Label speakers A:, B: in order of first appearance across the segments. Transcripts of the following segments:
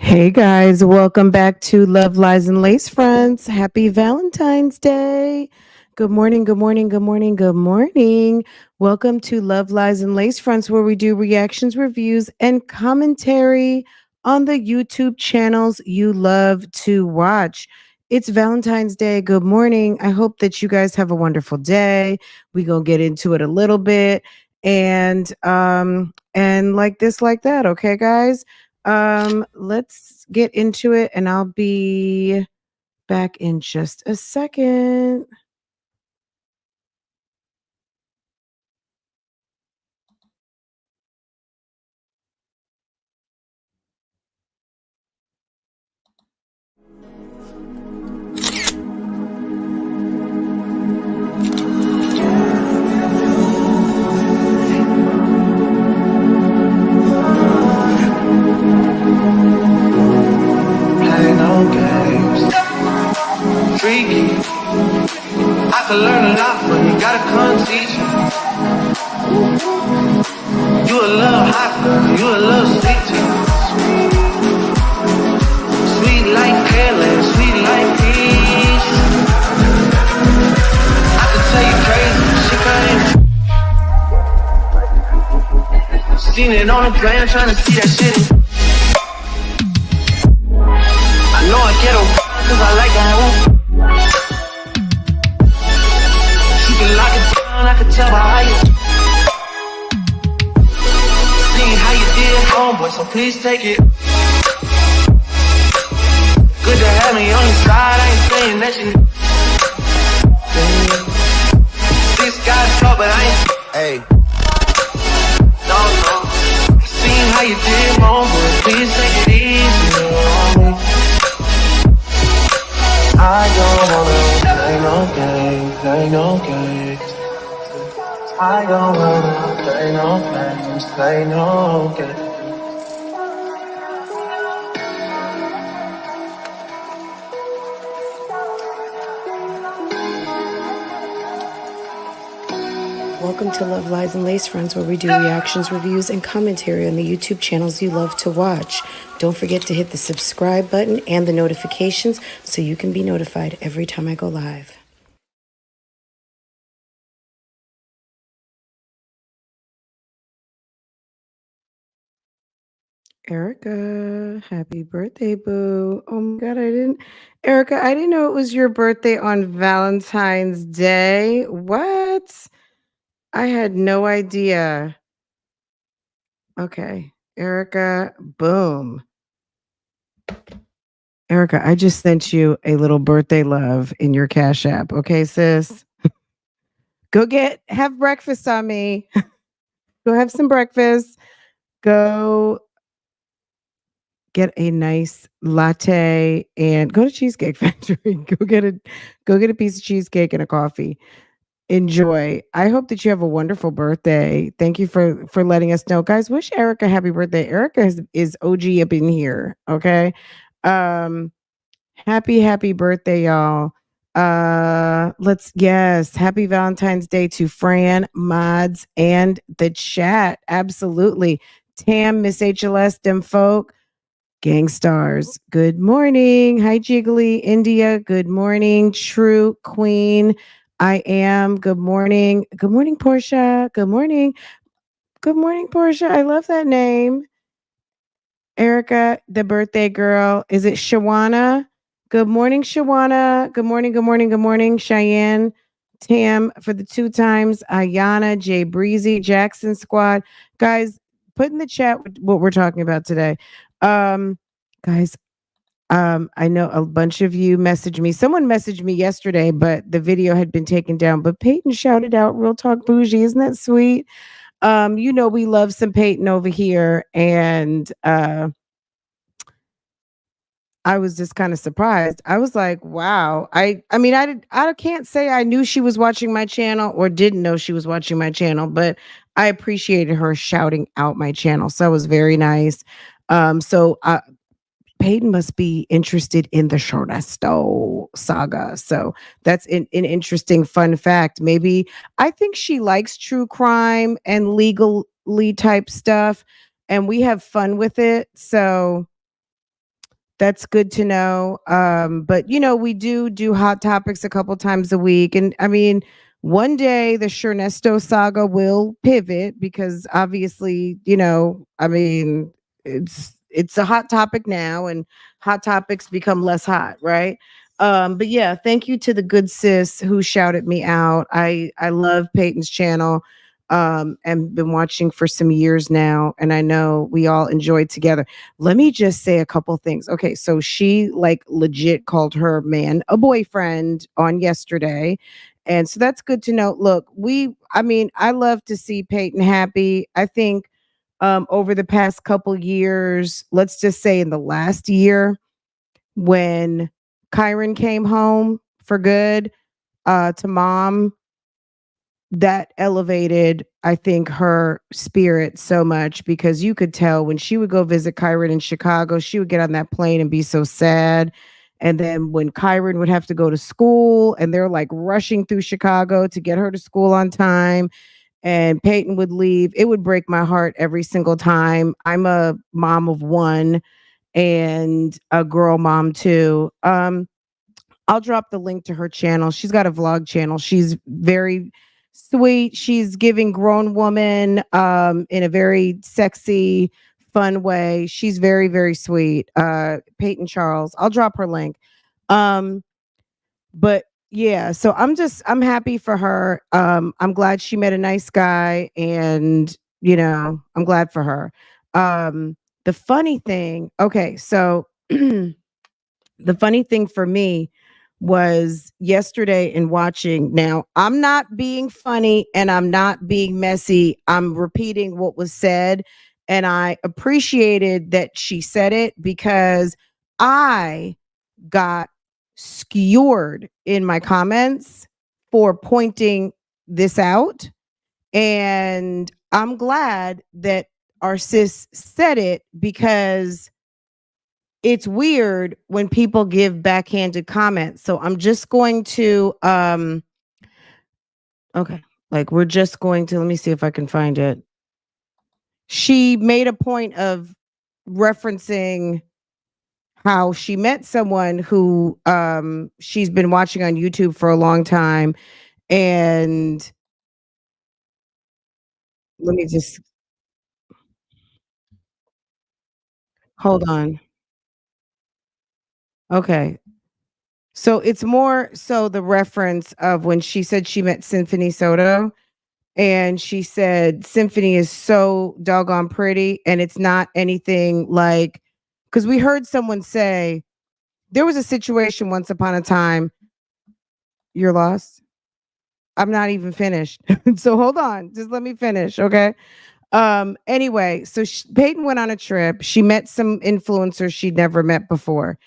A: Hey guys, welcome back to Love, Lies, and Lace Fronts. Happy Valentine's Day. Good morning, good morning, good morning, good morning. Welcome to Love, Lies, and Lace Fronts, where we do reactions, reviews, and commentary on the YouTube channels you love to watch. It's Valentine's Day. Good morning. I hope that you guys have a wonderful day. We're gonna get into it a little bit and like this, like that, okay, guys? Let's get into it and I'll be back in just a second.
B: Play no games. Freaky. I could learn a lot from you. Gotta come teach me. You a little hot girl. You a little sweet too. Sweet like Kaylee. Sweet like Keesha. I could tell you crazy. She couldn't. Seen it on the plane. Trying to see that shit. I know I get her cause I like that one. She can lock it down, I can tell by how you seen how you did, homeboy, so please take it. Good to have me on your side, I ain't saying that you this guy's talk, but I ain't hey. No, seen how you did, homeboy, please take it easy on me. I don't wanna play no games, play no games. I don't wanna play no games, play no games.
A: Welcome to Love, Lies, and Lace Fronts, where we do reactions, reviews, and commentary on the YouTube channels you love to watch. Don't forget to hit the subscribe button and the notifications so you can be notified every time I go live. Erica, happy birthday, boo. Oh my God, Erica, I didn't know it was your birthday on Valentine's Day. What? I had no idea. Okay, Erica, boom. Erica, I just sent you a little birthday love in your Cash App. Okay, sis? Go have breakfast on me. Go have some breakfast. Go get a nice latte and go to Cheesecake Factory. Go get a piece of cheesecake and a coffee. Enjoy. I hope that you have a wonderful birthday. Thank you for letting us know. Guys, wish Erica happy birthday. Erica is OG up in here, okay? Um happy birthday, y'all. Yes, happy Valentine's Day to Fran, Mods, and the chat. Absolutely. Tam, Miss HLS, them folk. Gang stars. Good morning. Hi, Jiggly. India. Good morning. True Queen. I am. Good morning. Good morning, Portia. Good morning. Good morning, Portia. I love that name. Erica, the birthday girl. Is it Shawana? Good morning, Shawana. Good morning, good morning, good morning, Cheyenne. Tam for the 2 times. Ayana, Jay Breezy, Jackson Squad. Guys, put in the chat what we're talking about today. Guys, I know a bunch of you messaged me. Someone messaged me yesterday, but the video had been taken down. But Peyton shouted out Real Talk Bougie. Isn't that sweet? We love some Peyton over here. And I was just kind of surprised. I was like, wow. I can't say I knew she was watching my channel or didn't know she was watching my channel, but I appreciated her shouting out my channel. So it was very nice. So Peyton must be interested in the Shoutout saga. So that's an interesting fun fact. Maybe I think she likes true crime and legally type stuff, and we have fun with it. So That's good to know. But we do hot topics a couple times a week. And I mean, one day the Chernesto saga will pivot because obviously, I mean, it's a hot topic now and hot topics become less hot, right? But yeah, thank you to the good sis who shouted me out. I love Peyton's channel and been watching for some years now, and I know we all enjoyed together. Let me just say a couple things. Okay, so she like legit called her man a boyfriend on yesterday. And so that's good to know. Look, I mean, I love to see Peyton happy. I think over the past couple years, let's just say in the last year, when Kyron came home for good to mom, that elevated, I think, her spirit so much because you could tell when she would go visit Kyron in Chicago, she would get on that plane and be so sad. And then when Kyron would have to go to school and they're like rushing through Chicago to get her to school on time, and Peyton would leave, it would break my heart every single time. I'm a mom of one and a girl mom too. I'll drop the link to her channel. She's got a vlog channel. She's very sweet. She's giving grown woman in a very sexy, fun way. She's very, very sweet. Peyton Charles. I'll drop her link. Um, but yeah, so I'm happy for her. I'm glad she met a nice guy and I'm glad for her. The funny thing, okay, so the funny thing for me was yesterday in watching. Now, I'm not being funny and I'm not being messy. I'm repeating what was said. And I appreciated that she said it because I got skewered in my comments for pointing this out. And I'm glad that our sis said it because it's weird when people give backhanded comments. So I'm just going to okay, like we're just going to let me see if I can find it. She made a point of referencing how she met someone who she's been watching on YouTube for a long time, and let me just hold on. Okay. So it's more so the reference of when she said she met Symphony Soto. And she said Symphony is so doggone pretty and it's not anything like, because we heard someone say there was a situation once upon a time. You're lost. I'm not even finished. So hold on, just let me finish, okay? Anyway, so Peyton went on a trip. She met some influencers she'd never met before,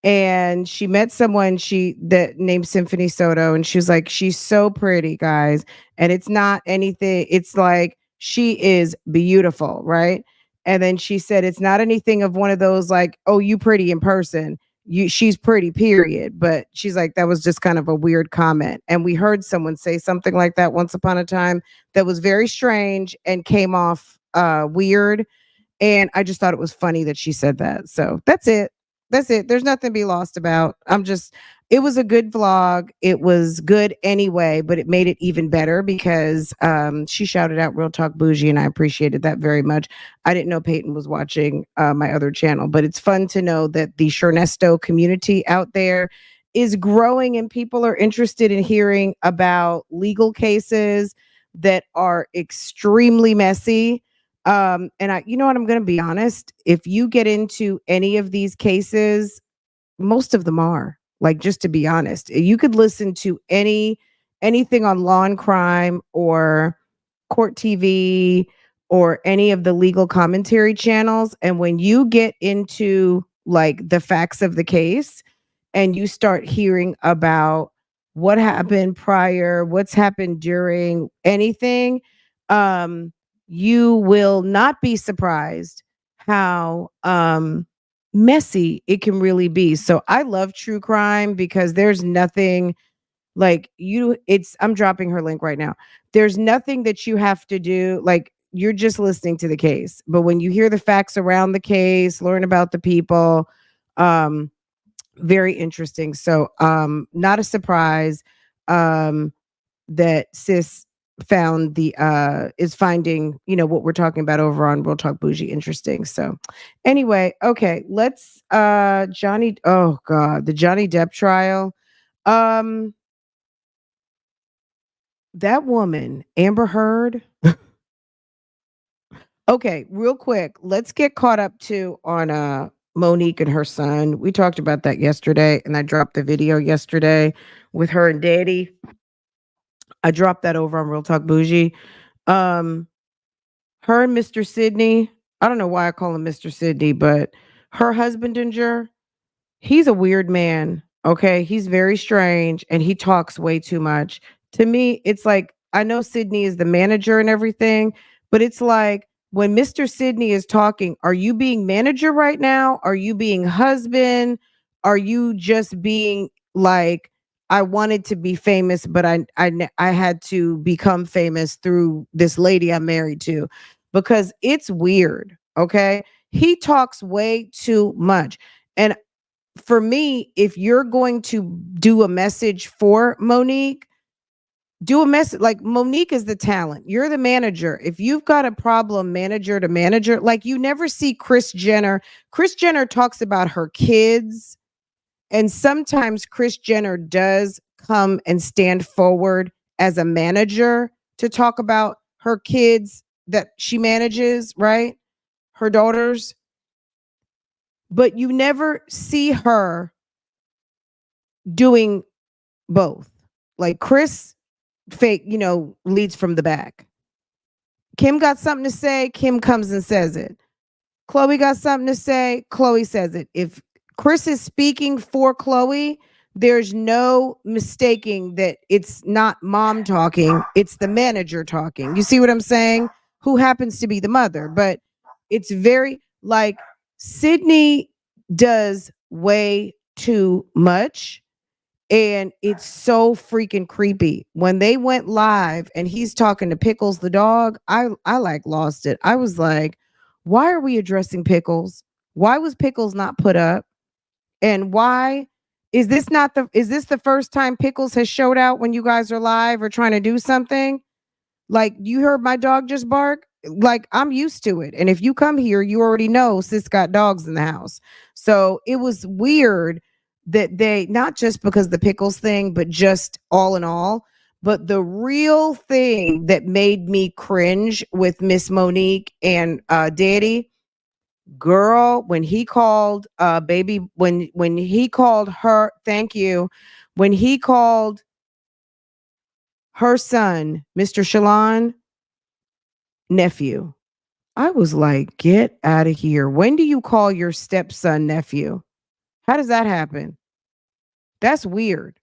A: and she met someone she that named Symphony Soto, and she was like, she's so pretty, guys, and it's not anything. It's like she is beautiful, right? And then she said it's not anything of one of those like, oh, you pretty in person. She's pretty, period. But she's like, that was just kind of a weird comment. And we heard someone say something like that once upon a time that was very strange and came off weird. And I just thought it was funny that she said that. So that's it. That's it. There's nothing to be lost about. It was a good vlog. It was good anyway, but it made it even better because she shouted out Real Talk Bougie, and I appreciated that very much. I didn't know Peyton was watching my other channel, but it's fun to know that the Chernesto community out there is growing and people are interested in hearing about legal cases that are extremely messy. And you know what, I'm going to be honest. If you get into any of these cases, most of them are like, just to be honest, you could listen to anything on Law and Crime or Court TV or any of the legal commentary channels. And when you get into like the facts of the case and you start hearing about what happened prior, what's happened during anything, you will not be surprised how messy it can really be. So I love true crime because there's nothing like I'm dropping her link right now. There's nothing that you have to do. Like, you're just listening to the case. But when you hear the facts around the case, learn about the people, Um, Very interesting. So, not a surprise um, that sis found the is finding, what we're talking about over on Real Talk Bougie interesting. So, anyway, okay, let's Johnny. Oh God, the Johnny Depp trial. Um, that woman, Amber Heard. Okay, real quick, let's get caught up to on Monique and her son. We talked about that yesterday, and I dropped the video yesterday with her and Daddy. I dropped that over on Real Talk Bougie. Um, her and Mr. Sydney. I don't know why I call him Mr. Sydney, but her husband Ginger. He's a weird man. Okay. He's very strange and he talks way too much. To me, it's like, I know Sydney is the manager and everything, but it's like when Mr. Sydney is talking, are you being manager right now? Are you being husband? Are you just being like, I wanted to be famous, but I had to become famous through this lady I'm married to because it's weird. Okay. He talks way too much. And for me, if you're going to do a message for Monique, do a message like Monique is the talent. You're the manager. If you've got a problem, manager to manager, like you never see Kris Jenner. Kris Jenner talks about her kids, and sometimes Kris Jenner does come and stand forward as a manager to talk about her kids that she manages, right? Her daughters. But you never see her doing both. Like Kris fake, leads from the back. Kim got something to say, Kim comes and says it. Chloe got something to say, Chloe says it. If Kris is speaking for Chloe, there's no mistaking that it's not mom talking, it's the manager talking. You see what I'm saying? Who happens to be the mother, but it's very like Sydney does way too much. And it's so freaking creepy. When they went live and he's talking to Pickles the dog, I like lost it. I was like, why are we addressing Pickles? Why was Pickles not put up? And why is this the first time Pickles has showed out when you guys are live or trying to do something? Like you heard my dog just bark? Like I'm used to it. And if you come here, you already know sis got dogs in the house. So it was weird that they not just because the pickles thing, but just all in all. But the real thing that made me cringe with Miss Monique and Daddy, girl, when he called baby, when he called her, thank you, when he called her son, Mr. Shalon, nephew. I was like, get out of here. When do you call your stepson nephew? How does that happen? That's weird.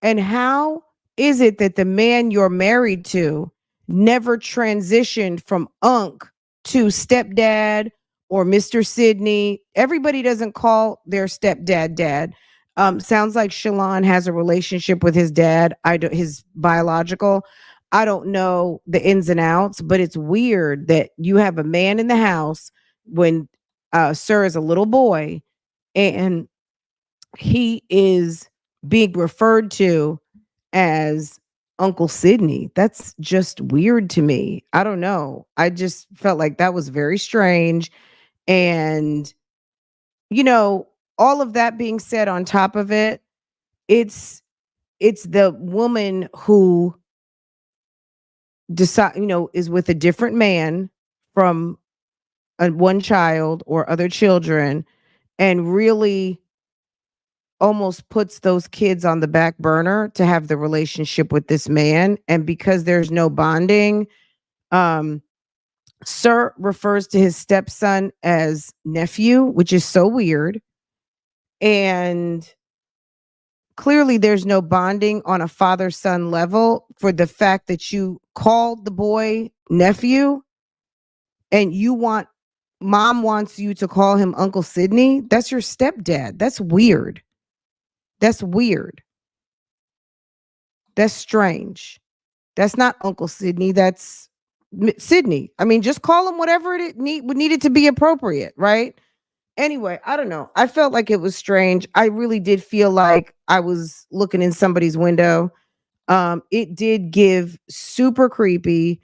A: And how is it that the man you're married to never transitioned from Unc to stepdad or Mr. Sydney? Everybody doesn't call their stepdad dad. Sounds like Shalon has a relationship with his dad, his biological. I don't know the ins and outs, but it's weird that you have a man in the house when Sir is a little boy and he is being referred to as Uncle Sydney. That's just weird to me. I don't know. I just felt like that was very strange. And, you know, all of that being said on top of it, it's the woman who is with a different man from one child or other children and really almost puts those kids on the back burner to have the relationship with this man. And because there's no bonding, um Sir refers to his stepson as nephew, which is so weird. And clearly there's no bonding on a father son level for the fact that you called the boy nephew and mom wants you to call him Uncle Sydney. That's your stepdad. That's weird. That's weird. That's strange. That's not Uncle Sydney. That's Sydney. I mean, just call him whatever it needed to be appropriate, right? Anyway, I don't know. I felt like it was strange. I really did feel like I was looking in somebody's window. It did give super creepy.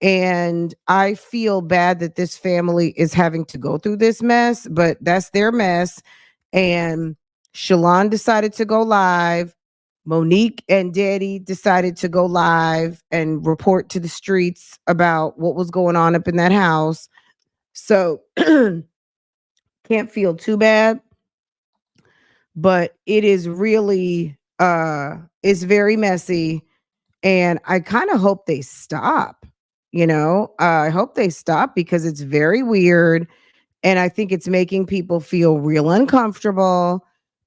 A: And I feel bad that this family is having to go through this mess, but that's their mess. And Shalon decided to go live. Monique and Daddy decided to go live and report to the streets about what was going on up in that house. So can't feel too bad, but it is really it's very messy, and I kind of hope they stop. I hope they stop because it's very weird, and I think it's making people feel real uncomfortable,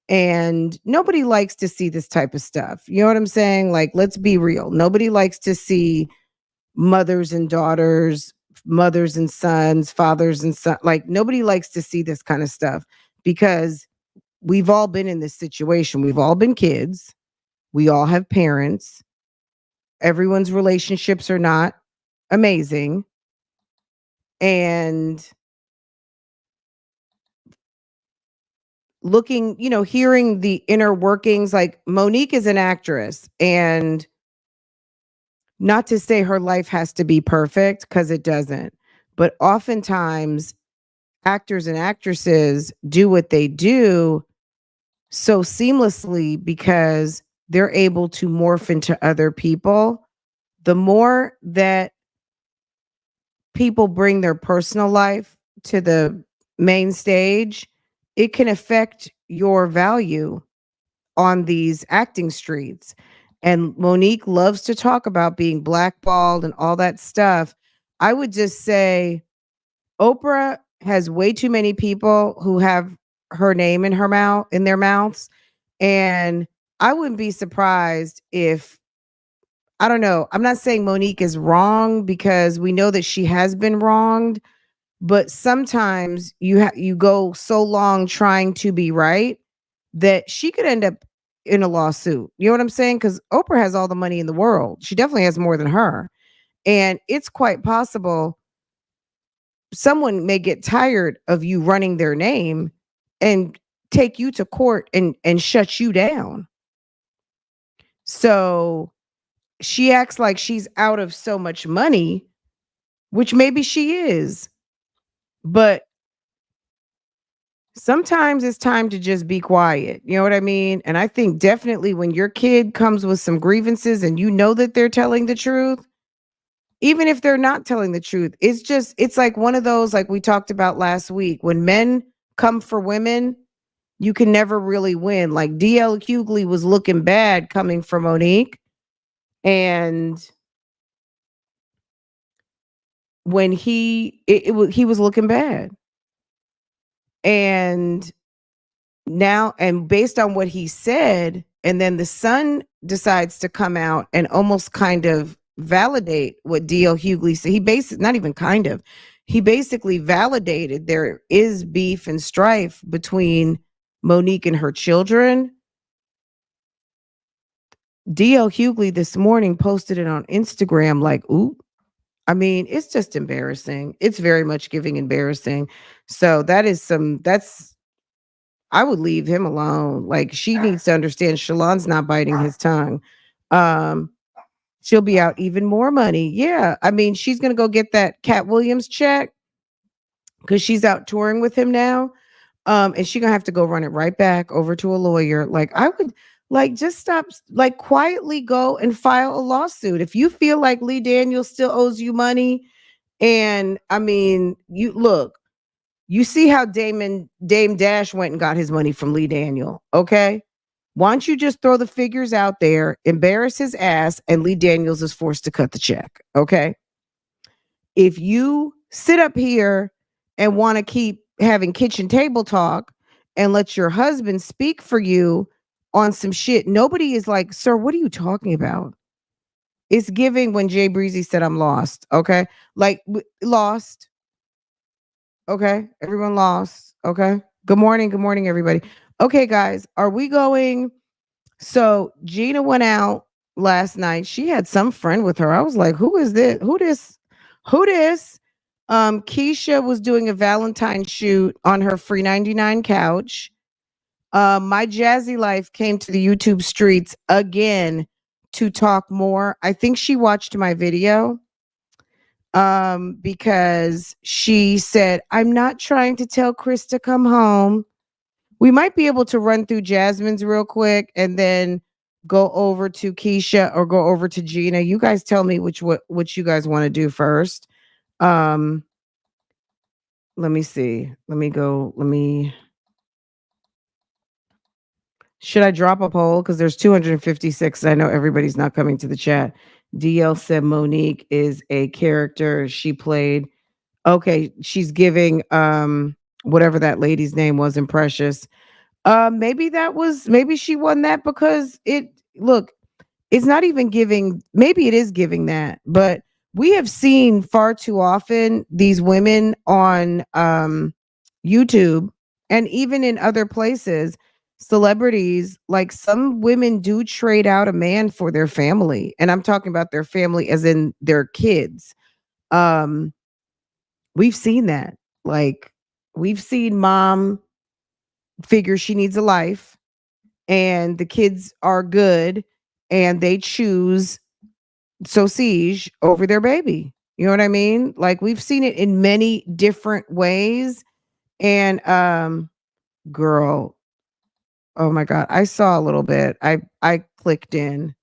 A: and nobody likes to see this type of stuff. You know what I'm saying? Like, let's be real. Nobody likes to see mothers and daughters, mothers and sons, fathers and sons. Like, nobody likes to see this kind of stuff because we've all been in this situation. We've all been kids. We all have parents. Everyone's relationships are not amazing. And hearing the inner workings, like Monique is an actress, and not to say her life has to be perfect because it doesn't, but oftentimes actors and actresses do what they do so seamlessly because they're able to morph into other people. The more that people bring their personal life to the main stage, it can affect your value on these acting streets. And Monique loves to talk about being blackballed and all that stuff. I would just say Oprah has way too many people who have her name in their mouths. And I wouldn't be surprised if, I don't know, I'm not saying Monique is wrong because we know that she has been wronged, but sometimes you go so long trying to be right that she could end up in a lawsuit. You know what I'm saying? Because Oprah has all the money in the world. She definitely has more than her. And it's quite possible someone may get tired of you running their name and take you to court and shut you down. So she acts like she's out of so much money, which maybe she is. But sometimes it's time to just be quiet. You know what I mean? And I think definitely when your kid comes with some grievances and you know that they're telling the truth, even if they're not telling the truth, it's like one of those, like we talked about last week, when men come for women, you can never really win. Like DL Hughley was looking bad coming for Monique. And when he was looking bad. And now, and based on what he said, and then the son decides to come out and almost kind of validate what DL Hughley said. He basically, not even kind of, he basically validated there is beef and strife between Monique and her children. DL Hughley this morning posted it on Instagram like, ooh, I mean, it's just embarrassing. It's very much giving embarrassing. So that's I would leave him alone. Like, she needs to understand Shalon's not biting his tongue. Um, she'll be out even more money. Yeah. I mean, she's gonna go get that Cat Williams check because she's out touring with him now. And she's gonna have to go run it right back over to a lawyer. Like, I would like just stop, like quietly go and file a lawsuit. If you feel like Lee Daniels still owes you money, and I mean, you see how Dame Dash went and got his money from Lee Daniel. Okay. Why don't you just throw the figures out there, embarrass his ass, and Lee Daniels is forced to cut the check. Okay. If you sit up here and want to keep having kitchen table talk and let your husband speak for you on some shit, nobody is like, sir, what are you talking about? It's giving when Jay Breezy said, I'm lost. Okay. Like, lost. Okay. Everyone lost. Okay. Good morning. Good morning, everybody. Okay, guys, are we going? So Gina went out last night. She had some friend with her. I was like, who is this? Who this? Who this? Keesha was doing a Valentine shoot on her free 99 couch. Myjazzylife came to the YouTube streets again to talk more. I think she watched my video because she said, I'm not trying to tell Chris to come home. We might be able to run through Jasmine's real quick and then go over to Keesha or go over to Gina. You guys tell me what you guys want to do first. Um, let me see. Let me go. Should I drop a poll? Because there's 256. I know everybody's not coming to the chat. DL said Monique is a character she played. Okay, she's giving whatever that lady's name was in Precious. Maybe she won that because it's not even giving, maybe it is giving that, but we have seen far too often these women on YouTube and even in other places, celebrities, like some women do trade out a man for their family. And I'm talking about their family as in their kids. Um, we've seen that. Like we've seen mom figure she needs a life and the kids are good and they choose Sausage over their baby. You know what I mean? Like we've seen it in many different ways. And girl, oh my God, I saw a little bit. I clicked in.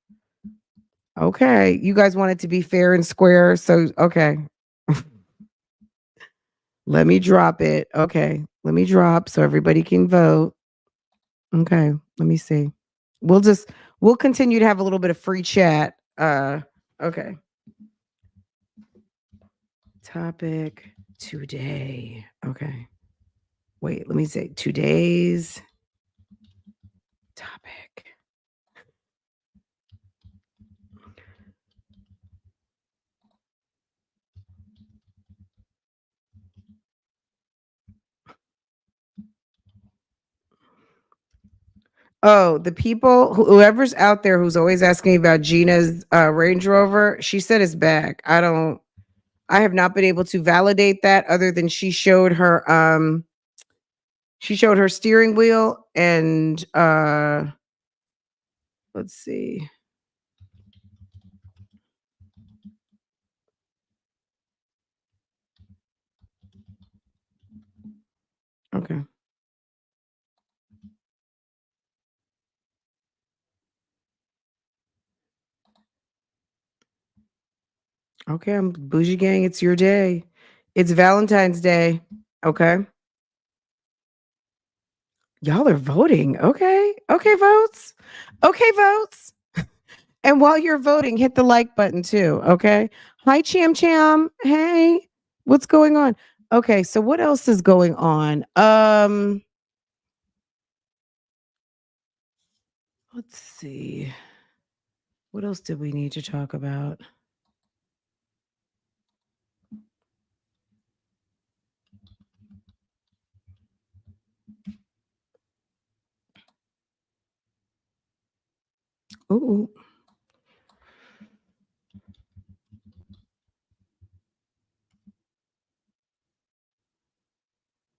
A: Okay. You guys want it to be fair and square. So okay. Let me drop it. Okay. Let me drop so everybody can vote. Okay. Let me see. We'll just we'll continue to have a little bit of free chat. Okay. Topic today. Okay. Wait, let me say today's topic. Oh, the people, whoever's out there who's always asking about Gina's Range Rover, she said it's back. I have not been able to validate that other than she showed her steering wheel and let's see. Okay. Okay, I'm bougie gang. It's your day. It's Valentine's Day. Okay. Y'all are voting. Okay. Okay, votes. Okay, votes. And while you're voting, hit the like button too. Okay. Hi, Cham Cham. Hey, what's going on? Okay, so what else is going on? Let's see. What else did we need to talk about? Ooh.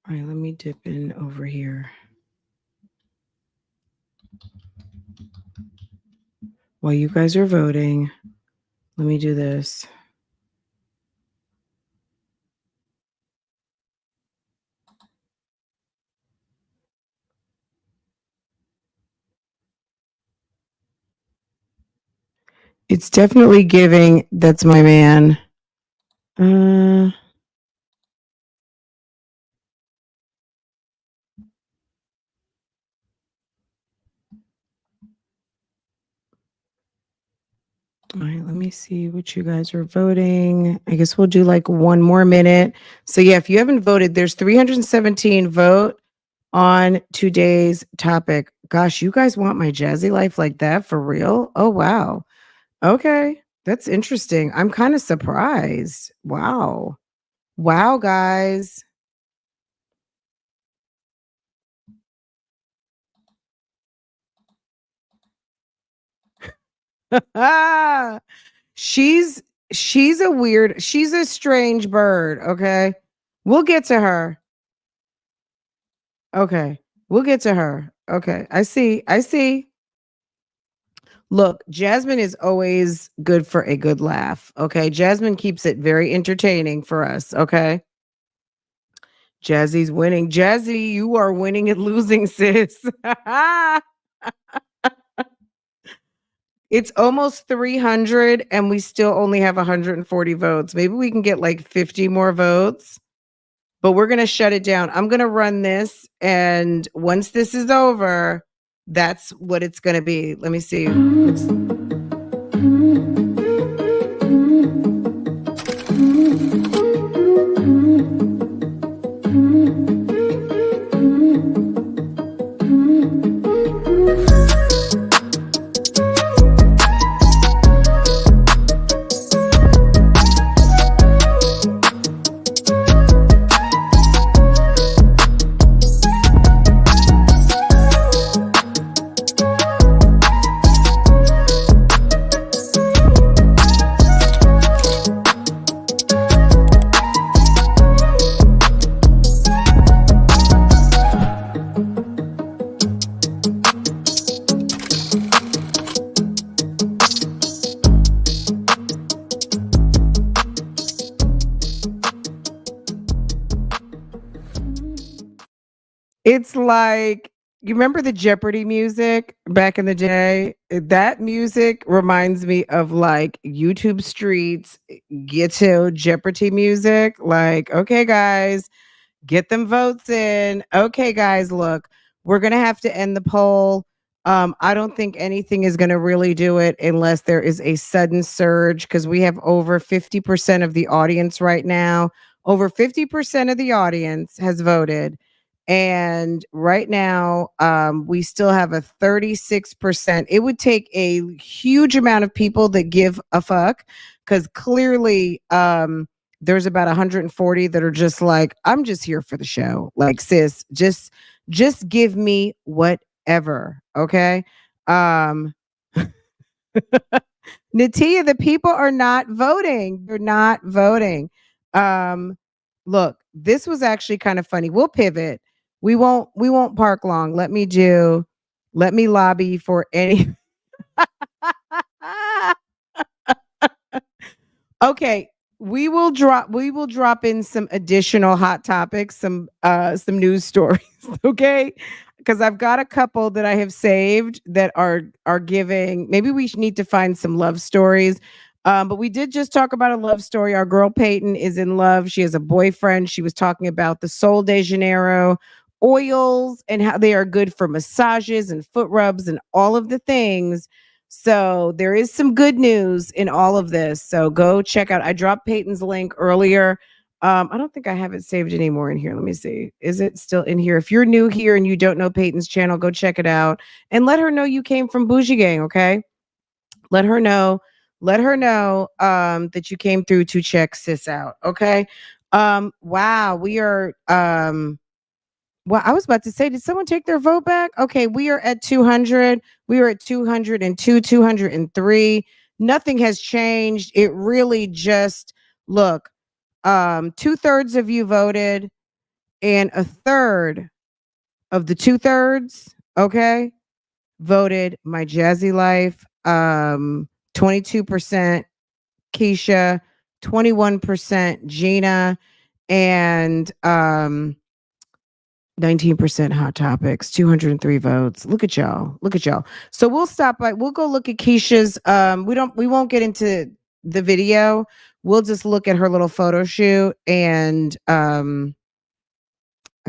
A: All right, let me dip in over here. While you guys are voting, let me do this. It's definitely giving. That's my man. All right, let me see what you guys are voting. I guess we'll do like one more minute. So yeah, if you haven't voted, there's 317 vote on today's topic. Gosh, you guys want my jazzy life like that for real? Oh wow. Okay. That's interesting. I'm kind of surprised. Wow. Wow, guys. She's she's a strange bird. Okay. We'll get to her. Okay. We'll get to her. Okay. I see. I see. Look, Jasmine is always good for a good laugh. Okay. Jasmine keeps it very entertaining for us. Okay. Jazzy's winning. Jazzy, you are winning and losing, sis. It's almost 300 and we still only have 140 votes. Maybe we can get like 50 more votes, but we're going to shut it down. I'm going to run this. And once this is over, that's what it's going to be. Let me see. It's like, you remember the Jeopardy music back in the day? That music reminds me of like YouTube streets, ghetto Jeopardy music. Like, okay, guys, get them votes in. Okay, guys, look, we're going to have to end the poll. I don't think anything is going to really do it unless there is a sudden surge because we have over 50% of the audience right now. Over 50% of the audience has voted. And right now, we still have a 36%. It would take a huge amount of people that give a fuck because clearly, there's about 140 that are just like, I'm just here for the show. Like, sis, just give me whatever. Okay. Natia, the people are not voting. They're not voting. Um, Look, this was actually kind of funny. We'll pivot. We won't park long. Let me lobby for any. Okay, we will drop in some additional hot topics, some news stories, okay? Because I've got a couple that I have saved that are giving. Maybe we need to find some love stories. But we did just talk about a love story. Our girl Peyton is in love. She has a boyfriend. She was talking about the Sol de Janeiro oils and how they are good for massages and foot rubs and all of the things. So there is some good news in all of this. So go check out. I dropped Peyton's link earlier. I don't think I have it saved anymore in here. Let me see. Is it still in here? If you're new here and you don't know Peyton's channel, go check it out and let her know you came from Bougie Gang. Okay. Let her know. Let her know that you came through to check sis out. Okay. Wow. We are well, I was about to say, did someone take their vote back? Okay, we are at 200. We were at 202, 203. Nothing has changed. It really just look, 2/3 of you voted, and a third of the 2/3, okay, voted Myjazzylife. 22% Keesha, 21% Gina, and 19% hot topics, 203 votes. Look at y'all. Look at y'all. So we'll go look at Keisha's we won't get into the video. We'll just look at her little photo shoot and I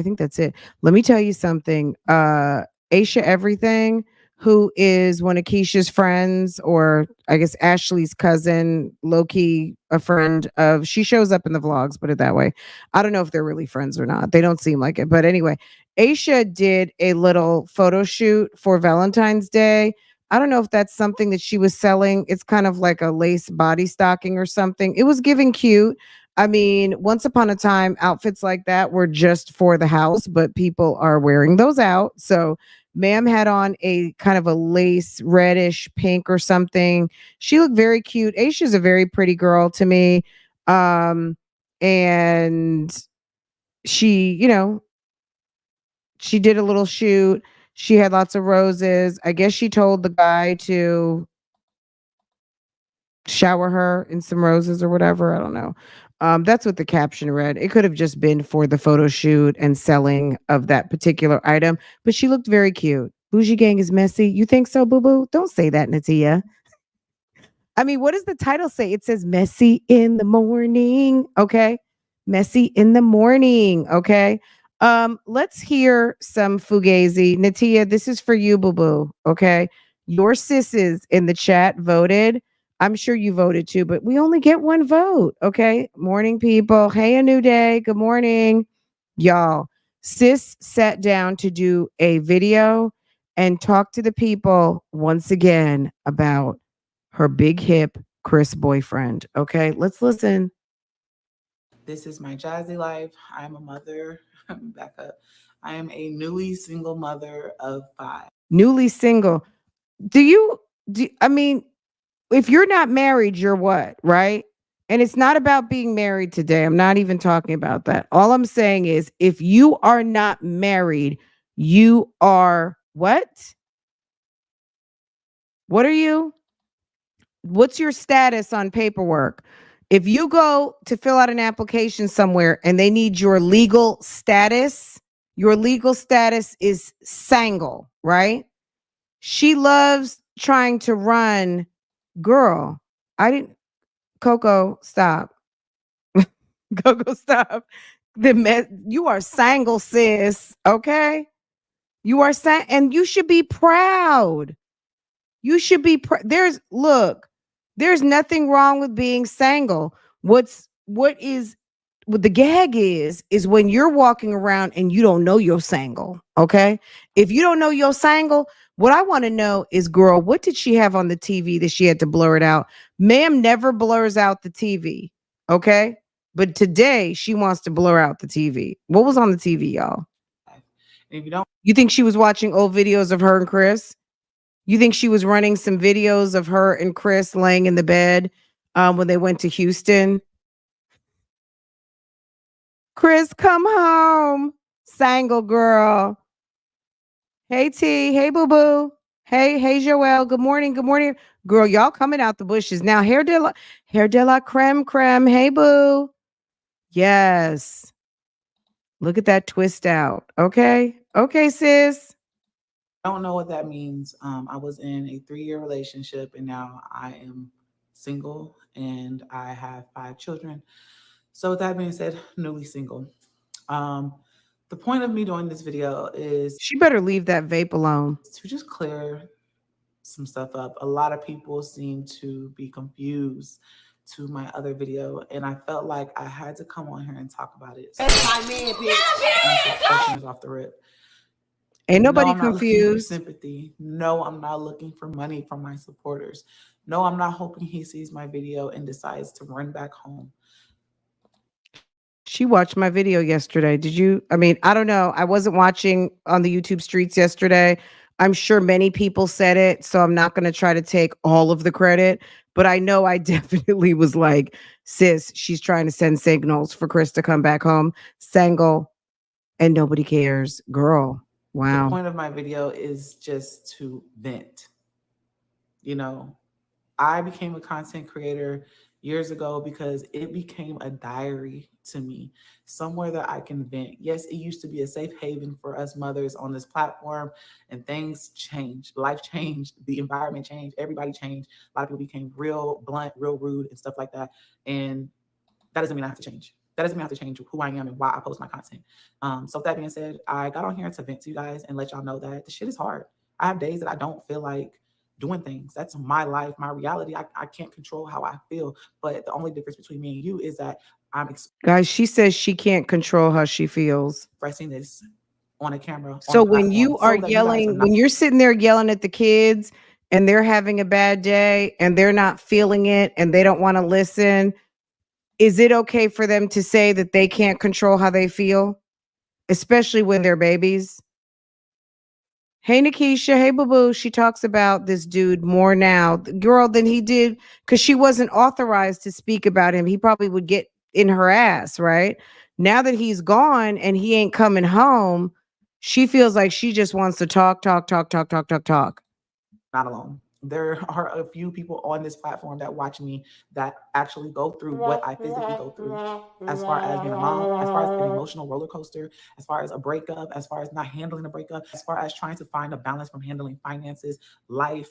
A: think that's it. Let me tell you something. Aisha Everything, who is one of Keisha's friends, or I guess Ashley's cousin, low-key a friend of, she shows up in the vlogs, put it that way. I don't know if they're really friends or not. They don't seem like it. But anyway, Aisha did a little photo shoot for Valentine's Day. I don't know if that's something that she was selling. It's kind of like a lace body stocking or something. It was giving cute. I mean, once upon a time, outfits like that were just for the house, but people are wearing those out. So Ma'am had on a kind of a lace reddish pink or something. She looked very cute. Aisha's a very pretty girl to me. And she, she did a little shoot. She had lots of roses. I guess she told the guy to shower her in some roses or whatever. I don't know. That's what the caption read. It could have just been for the photo shoot and selling of that particular item, but she looked very cute. Bougie gang is messy. You think so, boo boo? Don't say that, Natia. I mean, what does the title say? It says messy in the morning. Okay. Messy in the morning. Okay. Let's hear some Fugazi. Natia, this is for you, boo boo. Okay. Your sisses in the chat voted. I'm sure you voted too, but we only get one vote. Okay. Morning, people. Hey, a new day. Good morning. Y'all. Sis sat down to do a video and talk to the people once again about her big hip Chris boyfriend. Okay, let's listen.
C: This is my Jazzy Life. I'm a mother. Back up. I am a newly single mother of 5.
A: Newly single. I mean, if you're not married, you're what, right? And it's not about being married today. I'm not even talking about that. All I'm saying is if you are not married, you are what? What are you? What's your status on paperwork? If you go to fill out an application somewhere and they need your legal status is single, right? She loves trying to run. Girl, I didn't. Coco, stop. Coco, stop. You are single, sis. Okay, you are and you should be proud. You should be there's nothing wrong with being single. What the gag is when you're walking around and you don't know you're single. Okay? If you don't know you're single, what I want to know is, girl, what did she have on the TV that she had to blur it out? Ma'am never blurs out the TV. Okay? But today she wants to blur out the TV. What was on the TV, y'all?
C: And if
A: you think she was watching old videos of her and Chris? You think she was running some videos of her and Chris laying in the bed when they went to Houston? Chris, come home. Single girl. Hey, T. Hey, boo boo. Hey, Joelle. Good morning. Good morning. Girl, y'all coming out the bushes. Now, hair de la creme creme. Hey, boo. Yes. Look at that twist out. Okay. Okay, sis.
C: don't know what that means. I was in a 3-year relationship and now I am single and I have 5 children. So with that being said, newly single. The point of me doing this video is
A: she better leave that vape alone.
C: To just clear some stuff up. A lot of people seem to be confused to my other video, and I felt like I had to come on here and talk about it. That's my man, bitch. Off the rip.
A: Ain't nobody
C: no,
A: confused.
C: Sympathy. No, I'm not looking for money from my supporters. No, I'm not hoping he sees my video and decides to run back home.
A: She watched my video yesterday. Did you? I mean, I don't know. I wasn't watching on the YouTube streets yesterday. I'm sure many people said it, so I'm not going to try to take all of the credit. But I know I definitely was like, sis, she's trying to send signals for Chris to come back home. Single, and nobody cares. Girl, wow.
C: The point of my video is just to vent. You know, I became a content creator years ago because it became a diary to me, somewhere that I can vent. Yes, it used to be a safe haven for us mothers on this platform, and things changed. Life changed, the environment changed, everybody changed. A lot of people became real blunt, real rude, and stuff like that. And that doesn't mean I have to change. That doesn't mean I have to change who I am and why I post my content. So with that being said, I got on here to vent to you guys and let y'all know that the shit is hard. I have days that I don't feel like doing things. That's my life, my reality. I can't control how I feel. But the only difference between me and you is that
A: guys, she says she can't control how she feels.
C: Expressing this on a camera.
A: So when you are yelling, when you're sitting there yelling at the kids and they're having a bad day and they're not feeling it and they don't want to listen, is it okay for them to say that they can't control how they feel? Especially when they're babies? Hey Nikisha, hey Boo Boo. She talks about this dude more now, girl, than he did because she wasn't authorized to speak about him. He probably would get in her ass, right? Now that he's gone and he ain't coming home, she feels like she just wants to talk, talk, talk, talk, talk, talk, talk.
C: Not alone. There are a few people on this platform that watch me that actually go through what I physically go through, as far as being a mom, as far as an emotional roller coaster, as far as a breakup, as far as not handling a breakup, as far as trying to find a balance from handling finances, life,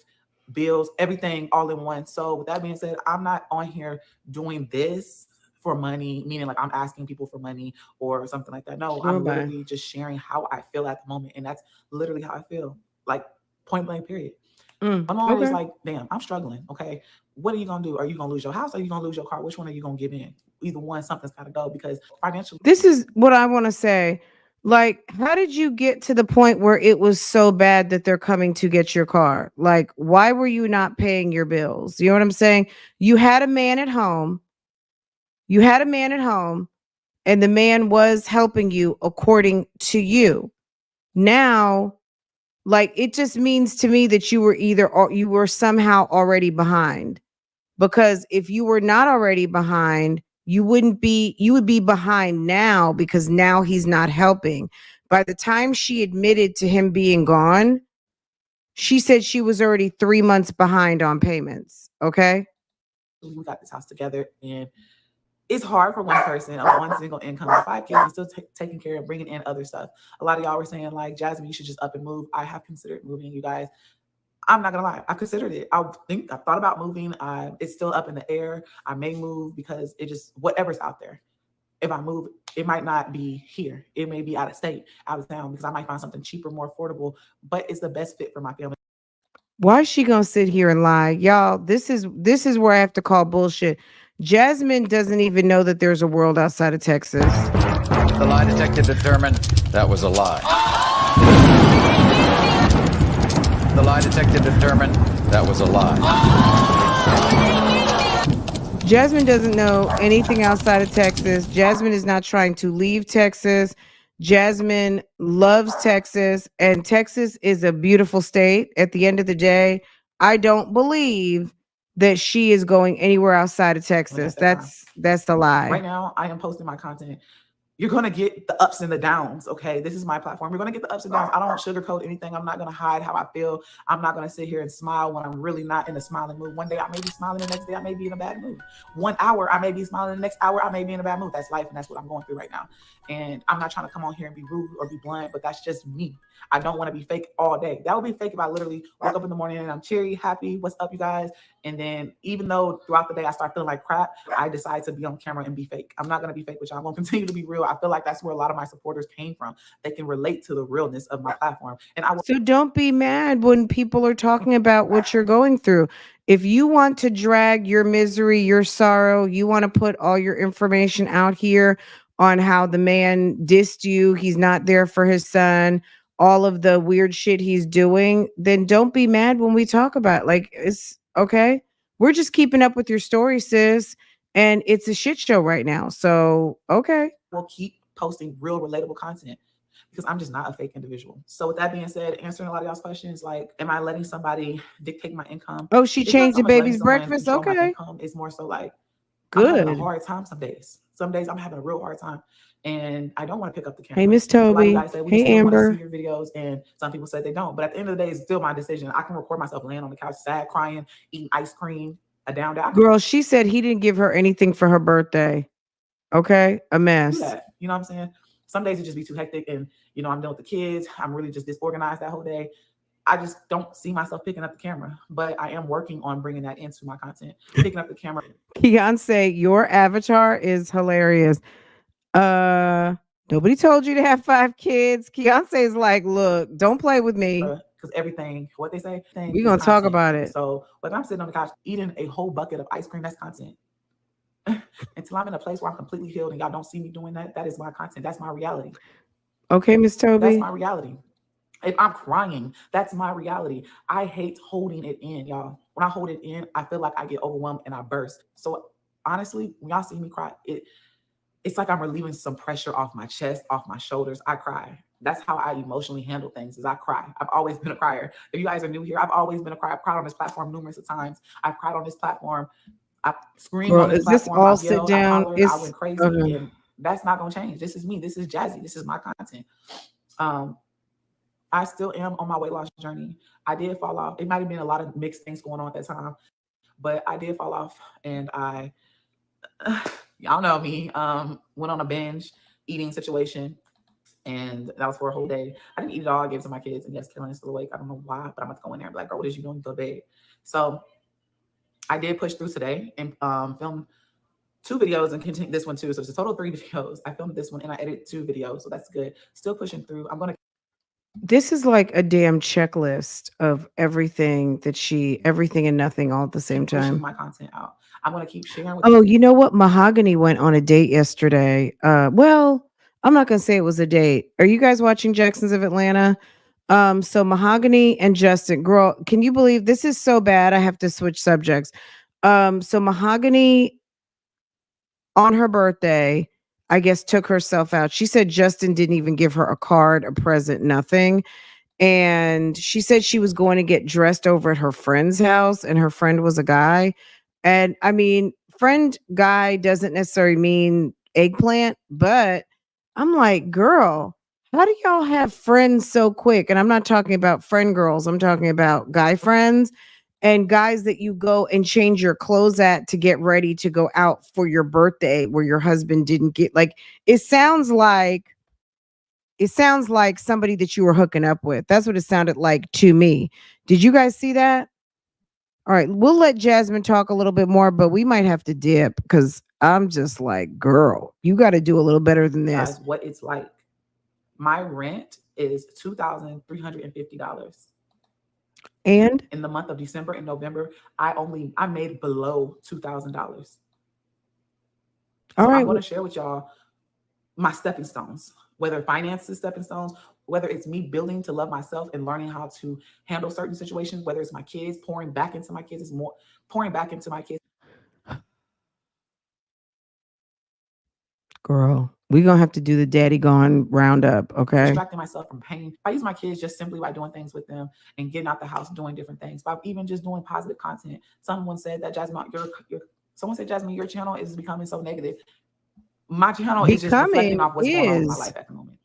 C: bills, everything all in one. So with that being said, I'm not on here doing this for money, meaning like I'm asking people for money or something like that. No,
A: Girl,
C: I'm
A: bye.
C: literally just sharing how I feel at the moment. And that's literally how I feel. Like point blank, period. I'm always
A: Okay.
C: like, damn, I'm struggling. Okay. What are you gonna do? Are you gonna lose your house? Or are you gonna lose your car? Which one are you gonna give in? Either one, something's gotta go because financially
A: This is what I want to say. Like, how did you get to the point where it was so bad that they're coming to get your car? Like, why were you not paying your bills? You know what I'm saying? You had a man at home. You had a man at home, and the man was helping you according to you. Now, like, it just means to me that you were either or you were somehow already behind. Because if you were not already behind, you would be behind now because now he's not helping. By the time she admitted to him being gone, she said she was already 3 months behind on payments. Okay.
C: we got this house together and it's hard for one person of one single income with 5 kids and still taking care of bringing in other stuff. A lot of y'all were saying like, Jasmine, you should just up and move. I have considered moving, you guys. I'm not gonna lie, I considered it. I thought about moving. It's still up in the air. I may move because it just whatever's out there. If I move, it might not be here. It may be out of state, out of town, because I might find something cheaper, more affordable. But it's the best fit for my family.
A: Why is she gonna sit here and lie? Y'all, this is where I have to call bullshit. Jasmine doesn't even know that there's a world outside of Texas.
D: The lie detector determined that was a lie. The lie detector determined that was a lie.
A: Jasmine doesn't know anything outside of Texas. Jasmine is not trying to leave Texas. Jasmine loves Texas, and Texas is a beautiful state. At the end of the day, I don't believe that she is going anywhere outside of Texas.
C: At that time.
A: That's the lie.
C: Right now, I am posting my content. You're going to get the ups and the downs. Okay. This is my platform. You're going to get the ups and downs. I don't sugarcoat anything. I'm not going to hide how I feel. I'm not going to sit here and smile when I'm really not in a smiling mood. One day I may be smiling. The next day I may be in a bad mood. 1 hour I may be smiling. The next hour I may be in a bad mood. That's life. And that's what I'm going through right now. And I'm not trying to come on here and be rude or be blunt, but that's just me. I don't want to be fake all day. That would be fake if I literally woke up in the morning and I'm cheery, happy. What's up, you guys? And then even though throughout the day I start feeling like crap, I decide to be on camera and be fake. I'm not going to be fake with y'all. I'm going to continue to be real. I feel like that's where a lot of my supporters came from. They can relate to the realness of my platform. And I will.
A: So don't be mad when people are talking about what you're going through. If you want to drag your misery, your sorrow, you want to put all your information out here on how the man dissed you, he's not there for his son, all of the weird shit he's doing, then don't be mad when we talk about it. Like, it's okay. We're just keeping up with your story, sis. And it's a shit show right now. So, okay.
C: Will keep posting real relatable content because I'm just not a fake individual. So with that being said, answering a lot of y'all's questions, like, am I letting somebody dictate my income?
A: Oh, she
C: It's not
A: changed
C: so
A: the
C: much letting
A: baby's
C: someone
A: breakfast.
C: control my
A: Okay.
C: income. It's more so like I'm having a
A: Good.
C: hard time some days. Some days I'm having a real hard time. And I don't want to pick up the camera.
A: Hey, Miss
C: A lot of
A: Toby.
C: you guys say we
A: Hey,
C: still want to
A: Amber.
C: see your videos, and some people say they don't. But at the end of the day, it's still my decision. I can record myself laying on the couch, sad, crying, eating ice cream, a down day.
A: Girl, she said he didn't give her anything for her birthday. Okay, a
C: Do
A: mess.
C: that. You know what I'm saying? Some days it just be too hectic, and I'm done with the kids. I'm really just disorganized that whole day. I just don't see myself picking up the camera, but I am working on bringing that into my content. Picking up the camera.
A: Beyonce, your avatar is hilarious. Nobody told you to have 5 kids. Beyonce's like, look, don't play with me.
C: Because everything, what they say,
A: We're gonna talk about it.
C: So when I'm sitting on the couch eating a whole bucket of ice cream, that's content. Until I'm in a place where I'm completely healed and y'all don't see me doing that, that is my content. That's my reality.
A: Okay, Miss Toby.
C: That's my reality. If I'm crying, that's my reality. I hate holding it in, y'all. When I hold it in, I feel like I get overwhelmed and I burst. So honestly, when y'all see me cry, it's like I'm relieving some pressure off my chest, off my shoulders. I cry. That's how I emotionally handle things. Is I cry. I've always been a crier. If you guys are new here, I've always been a crier. I've cried on this platform numerous of times. I've cried on this platform. I screamed
A: Girl,
C: on this
A: is this
C: platform.
A: all
C: I've
A: sit
C: yelled. I've
A: down?
C: hollered. I
A: It's
C: went crazy,
A: okay.
C: and that's not gonna change. This is me. This is Jazzy. This is my content. Um, I still am on my weight loss journey. I did fall off. It might have been a lot of mixed things going on at that time, but I did fall off, and y'all know me, went on a binge eating situation, and that was for a whole day. I didn't eat it all. I gave it to my kids, and yes, Kaylin is still awake. I don't know why, but I'm about to go in there and be like, girl, what is you doing? Go to bed. So I did push through today and film 2 videos and continue this one too. So it's a total of 3 videos. I filmed this one and I edited 2 videos. So that's good. Still pushing through. I'm going to
A: This is like a damn checklist of everything and nothing all at the same
C: keep pushing
A: time.
C: my content out. I'm going to keep sharing with
A: Oh, you know what? Mahogany went on a date yesterday. Well, I'm not gonna say it was a date. Are you guys watching Jacksons of Atlanta? So Mahogany and Justin, girl, can you believe this is so bad? I have to switch subjects. So Mahogany on her birthday, I guess took herself out. She said Justin didn't even give her a card, a present, nothing. And she said she was going to get dressed over at her friend's house, and her friend was a guy. And I mean, friend guy doesn't necessarily mean eggplant, but I'm like, girl, how do y'all have friends so quick? And I'm not talking about friend girls, I'm talking about guy friends and guys that you go and change your clothes at to get ready to go out for your birthday where your husband didn't get, like, it sounds like somebody that you were hooking up with. That's what it sounded like to me. Did you guys see that? All right, we'll let Jasmine talk a little bit more, but we might have to dip because I'm just like, girl, you got to do a little better than this.
C: guys what it's like. My rent is $2,350.
A: And
C: In the month of December and November, I made below $2,000.
A: all
C: So
A: right,
C: I'm going to share with y'all my stepping stones, whether finances, stepping stones, whether it's me building to love myself and learning how to handle certain situations, whether it's my kids, pouring back into my kids, is more pouring back into my kids.
A: girl, we're gonna have to do the daddy gone roundup, okay?
C: Distracting myself from pain. I use my kids just simply by doing things with them and getting out the house, doing different things. By even just doing positive content. Someone said that Jasmine, someone said, Jasmine, your channel is becoming so negative. My channel is just reflecting
A: Becoming
C: off what's going on in my
A: is
C: life at the moment.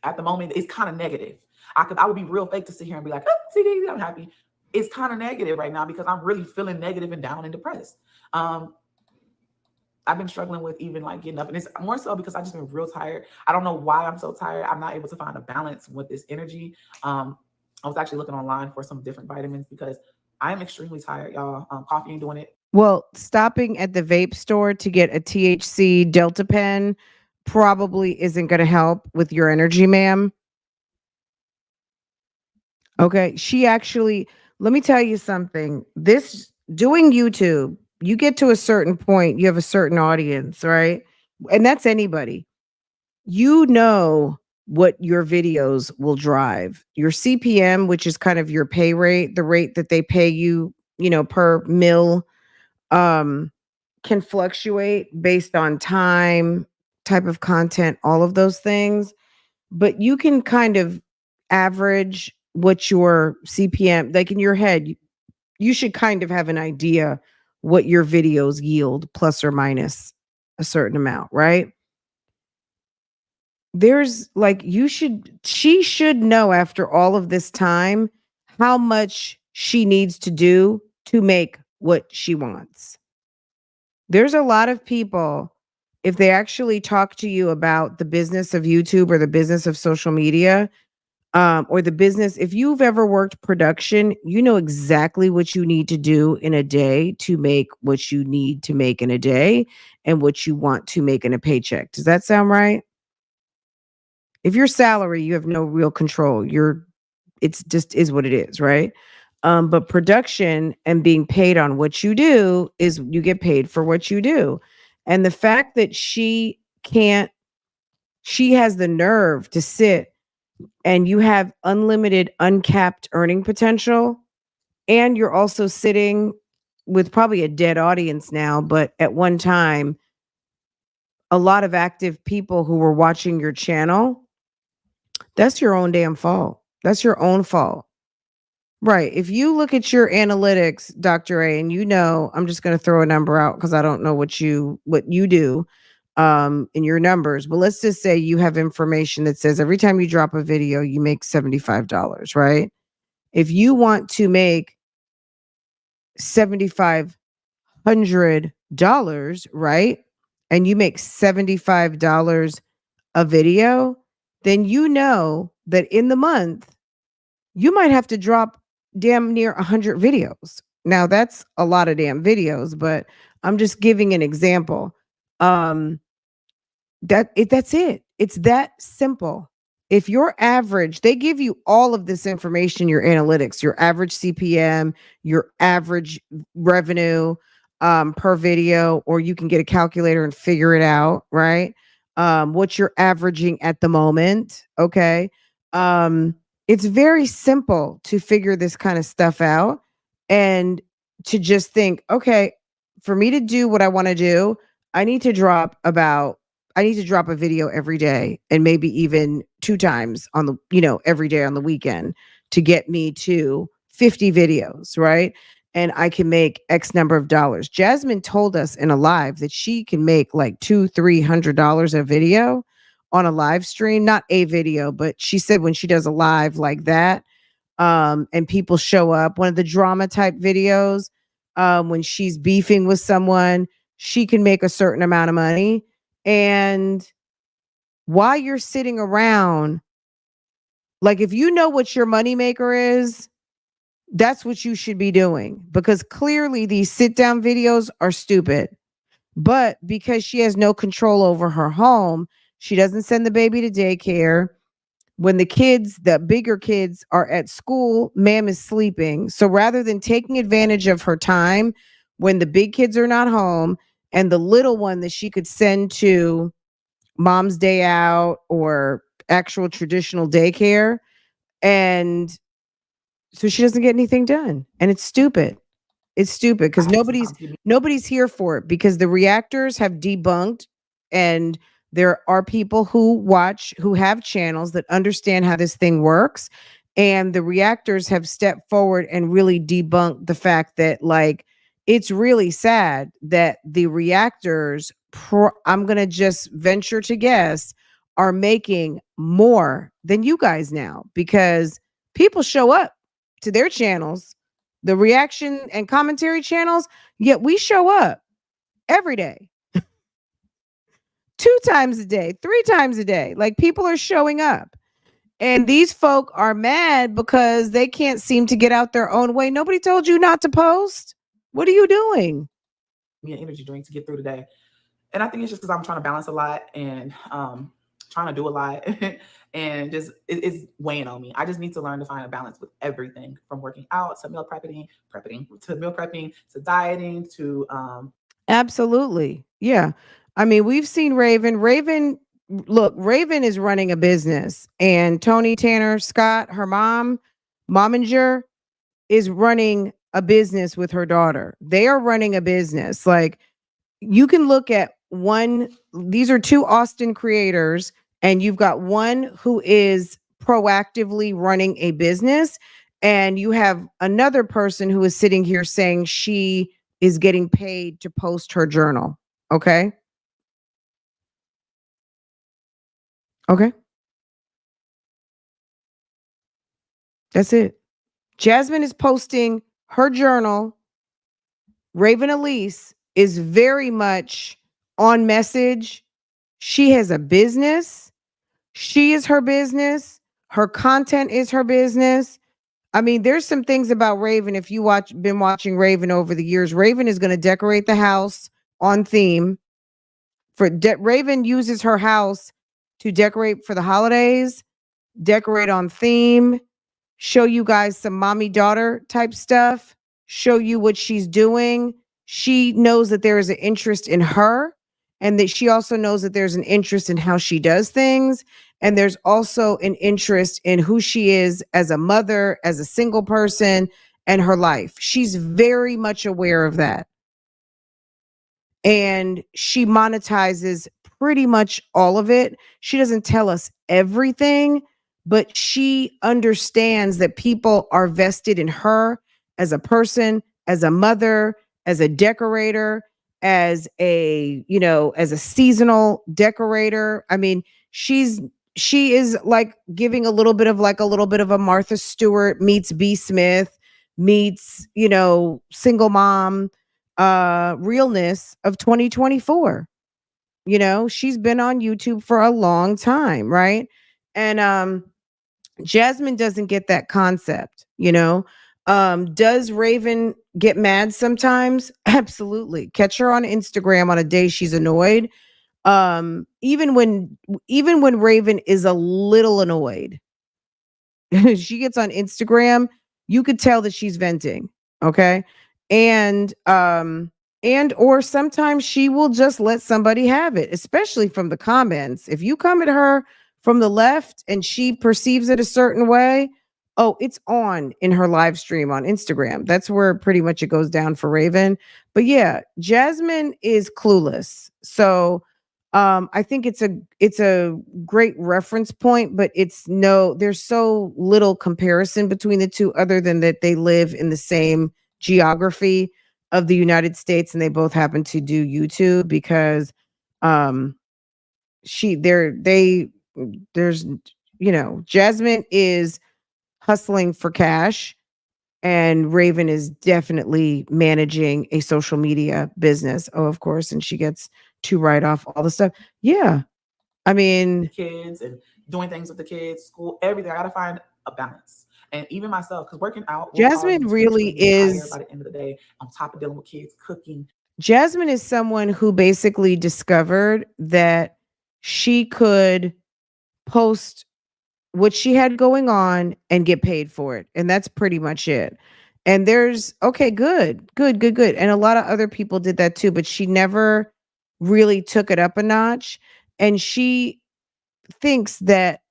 C: At the moment, it's kind of negative. I would be real fake to sit here and be like, oh, see, I'm happy. It's kind of negative right now because I'm really feeling negative and down and depressed. I've been struggling with even like getting up, and it's more so because I just been real tired. I don't know why I'm so tired. I'm not able to find a balance with this energy. I was actually looking online for some different vitamins because I am extremely tired, y'all. Coffee ain't doing it.
A: well, stopping at the vape store to get a THC Delta pen probably isn't gonna help with your energy, ma'am. Okay. She actually, let me tell you something. This doing YouTube, you get to a certain point, you have a certain audience, right? And that's anybody. You know what your videos will drive. Your CPM, which is kind of your pay rate, the rate that they pay you, per mil, um, can fluctuate based on time, type of content, all of those things, but you can kind of average what your CPM, like in your head, you should kind of have an idea what your videos yield plus or minus a certain amount, right? There's like, she should know after all of this time how much she needs to do to make what she wants. There's a lot of people, if they actually talk to you about the business of YouTube or the business of social media, or the business, if you've ever worked production, you know exactly what you need to do in a day to make what you need to make in a day and what you want to make in a paycheck. Does that sound right? If your salary, you have no real control. It's just is what it is, right? But production and being paid on what you do is you get paid for what you do. And the fact that she has the nerve to sit and you have unlimited, uncapped earning potential, and you're also sitting with probably a dead audience now, but at one time, a lot of active people who were watching your channel, That's your own damn fault. That's your own fault. Right. If you look at your analytics, Dr. A, and I'm just going to throw a number out because I don't know what you do in your numbers, but let's just say you have information that says every time you drop a video, you make $75, right? If you want to make $7,500, right? And you make $75 a video, then you know that in the month you might have to drop damn near 100 videos. Now that's a lot of damn videos, but I'm just giving an example. That's it. It's that simple. If your average, they give you all of this information, your analytics, your average CPM, your average revenue per video, or you can get a calculator and figure it out, right? What you're averaging at the moment. Okay. Um, it's very simple to figure this kind of stuff out and to just think, okay, for me to do what I want to do, I need to drop a video every day and maybe even 2 times on every day on the weekend to get me to 50 videos, right? And I can make X number of dollars. Jasmine told us in a live that she can make like $200-300 a video on a live stream, not a video, but she said when she does a live like that, and people show up, one of the drama type videos, when she's beefing with someone, she can make a certain amount of money. And while you're sitting around, like if you know what your moneymaker is, that's what you should be doing, because clearly these sit down videos are stupid. But because she has no control over her home, she doesn't send the baby to daycare. When the bigger kids are at school, ma'am is sleeping. So rather than taking advantage of her time when the big kids are not home and the little one that she could send to mom's day out or actual traditional daycare, and so she doesn't get anything done. And it's stupid. It's stupid because nobody's here for it, because the reactors have debunked, and there are people who have channels that understand how this thing works, and the reactors have stepped forward and really debunked the fact that, like, it's really sad that the reactors, I'm going to just venture to guess, are making more than you guys now, because people show up to their channels, the reaction and commentary channels, yet we show up every day, 2 times a day, 3 times a day. Like, people are showing up. And these folk are mad because they can't seem to get out their own way. Nobody told you not to post. What are you doing?
C: Me an energy drink to get through the day. And I think it's just because I'm trying to balance a lot and trying to do a lot. And just it's weighing on me. I just need to learn to find a balance with everything, from working out to meal prepping to dieting to
A: Absolutely. Yeah. I mean, we've seen Raven, look, Raven is running a business, and Tony Tanner Scott, her momager, is running a business with her daughter. They are running a business. Like, you can look at these are 2 Austin creators, and you've got one who is proactively running a business, and you have another person who is sitting here saying she is getting paid to post her journal. Okay. Okay. That's it. Jasmine is posting her journal. Raven Elise is very much on message. She has a business. She is her business. Her content is her business. I mean, there's some things about Raven. If you been watching Raven over the years, Raven is going to decorate the house on theme. Raven uses her house to decorate for the holidays, decorate on theme, show you guys some mommy daughter type stuff, show you what she's doing. She knows that there is an interest in her, and that she also knows that there's an interest in how she does things. And there's also an interest in who she is as a mother, as a single person, and her life. She's very much aware of that. And she monetizes pretty much all of it. She doesn't tell us everything, but she understands that people are vested in her as a person, as a mother, as a decorator, as a, as a seasonal decorator. I mean, she is like giving a little bit of a Martha Stewart meets B. Smith meets, single mom realness of 2024. She's been on YouTube for a long time, right? And Jasmine doesn't get that concept. Does Raven get mad sometimes? Absolutely. Catch her on Instagram on a day she's annoyed. Even when Raven is a little annoyed, she gets on Instagram, you could tell that she's venting. Okay. And or sometimes she will just let somebody have it, especially from the comments. If you come at her from the left and she perceives it a certain way, oh, it's on in her live stream on Instagram. That's where pretty much it goes down for Raven. But yeah, Jasmine is clueless. So I think it's a great reference point, but there's so little comparison between the two other than that they live in the same geography of the United States and they both happen to do YouTube because um she there they there's Jasmine is hustling for cash and Raven is definitely managing a social media business. Oh, of course, and she gets to write off all the stuff. Yeah. I mean,
C: kids and doing things with the kids, school, everything. I gotta find a balance. And even myself, because working out will cause
A: Jasmine
C: me to
A: really
C: eventually get tired
A: is
C: by the end of the day, on top of dealing with kids, cooking.
A: Jasmine is someone who basically discovered that she could post what she had going on and get paid for it. And that's pretty much it. And there's okay, good. And a lot of other people did that too, but she never really took it up a notch. And she thinks that,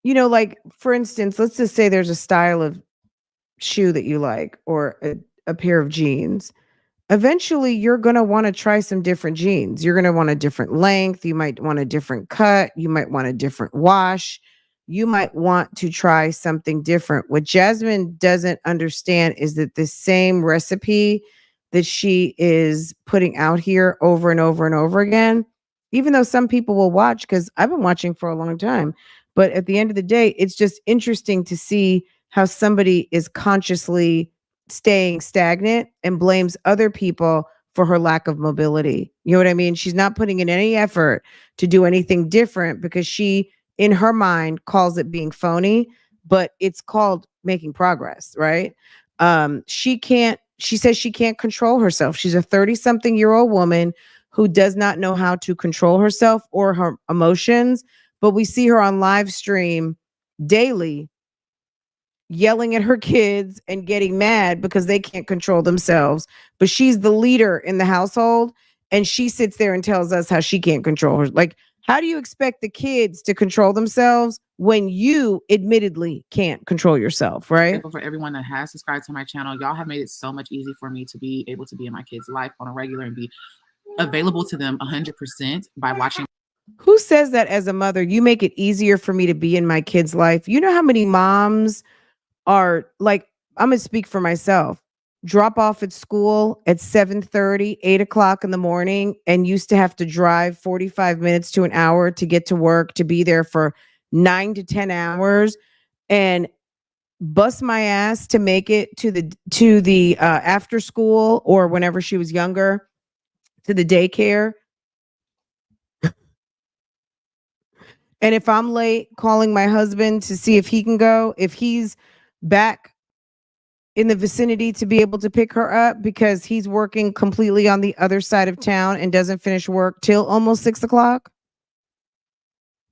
A: like for instance, let's just say there's a style of shoe that you like or a pair of jeans. Eventually you're going to want to try some different jeans. You're going to want a different length. You might want a different cut. You might want a different wash. You might want to try something different. What Jasmine doesn't understand is that the same recipe that she is putting out here over and over and over again, even though some people will watch, because I've been watching for a long time, but at the end of the day, it's just interesting to see how somebody is consciously staying stagnant and blames other people for her lack of mobility. You know what I mean? She's not putting in any effort to do anything different because she, in her mind, calls it being phony, but it's called making progress, right? She says she can't control herself. She's a 30-something-year-old woman who does not know how to control herself or her emotions, but we see her on live stream daily yelling at her kids and getting mad because they can't control themselves. But she's the leader in the household and she sits there and tells us how she can't control her. Like, how do you expect the kids to control themselves when you admittedly can't control yourself, right?
C: Grateful for everyone that has subscribed to my channel. Y'all have made it so much easier for me to be able to be in my kids' life on a regular and be available to them 100% by watching.
A: Who says that as a mother? You make it easier for me to be in my kid's life. You know how many moms are like, I'm gonna speak for myself, drop off at school at 7:30, 8 o'clock in the morning, and used to have to drive 45 minutes to an hour to get to work, to be there for 9 to 10 hours and bust my ass to make it to the after school or whenever she was younger to the daycare. And if I'm late, calling my husband to see if he can go, if he's back in the vicinity to be able to pick her up because he's working completely on the other side of town and doesn't finish work till almost 6 o'clock.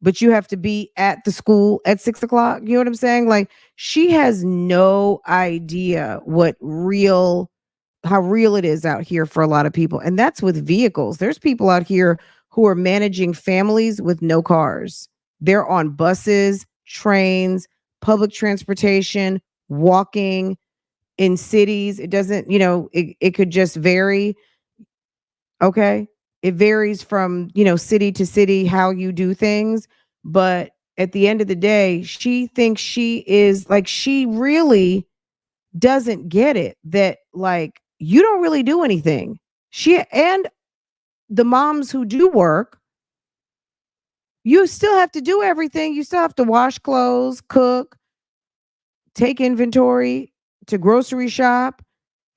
A: But you have to be at the school at 6 o'clock. You know what I'm saying? Like, she has no idea how real it is out here for a lot of people. And that's with vehicles. There's people out here who are managing families with no cars. They're on buses, trains, public transportation, walking in cities. It doesn't, it could just vary. Okay. It varies from, city to city, how you do things. But at the end of the day, she thinks she is like, she really doesn't get it that like you don't really do anything. She and the moms who do work, you still have to do everything. You still have to wash clothes, cook, take inventory, to grocery shop,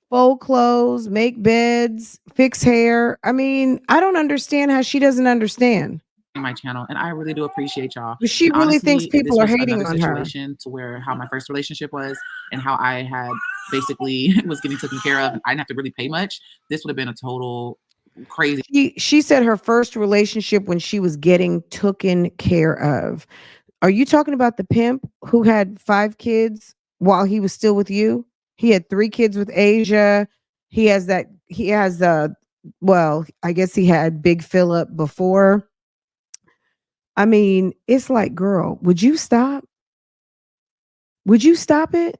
A: fold clothes, make beds, fix hair. I mean, I don't understand how she doesn't understand.
E: My channel, and I really do appreciate y'all.
A: But she
E: And
A: really thinks
E: honestly, this
A: people are
E: was
A: hating
E: another
A: on her.
E: situation to where how my first relationship was and how I had basically was getting taken care of and I didn't have to really pay much. This would have been a total crazy.
A: She said her first relationship when she was getting taken care of. Are you talking about the pimp who had 5 kids while he was still with you? He had 3 kids with Asia. He has well, I guess he had Big Phillip before. I mean, it's like, girl, would you stop? Would you stop it?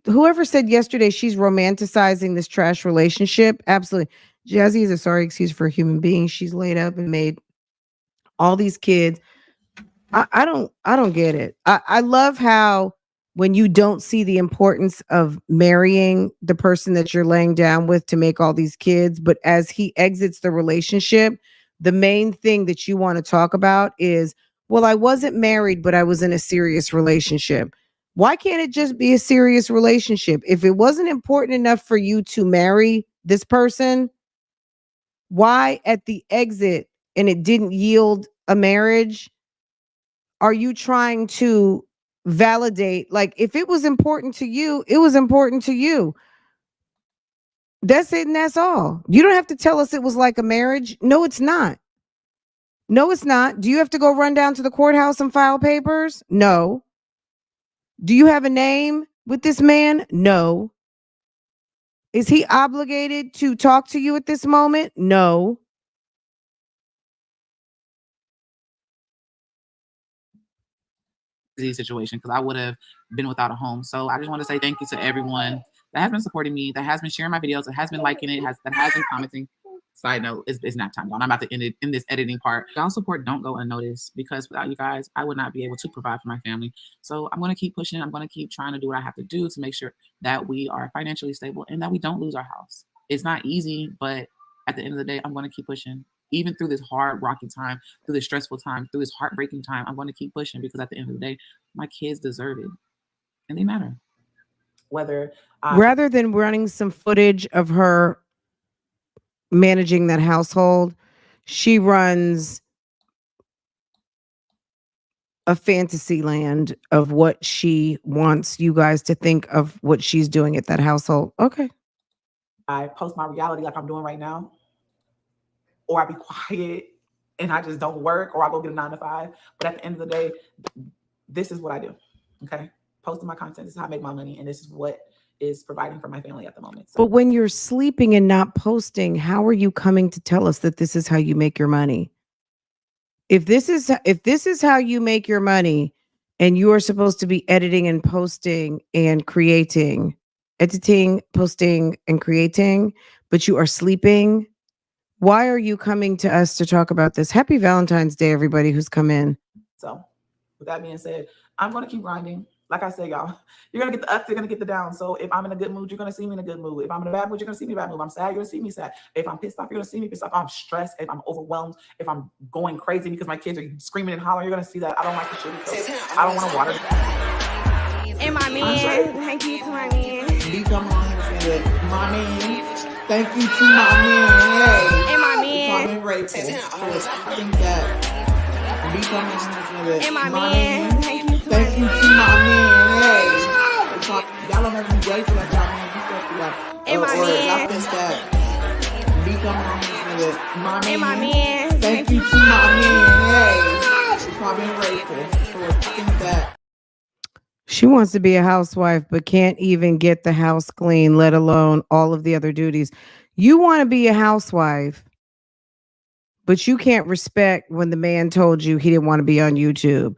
A: Whoever said yesterday she's romanticizing this trash relationship, absolutely. Jazzy is a sorry excuse for a human being. She's laid up and made all these kids. I don't get it. I love how when you don't see the importance of marrying the person that you're laying down with to make all these kids, but as he exits the relationship, the main thing that you want to talk about is, well, I wasn't married, but I was in a serious relationship. Why can't it just be a serious relationship? If it wasn't important enough for you to marry this person, why at the exit and it didn't yield a marriage? Are you trying to validate? Like, if it was important to you, it was important to you. That's it, and that's all. You don't have to tell us it was like a marriage. No, it's not. No, it's not. Do you have to go run down to the courthouse and file papers? No. Do you have a name with this man? No. Is he obligated to talk to you at this moment? No.
E: Situation because I would have been without a home. So I just want to say thank you to everyone that has been supporting me, that has been sharing my videos, that has been liking it, that has been commenting. Side note, it's nap time, y'all. I'm about to end it in this editing part. Y'all support don't go unnoticed because without you guys, I would not be able to provide for my family. So I'm going to keep pushing. I'm going to keep trying to do what I have to do to make sure that we are financially stable and that we don't lose our house. It's not easy, but at the end of the day, I'm going to keep pushing. Even through this hard, rocky time, through this stressful time, through this heartbreaking time, I'm going to keep pushing because at the end of the day, my kids deserve it and they matter.
A: Rather than running some footage of her managing that household, she runs a fantasy land of what she wants you guys to think of what she's doing at that household. Okay.
C: I post my reality like I'm doing right now, or I be quiet and I just don't work, or I go get a 9 to 5. But at the end of the day, this is what I do. Okay. Posting my content. This is how I make my money. And this is what is providing for my family at the moment. So.
A: But when you're sleeping and not posting, how are you coming to tell us that this is how you make your money? If this is how you make your money and you are supposed to be editing and posting and creating, editing, posting and creating, but you are sleeping, why are you coming to us to talk about this? Happy Valentine's Day, everybody who's come in.
C: So with that being said, I'm going to keep grinding. Like I said, y'all, you're going to get the ups, you're going to get the downs. So if I'm in a good mood, you're going to see me in a good mood. If I'm in a bad mood, you're going to see me in a bad mood. If I'm sad, you're going to see me sad. If I'm pissed off, you're going to see me pissed off. If I'm stressed, if I'm overwhelmed, if I'm going crazy because my kids are screaming and hollering, you're going to see that. I don't like the shit. I don't want to water the
F: And my man, thank you to my man.
C: My man, thank you to my man.
F: And my man.
C: I'm grateful. I think that.
F: And my man,
C: thank you to my man. Hey, y'all don't have to be grateful that y'all man.
F: And my man.
C: I think that be coming on my man.
F: And my man.
C: Thank you to my man. Hey, probably grateful for that.
A: She wants to be a housewife, but can't even get the house clean, let alone all of the other duties. You want to be a housewife, but you can't respect when the man told you he didn't want to be on YouTube.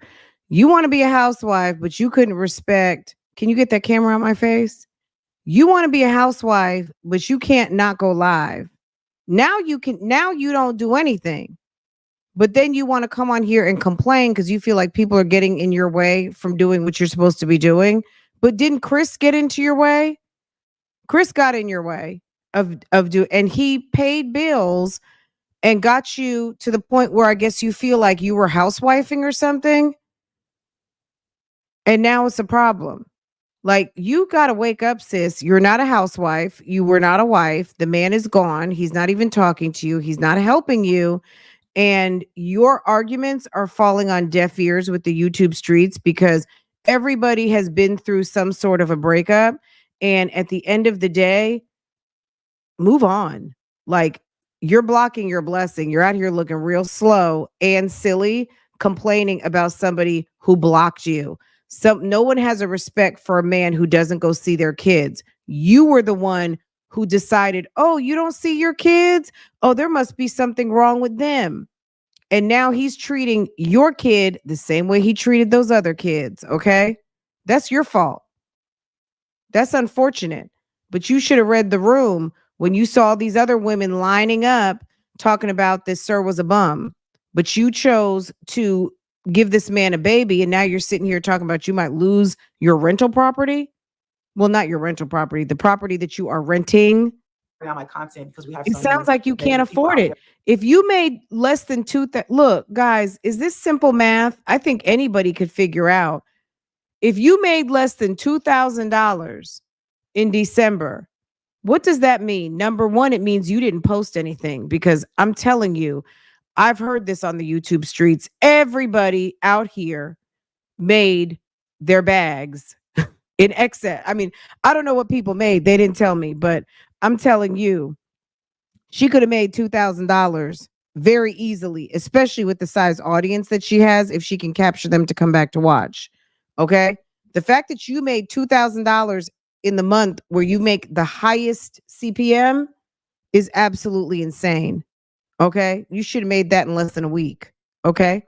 A: You want to be a housewife, but you couldn't respect. Can you get that camera on my face? You want to be a housewife, but you can't not go live. Now you can. Now you don't do anything. But then you want to come on here and complain because you feel like people are getting in your way from doing what you're supposed to be doing. But didn't Chris get into your way? Chris got in your way of do, and he paid bills and got you to the point where I guess you feel like you were housewifing or something. And now it's a problem. Like, you got to wake up, sis. You're not a housewife. You were not a wife. The man is gone. He's not even talking to you. He's not helping you. And your arguments are falling on deaf ears with the YouTube streets because everybody has been through some sort of a breakup. And at the end of the day, move on. Like, you're blocking your blessing. You're out here looking real slow and silly, complaining about somebody who blocked you. No one has a respect for a man who doesn't go see their kids. You were the one who decided, oh, you don't see your kids? Oh, there must be something wrong with them. And now he's treating your kid the same way he treated those other kids. Okay. That's your fault. That's unfortunate. But you should have read the room when you saw these other women lining up talking about this sir was a bum. But you chose to give this man a baby. And now you're sitting here talking about you might lose your rental property. Well, not your rental property, the property that you are renting.
C: On my content because we have
A: It
C: so
A: sounds
C: many
A: like you can't
C: people
A: afford
C: out
A: it.
C: there.
A: If you made less than look, guys, is this simple math? I think anybody could figure out. If you made less than $2,000 in December, what does that mean? Number one, it means you didn't post anything because I'm telling you, I've heard this on the YouTube streets. Everybody out here made their bags in excess. I mean, I don't know what people made. They didn't tell me, but I'm telling you, she could have made $2,000 very easily, especially with the size audience that she has, if she can capture them to come back to watch. Okay. The fact that you made $2,000 in the month where you make the highest CPM is absolutely insane. Okay. You should have made that in less than a week. Okay.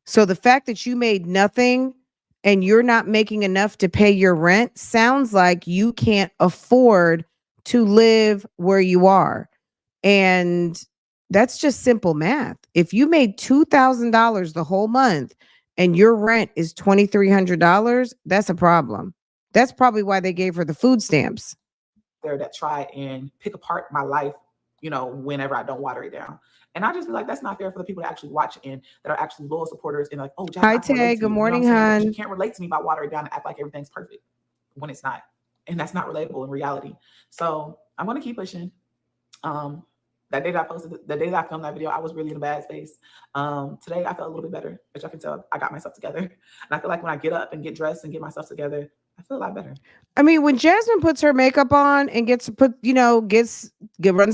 A: So the fact that you made nothing and you're not making enough to pay your rent sounds like you can't afford to live where you are. And that's just simple math. If you made $2,000 the whole month and your rent is $2,300, that's a problem. That's probably why they gave her the food stamps.
C: There that try and pick apart my life, whenever I don't water it down. And I just be like, that's not fair for the people that actually watch and that are actually loyal supporters and like, oh, Jazzy,
A: Hi,
C: I can relate
A: Tay.
C: to
A: Good
C: you.
A: morning,
C: What I'm saying? But
A: hon.
C: you can't relate to me by water it down and act like everything's perfect when it's not. And that's not relatable in reality. So I'm going to keep pushing. That day that I posted, the day that I filmed that video, I was really in a bad space. Today I felt a little bit better, which I can tell I got myself together. And I feel like when I get up and get dressed and get myself together, I feel a lot better.
A: I mean, when Jasmine puts her makeup on and runs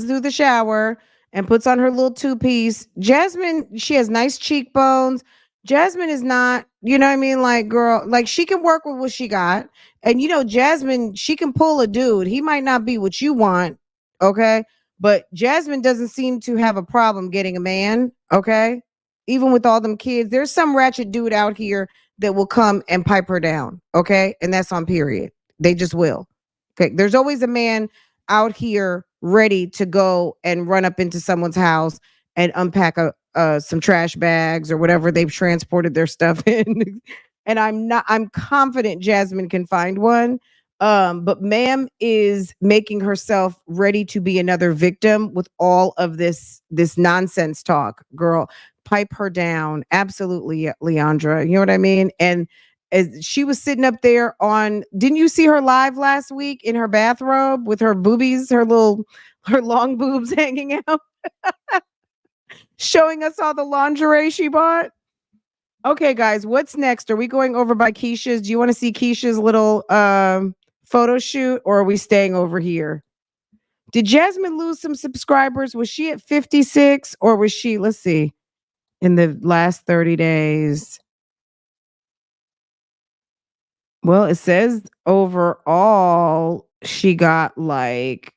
A: through the shower and puts on her little two-piece, Jasmine, she has nice cheekbones. Jasmine is not, you know what I mean? Like, girl, like she can work with what she got. And Jasmine, she can pull a dude. He might not be what you want, okay? But Jasmine doesn't seem to have a problem getting a man, okay? Even with all them kids. There's some ratchet dude out here that will come and pipe her down, okay? And that's on period. They just will. Okay. There's always a man out here ready to go and run up into someone's house and unpack some trash bags or whatever they've transported their stuff in. And I'm confident Jasmine can find one. But ma'am is making herself ready to be another victim with all of this nonsense talk. Girl, pipe her down. Absolutely, Leandra. You know what I mean? And as she was sitting up there didn't you see her live last week in her bathrobe with her boobies, her long boobs hanging out, showing us all the lingerie she bought? Okay, guys, what's next? Are we going over by Keesha's? Do you want to see Keesha's little photo shoot, or are we staying over here? Did Jasmine lose some subscribers? Was she at 56 or was she, let's see, in the last 30 days? Well, it says overall she got like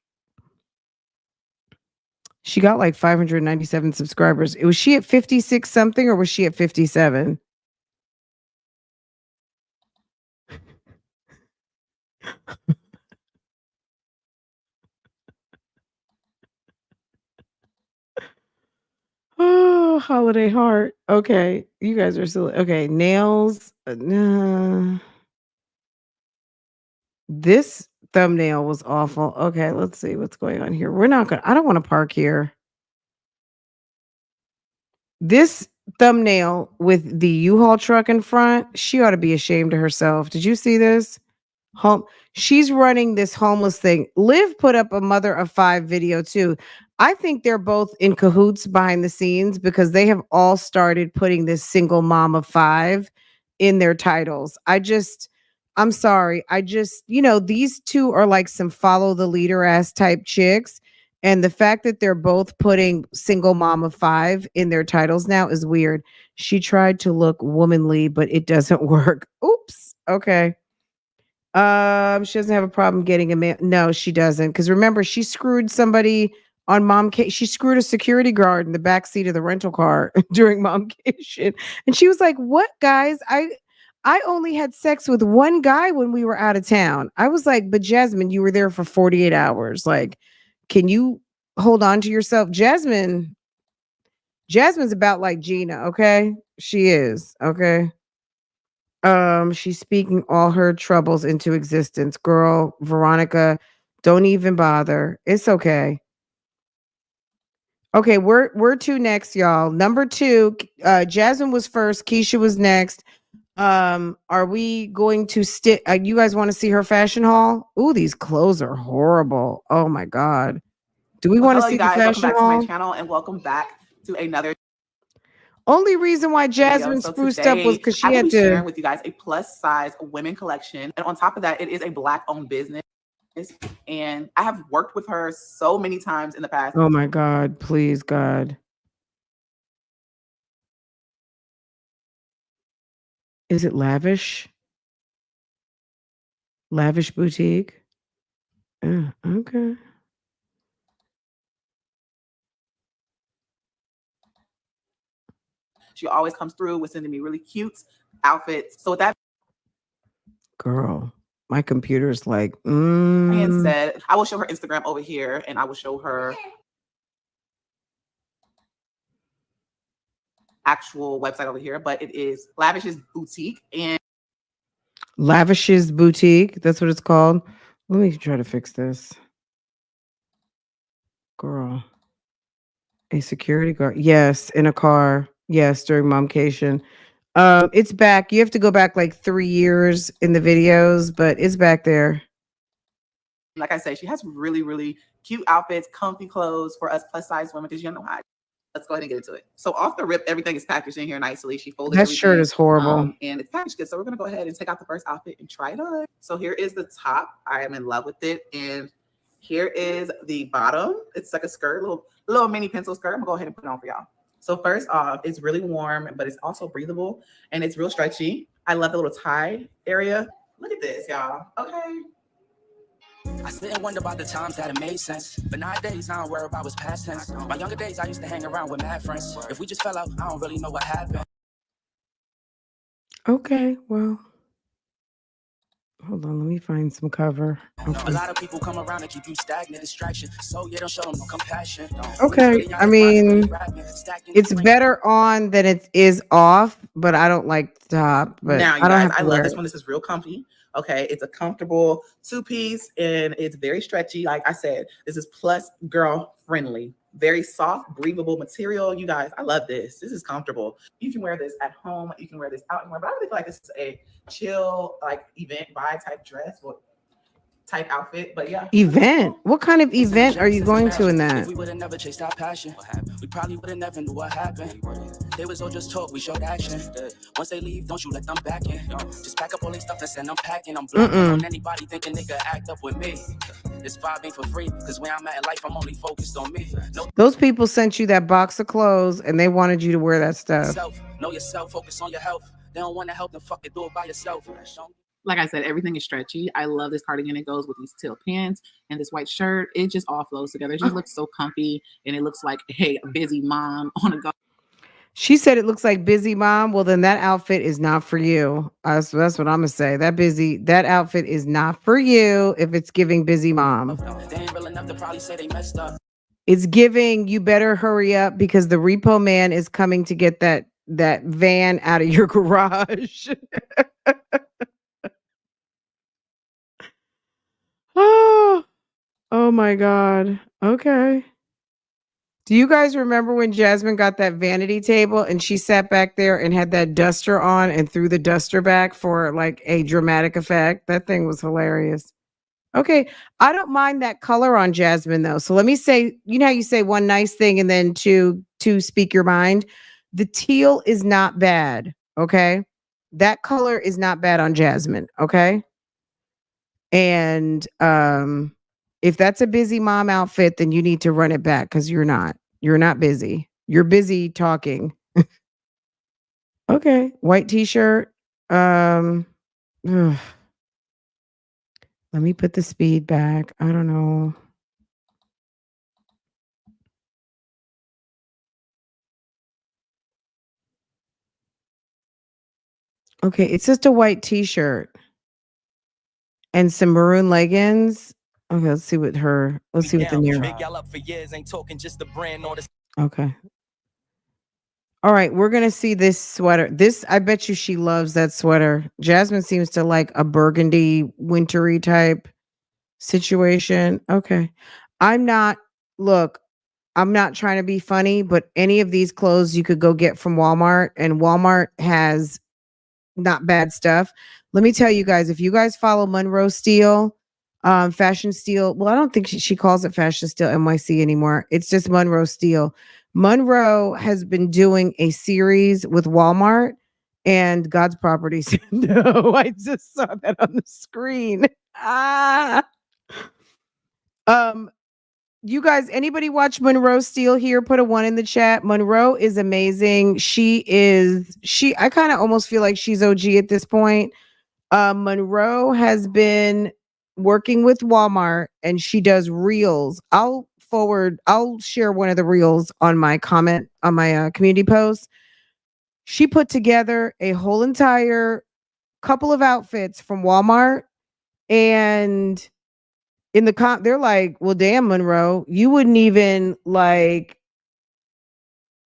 A: 597 subscribers. Was she at 56 something or was she at 57? holiday heart. Okay, you guys are silly. Okay, nails. Nah. This thumbnail was awful. Okay, let's see what's going on here. We're not gonna. I don't want to park here. This thumbnail with the U-Haul truck in front. She ought to be ashamed of herself. Did you see this? Home. She's running this homeless thing. Liv put up a mother of 5 video too. I think they're both in cahoots behind the scenes because they have all started putting this single mom of 5 in their titles. I'm sorry. These two are like some follow the leader ass type chicks. And the fact that they're both putting single mom of 5 in their titles now is weird. She tried to look womanly, but it doesn't work. Oops. Okay. She doesn't have a problem getting a man. No, she doesn't. Because remember, she screwed somebody on She screwed a security guard in the back seat of the rental car during Momcation. And she was like, "What, guys? I only had sex with one guy when we were out of town." I was like, "But Jasmine, you were there for 48 hours. Like, can you hold on to yourself?" Jasmine's about like Gina, okay? She is, okay? She's speaking all her troubles into existence. Girl, Veronica, don't even bother. It's okay. Okay, we're 2 next, y'all. Number 2, Jasmine was first, Keesha was next. Are we going to stick? You guys want to see her fashion haul? Ooh, these clothes are horrible. Oh my god. Do we want to
C: Hello,
A: see
C: you
A: the
C: guys. Welcome
A: fashion
C: back to my
A: haul?
C: channel and welcome back to another
A: Only reason why
C: video.
A: Jasmine
C: So
A: spruced up was
C: today,
A: because she
C: I will
A: had
C: be sharing
A: to.
C: with you guys a plus size women collection. And on top of that, it is a Black owned business. And I have worked with her so many times in the past.
A: Oh my god, please, God. Is it Lavish? Lavish Boutique? Okay.
C: She always comes through with sending me really cute outfits. So with that
A: Girl, my computer's like,
C: being said, I will show her Instagram over here and I will show her actual website over here, but it is Lavish's Boutique. And
A: Lavish's Boutique. That's what it's called. Let me try to fix this. Girl. A security guard. Yes, in a car. Yes, during Momcation. It's back. You have to go back like 3 years in the videos, but it's back there.
C: like I say, she has really, really cute outfits, comfy clothes for us plus size women because you know how. Let's go ahead and get into it. So off the rip, everything is packaged in here nicely. She folded
A: That shirt is horrible.
C: and it's packaged good. So we're gonna go ahead and take out the first outfit and try it on. So here is the top. I am in love with it. And here is the bottom. It's like a skirt, little mini pencil skirt. I'm gonna go ahead and put it on for y'all. So first off, it's really warm, but it's also breathable and it's real stretchy. I love the little tie area. Look at this, y'all. Okay.
G: I sit and wonder about the times that it made sense. But nowadays, I don't worry about what's past tense. My younger days, I used to hang around with mad friends. If we just fell out, I don't really know what happened.
A: Okay, well. Hold on, let me find some cover. Okay.
G: A lot of people come around and keep you stagnant, distraction. So you don't show them no compassion.
A: Okay, I mean, it's better on than it is off, but I don't like the top. But
C: now, you
A: I don't
C: guys,
A: have to
C: I
A: wear
C: love this
A: it.
C: one. This is real comfy. Okay, it's a comfortable 2-piece and it's very stretchy. Like I said, this is plus girl friendly, very soft, breathable material. You guys, I love this. This is comfortable. You can wear this at home. You can wear this out anywhere. But I really feel like this is a chill, like event vibe type dress or type outfit. But yeah.
A: Event? What kind of event are you going to in that?
G: If we would have never chased our passion, we probably would have never knew what happened. They was all just talk, we showed action. Once they leave, don't you let them back in. Just pack up all their stuff and send them packing. I'm blocking on anybody thinking they could act up with me. This vibe ain't for free, because where I'm at in life, I'm only focused on me.
A: Those people sent you that box of clothes and they wanted you to wear that stuff.
G: Know yourself, focus on your health. They don't want to help them, fuck it, do it by yourself.
E: Like I said, everything is stretchy. I love this cardigan. It goes with these teal pants and this white shirt. It just all flows together. It just looks so comfy, and it looks like, hey, a busy mom on a go.
A: She said it looks like busy mom. Well, then that outfit is not for you. So that's what I'm gonna say. That outfit is not for you if it's giving busy mom.
G: They ain't real enough to probably say they messed up.
A: It's giving you better hurry up because the repo man is coming to get that van out of your garage. Oh, oh my God. Okay. Do you guys remember when Jasmine got that vanity table and she sat back there and had that duster on and threw the duster back for like a dramatic effect? That thing was hilarious. Okay. I don't mind that color on Jasmine though. So let me say, you know how you say one nice thing and then two speak your mind? The teal is not bad. Okay. That color is not bad on Jasmine. Okay. And if that's a busy mom outfit, then you need to run it back because you're not. You're not busy. You're busy talking. Okay. White t-shirt. Ugh. Let me put the speed back. I don't know. Okay, it's just a white t-shirt and some maroon leggings. Okay, let's see what the near. Okay. All right, we're gonna see this sweater. This, I bet you she loves that sweater. Jasmine seems to like a burgundy, wintry type situation. Okay. Look, I'm not trying to be funny, but any of these clothes you could go get from Walmart, and Walmart has not bad stuff. Let me tell you guys, if you guys follow Monroe Steel, Fashion Steel, well, I don't think she calls it Fashion Steel NYC anymore. It's just Monroe Steel. Monroe has been doing a series with Walmart and God's Properties. No, I just saw that on the screen. Ah. You guys, anybody watch Monroe Steel here? Put a 1 in the chat. Monroe is amazing. I kind of almost feel like she's OG at this point. Monroe has been working with Walmart and she does reels. I'll share one of the reels on my community post. She put together a whole entire couple of outfits from Walmart, and in the they're like, well, damn, Monroe, you wouldn't even like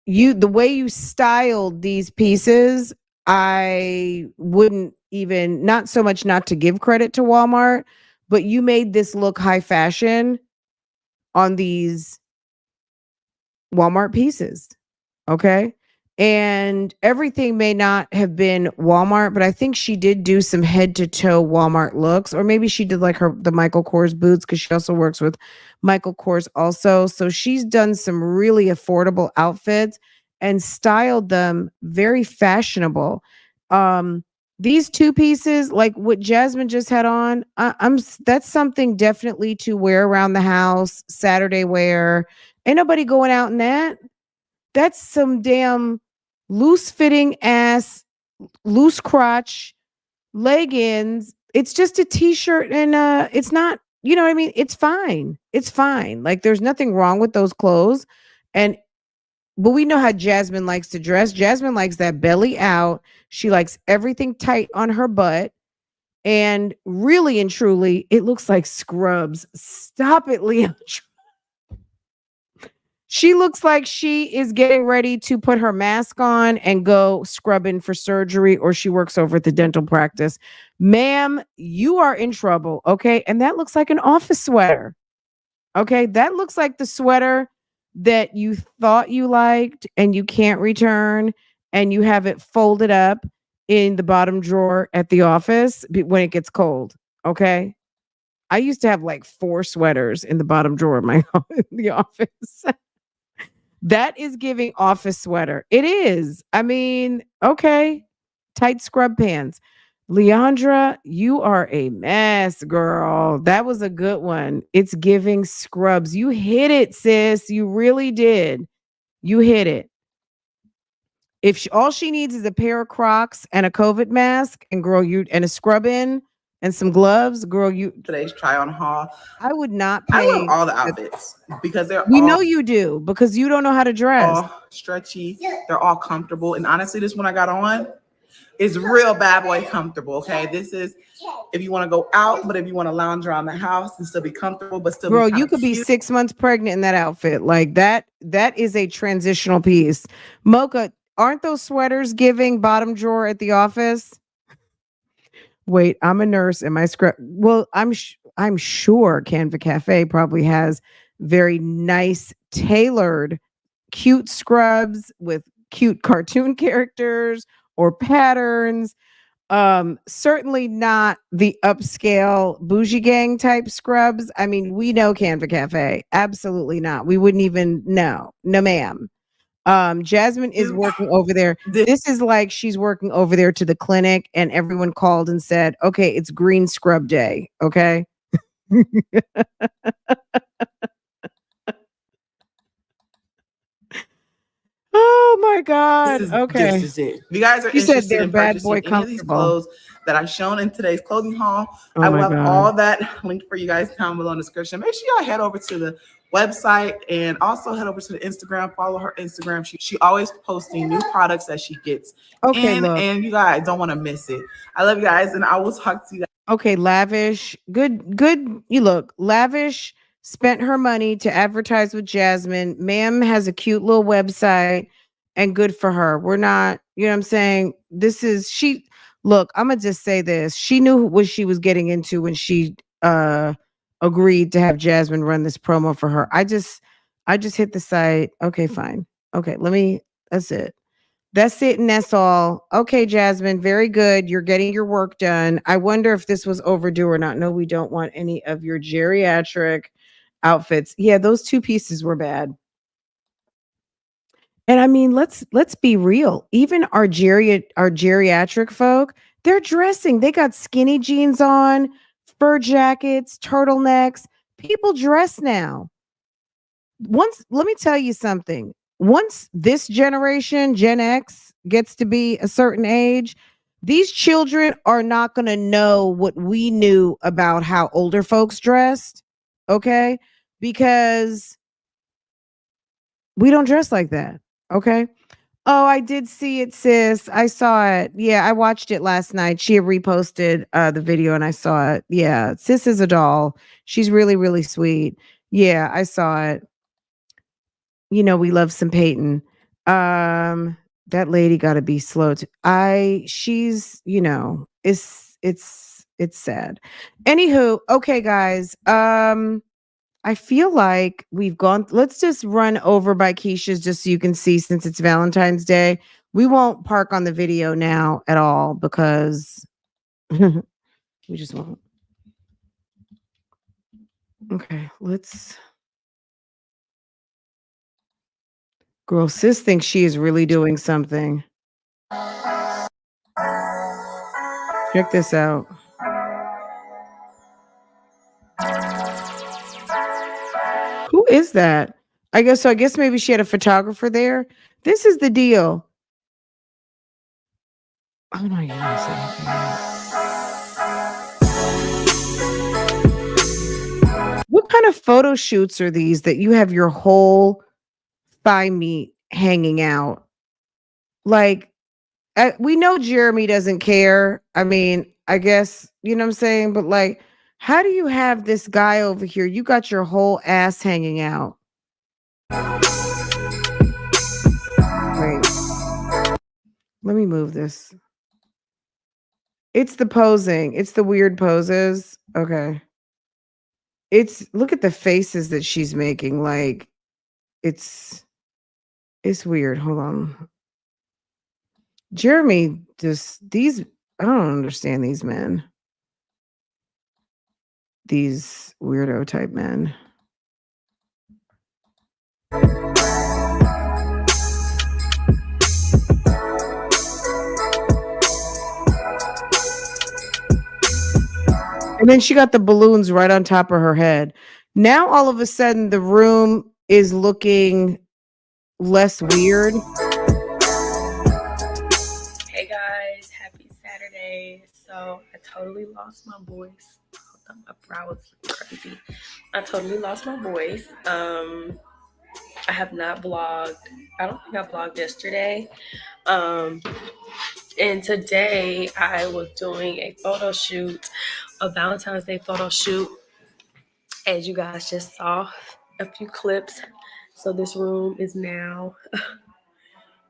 A: the way you styled these pieces. I wouldn't even, not so much not to give credit to Walmart, but you made this look high fashion on these Walmart pieces. Okay. And everything may not have been Walmart, but I think she did do some head to toe Walmart looks, or maybe she did like the Michael Kors boots because she also works with Michael Kors also. So she's done some really affordable outfits and styled them very fashionable. These two pieces, like what Jasmine just had on, that's something definitely to wear around the house, Saturday wear. Ain't nobody going out in that. That's some damn loose fitting ass, loose crotch leggings. It's just a t-shirt and it's not, you know what I mean? It's fine. It's fine. Like there's nothing wrong with those clothes. But we know how Jasmine likes to dress. Jasmine likes that belly out. She likes everything tight on her butt. And really and truly, it looks like scrubs. Stop it, Leandra. She looks like she is getting ready to put her mask on and go scrubbing for surgery, or she works over at the dental practice. Ma'am, you are in trouble, okay? And that looks like an office sweater, okay? That looks like the sweater that you thought you liked and you can't return, and you have it folded up in the bottom drawer at the office when it gets cold, okay? I used to have like 4 sweaters in the bottom drawer of my in the office. That is giving office sweater. It is. I mean, okay. Tight scrub pants. Leandra, you are a mess, girl. That was a good one. It's giving scrubs. You hit it, sis. You really did. You hit it. If all she needs is a pair of Crocs and a COVID mask, and girl, and a scrub in and some gloves, girl,
C: Today's try on haul.
A: I would not
C: I
A: pay.
C: love all the outfits because
A: we know you do, because you don't know how to dress.
C: All stretchy. They're all comfortable. And honestly, this one I got on, It's real bad boy comfortable. Okay, this is if you want to go out, but if you want to lounge around the house and still be comfortable, but still
A: Girl,
C: be kind
A: you
C: of
A: could be
C: cute.
A: 6 months pregnant in that outfit. Like that is a transitional piece. Mocha, aren't those sweaters giving bottom drawer at the office? Wait, I'm a nurse and my scrub. Well, I'm sure Canva Cafe probably has very nice tailored cute scrubs with cute cartoon characters or patterns. Certainly not the upscale bougie gang type scrubs. I mean, we know Canva Cafe. Absolutely not. We wouldn't even know. No, ma'am. Jasmine is working over there. This is like she's working over there to the clinic, and everyone called and said, okay, it's green scrub day. Okay. Oh my God.
C: This
A: Okay.
C: is it. If you guys are
A: She said
C: interested
A: they're
C: in
A: bad boy
C: purchasing any of these
A: comfortable.
C: clothes that I've shown in today's clothing haul,
A: Oh
C: I
A: my
C: will have
A: God.
C: all that linked for you guys down below in the description. Make sure y'all head over to the website and also head over to the Instagram. Follow her Instagram. She always posting new products that she gets
A: Okay,
C: in,
A: look.
C: and you guys don't want to miss it. I love you guys, and I will talk to you guys.
A: Okay, Lavish. Good. You look, Lavish spent her money to advertise with Jasmine. Ma'am has a cute little website and good for her. We're not, you know what I'm saying? This is she look, I'm gonna just say this. She knew what she was getting into when she agreed to have Jasmine run this promo for her. I just hit the site. Okay, fine. Okay, that's it. That's it, and that's all. Okay, Jasmine, very good. You're getting your work done. I wonder if this was overdue or not. No, we don't want any of your geriatric outfits. Yeah, those two pieces were bad. And I mean, let's be real. Even our geriatric folk, they're dressing. They got skinny jeans on, fur jackets, turtlenecks. People dress now. Let me tell you something. Once this generation, Gen X, gets to be a certain age, these children are not going to know what we knew about how older folks dressed. Okay? Because we don't dress like that. Okay? Oh, I did see it, sis. I saw it. Yeah, I watched it last night. She had reposted the video and I saw it. Yeah, sis is a doll. She's really, really sweet. Yeah, I saw it. You know, we love some Peyton. That lady got to be slow to she's, you know, it's sad. Anywho, okay guys. I feel like we've gone let's just run over by Keesha's just so you can see since it's Valentine's Day. We won't park on the video now at all because we just won't. Okay, let's Girl, sis thinks she is really doing something. Check this out. Who is that? I guess maybe she had a photographer there. This is the deal. Oh no, you're not saying what kind of photo shoots are these that you have your whole thigh meat hanging out? Like, we know Jeremy doesn't care. I mean, I guess, you know what I'm saying? But like, how do you have this guy over here? You got your whole ass hanging out. Wait. Let me move this. It's the posing. It's the weird poses. Okay. Look at the faces that she's making. Like, it's weird. Hold on. Jeremy, I don't understand these men. These weirdo type men. And then she got the balloons right on top of her head. Now all of a sudden the room is looking less weird.
H: Hey guys, happy Saturday. So I totally lost my voice. Hold on, my brow is crazy. I totally lost my voice. I have not vlogged. I don't think I vlogged yesterday. And today I was doing a photo shoot, a Valentine's Day photo shoot, as you guys just saw a few clips. So this room is now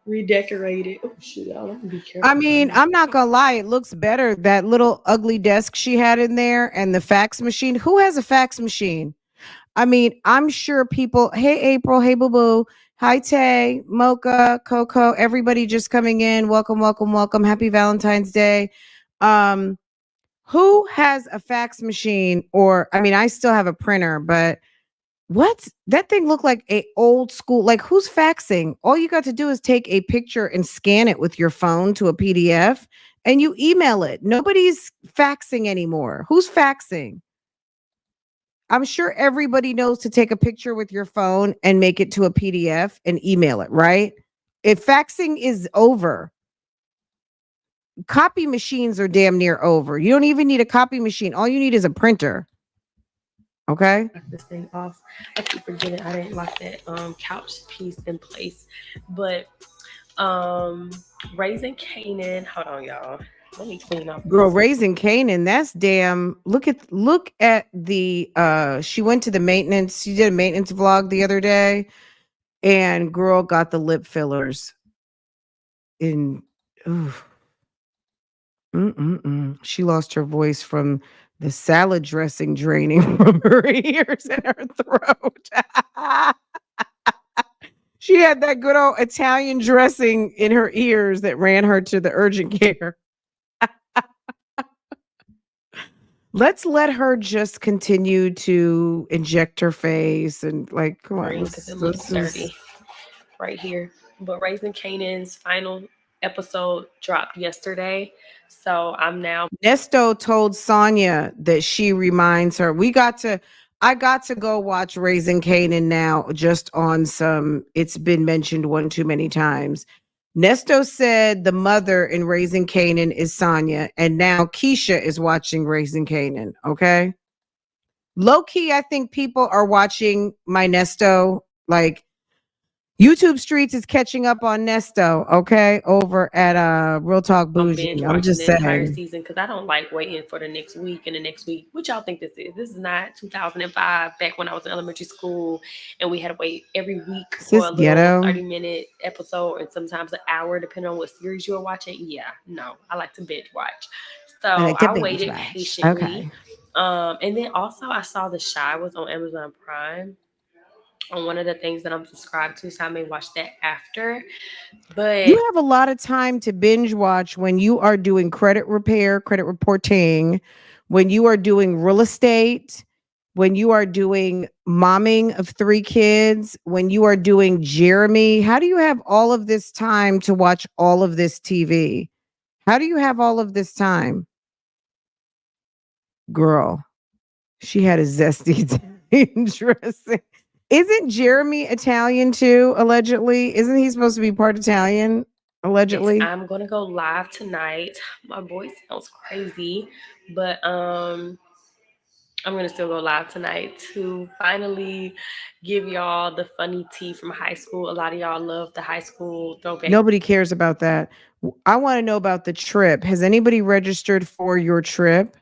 H: redecorated. Oh shoot, y'all, let me be careful.
A: I mean, I'm not gonna lie, it looks better. That little ugly desk she had in there and the fax machine. Who has a fax machine? I mean, I'm sure people, hey April, hey Boo Boo, hi Tay, Mocha, Coco, everybody just coming in. Welcome, welcome, welcome. Happy Valentine's Day. Um, who has a fax machine? Or I mean, I still have a printer, but what? That thing looked like a old school. Like who's faxing? All you got to do is take a picture and scan it with your phone to a PDF and you email it. Nobody's faxing anymore. Who's faxing? I'm sure everybody knows to take a picture with your phone and make it to a PDF and email it, right? If faxing is over, copy machines are damn near over. You don't even need a copy machine. All you need is a printer. Okay.
H: Knock this thing off. I keep forgetting I didn't lock that couch piece in place. But Raising Canaan, hold on, y'all. Let me clean up.
A: Girl, Raising Canaan, that's damn. Look at the she went to the maintenance. She did a maintenance vlog the other day, and girl got the lip fillers in. Ooh. She lost her voice from the salad dressing draining from her ears and her throat. She had that good old Italian dressing in her ears that ran her to the urgent care. Let's let her just continue to inject her face and like, come on.
H: Because it looks dirty right here. But Raising Canaan's final episode dropped yesterday. So I'm now.
A: Nesto told Sonia that she reminds her. I got to go watch Raising Canaan now just on some, it's been mentioned one too many times. Nesto said the mother in Raising Canaan is Sonia, and now Keesha is watching Raising Canaan. Okay. Low key, I think people are watching my Nesto. Like YouTube Streets is catching up on Nesto, okay, over at Real Talk Bougie. I'm just
H: saying. Entire
A: saying.
H: season because I don't like waiting for the next week and the next week. What y'all think this is? This is not 2005 back when I was in elementary school and we had to wait every week for a little 30-minute episode and sometimes an hour depending on what series you were watching. Yeah, no, I like to binge watch. So I waited patiently. Okay. And then also I saw The Shy was on Amazon Prime. On one of the things that I'm subscribed to, so I may watch that after. But
A: you have a lot of time to binge watch when you are doing credit repair, credit reporting, when you are doing real estate, when you are doing momming of 3 kids, when you are doing Jeremy. How do you have all of this time to watch all of this TV? How do you have all of this time? Girl, she had a zesty dressing. Isn't Jeremy Italian too, allegedly? Isn't he supposed to be part Italian, allegedly?
H: Yes, I'm going to go live tonight. My voice sounds crazy, but I'm going to still go live tonight to finally give y'all the funny tea from high school. A lot of y'all love the high school throwback.
A: Nobody cares about that. I want to know about the trip. Has anybody registered for your trip?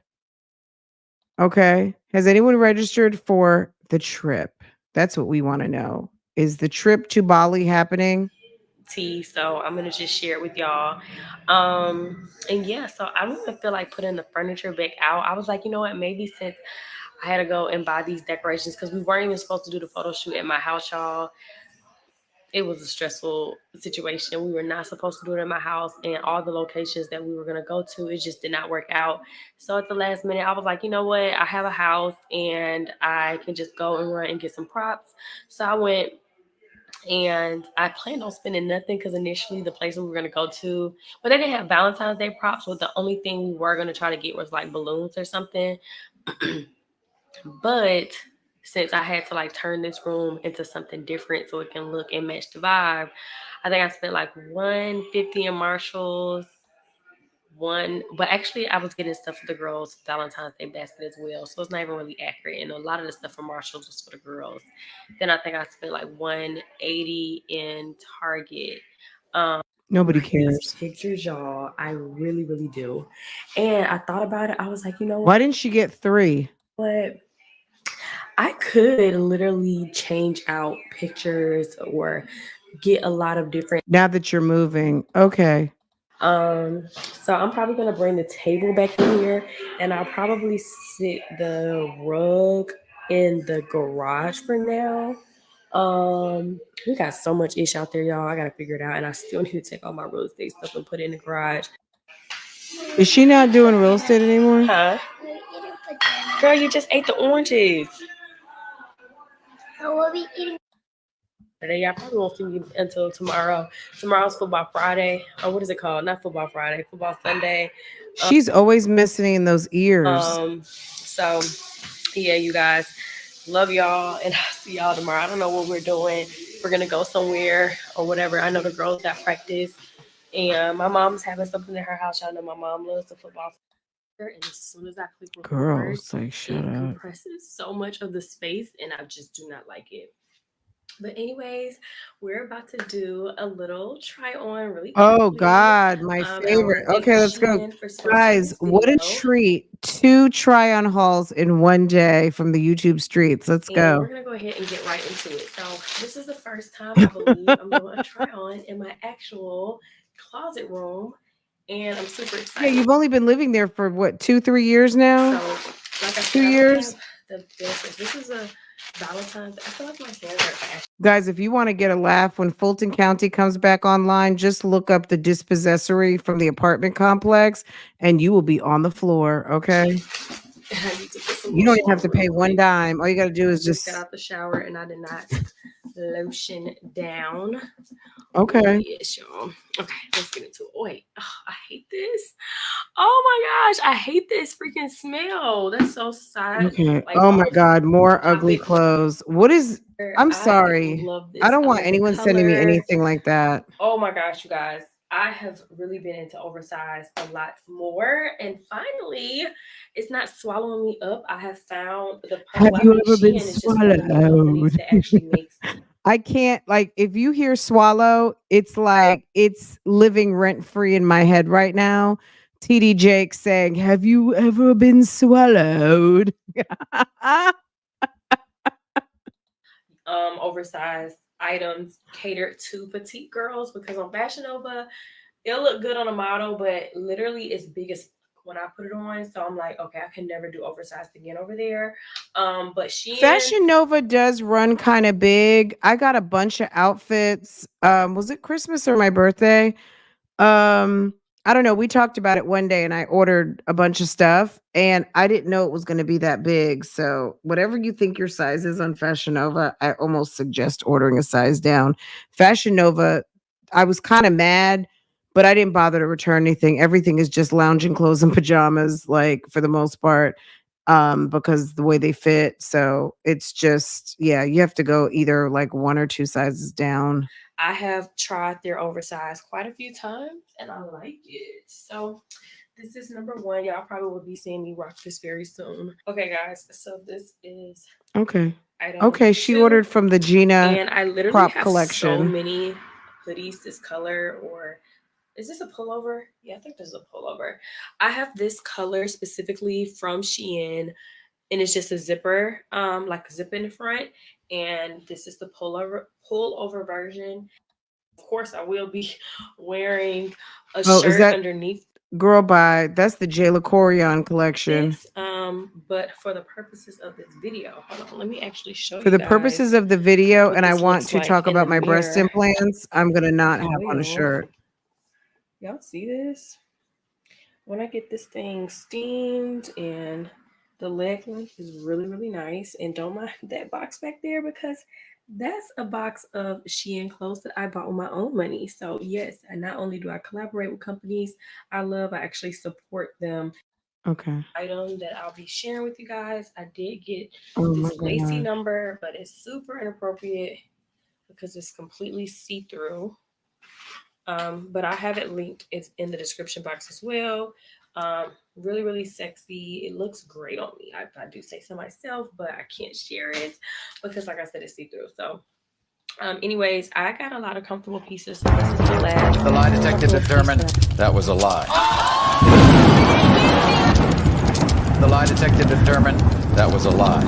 A: Okay. Has anyone registered for the trip? That's what we want to know. Is the trip to Bali happening?
H: So I'm gonna just share it with y'all. And yeah, so I don't even feel like putting the furniture back out. I was like, you know what, maybe since I had to go and buy these decorations because we weren't even supposed to do the photo shoot at my house, y'all. It was a stressful situation. We were not supposed to do it at my house, and all the locations that we were going to go to, it just did not work out. So at the last minute, I was like, you know what? I have a house and I can just go and run and get some props. So I went and I planned on spending nothing because initially the place we were going to go to, but they didn't have Valentine's Day props. So the only thing we were going to try to get was like balloons or something. But since I had to like turn this room into something different so it can look and match the vibe, I think I spent like $150 in Marshalls, one, but actually I was getting stuff for the girls Valentine's Day basket as well, so it's not even really accurate. And a lot of the stuff from Marshalls was for the girls. Then I think I spent like 180 in Target.
A: Nobody
H: Like these
A: cares.
H: pictures, y'all, I really, really do. And I thought about it. I was like, you know
A: Why didn't she get 3?
H: what? I could literally change out pictures or get a lot of different.
A: Now that you're moving. Okay.
H: So I'm probably gonna bring the table back in here, and I'll probably sit the rug in the garage for now. We got so much ish out there, y'all. I gotta figure it out, and I still need to take all my real estate stuff and put it in the garage.
A: Is she not doing real estate anymore?
H: Huh? Girl, you just ate the oranges. Y'all probably won't see me until tomorrow. Tomorrow's Football Friday. Or what is it called? Not Football Friday, Football Sunday.
A: She's always missing in those ears.
H: So yeah, you guys, love y'all, and I'll see y'all tomorrow. I don't know what we're doing. We're gonna go somewhere or whatever. I know the girls got practice, and my mom's having something in her house. Y'all know my mom loves the football. And as soon as I click record,
A: Girls, like, shut
H: it
A: up.
H: compresses so much of the space, and I just do not like it. But anyways, we're about to do a little try on really quickly.
A: Oh God, my favorite. Okay, let's go. Guys, what a treat. 2 try-on hauls in one day from the YouTube streets. Let's go.
H: We're gonna go ahead and get right into it. So this is the first time I believe I'm doing a try on in my actual closet room. And I'm super excited.
A: Yeah, you've only been living there for what, 2-3 years now?
H: So, like I said,
A: 2 years?
H: This is a Valentine's. I feel like my hair hurt.
A: Guys, if you want to get a laugh when Fulton County comes back online, just look up the dispossessory from the apartment complex and you will be on the floor, okay? You don't even have to pay one dime. All you got to do is just
H: get out the shower, and I did not lotion down.
A: Okay.
H: Yes, y'all. Okay, let's get into it. Oh, wait, I hate this. Oh my gosh, I hate this freaking smell. That's so sad.
A: Okay. Like, oh my God, more ugly clothes. What is? I'm sorry. I don't want anyone sending me anything like that.
H: Oh my gosh, you guys. I have really been into oversized a lot more, and finally, it's not swallowing me up. I have found the.
A: Have you ever been swallowed?
H: That actually makes.
A: I can't, like, if you hear swallow, it's like it's living rent free in my head right now. TD Jake saying, "Have you ever been swallowed?"
H: Oversized items catered to petite girls, because on Fashion Nova, it'll look good on a model, but literally it's big as when I put it on. So I'm like, okay, I can never do oversized again over there. But
A: Fashion Nova does run kind of big. I got a bunch of outfits. Was it Christmas or my birthday? I don't know. We talked about it one day and I ordered a bunch of stuff and I didn't know it was going to be that big. So whatever you think your size is on Fashion Nova, I almost suggest ordering a size down. Fashion Nova, I was kind of mad, but I didn't bother to return anything. Everything is just lounging clothes and pajamas, like for the most part, because the way they fit. So it's just, yeah, you have to go either like 1 or 2 sizes down.
H: I have tried their oversized quite a few times and I like it. So this is number 1. Y'all probably will be seeing me rock this very soon. Okay, guys. So this is
A: okay. She ordered from the Gina
H: and I literally
A: crop
H: have
A: collection.
H: So many hoodies this color, or is this a pullover? Yeah, I think this is a pullover. I have this color specifically from Shein, and it's just a zipper, like a zip in the front. And this is the pullover version. Of course, I will be wearing a shirt underneath.
A: Girl, that's the Jayla Corian collection.
H: But for the purposes of this video, hold on, let me actually show you.
A: For the purposes of the video, and I want to talk about my breast implants, I'm gonna not have on a shirt.
H: Y'all see this? When I get this thing steamed, and the leg length is really, really nice. And don't mind that box back there, because that's a box of Shein clothes that I bought with my own money. So yes, and not only do I collaborate with companies I love, I actually support them.
A: Okay.
H: Item that I'll be sharing with you guys. I did get this lacy number, but it's super inappropriate because it's completely see-through. But I have it linked. It's in the description box as well. Really, really sexy. It looks great on me. I do say so myself, but I can't share it because, like I said, it's see-through. So, anyways, I got a lot of comfortable pieces. So this is the last.
D: The lie detector determined that was a lie. The lie detector determined that was a lie.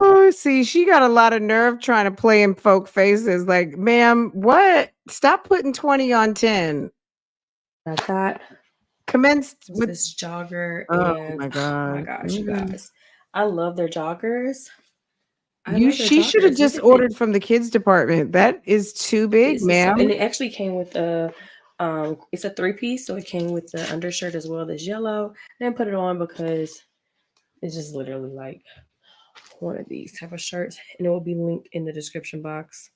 A: Oh, see, she got a lot of nerve trying to play in folk faces. Like, ma'am, what? Stop putting 20 on 10.
H: I got
A: Commenced with
H: this jogger.
A: Oh
H: And
A: my
H: oh
A: god.
H: my gosh, you guys. I love their joggers.
A: She should have just ordered from the kids department. That is too big, ma'am.
H: And it actually came with a it's a 3-piece, so it came with the undershirt as well as yellow. I didn't put it on because it's just literally like one of these type of shirts, and it will be linked in the description box.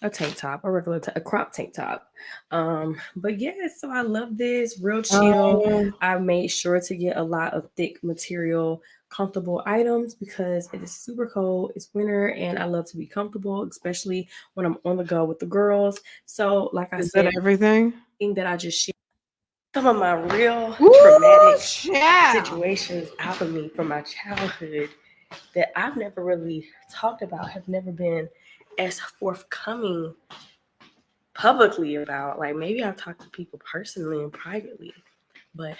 H: A tank top, a regular a crop tank top. But yeah, so I love this, real chill. I made sure to get a lot of thick material, comfortable items because it is super cold. It's winter, and I love to be comfortable, especially when I'm on the go with the girls. So, like I said,
A: everything
H: that I just shared some of my real traumatic situations out of me from my childhood that I've never really talked about, have never been as forthcoming publicly about. Like, maybe I've talked to people personally and privately, but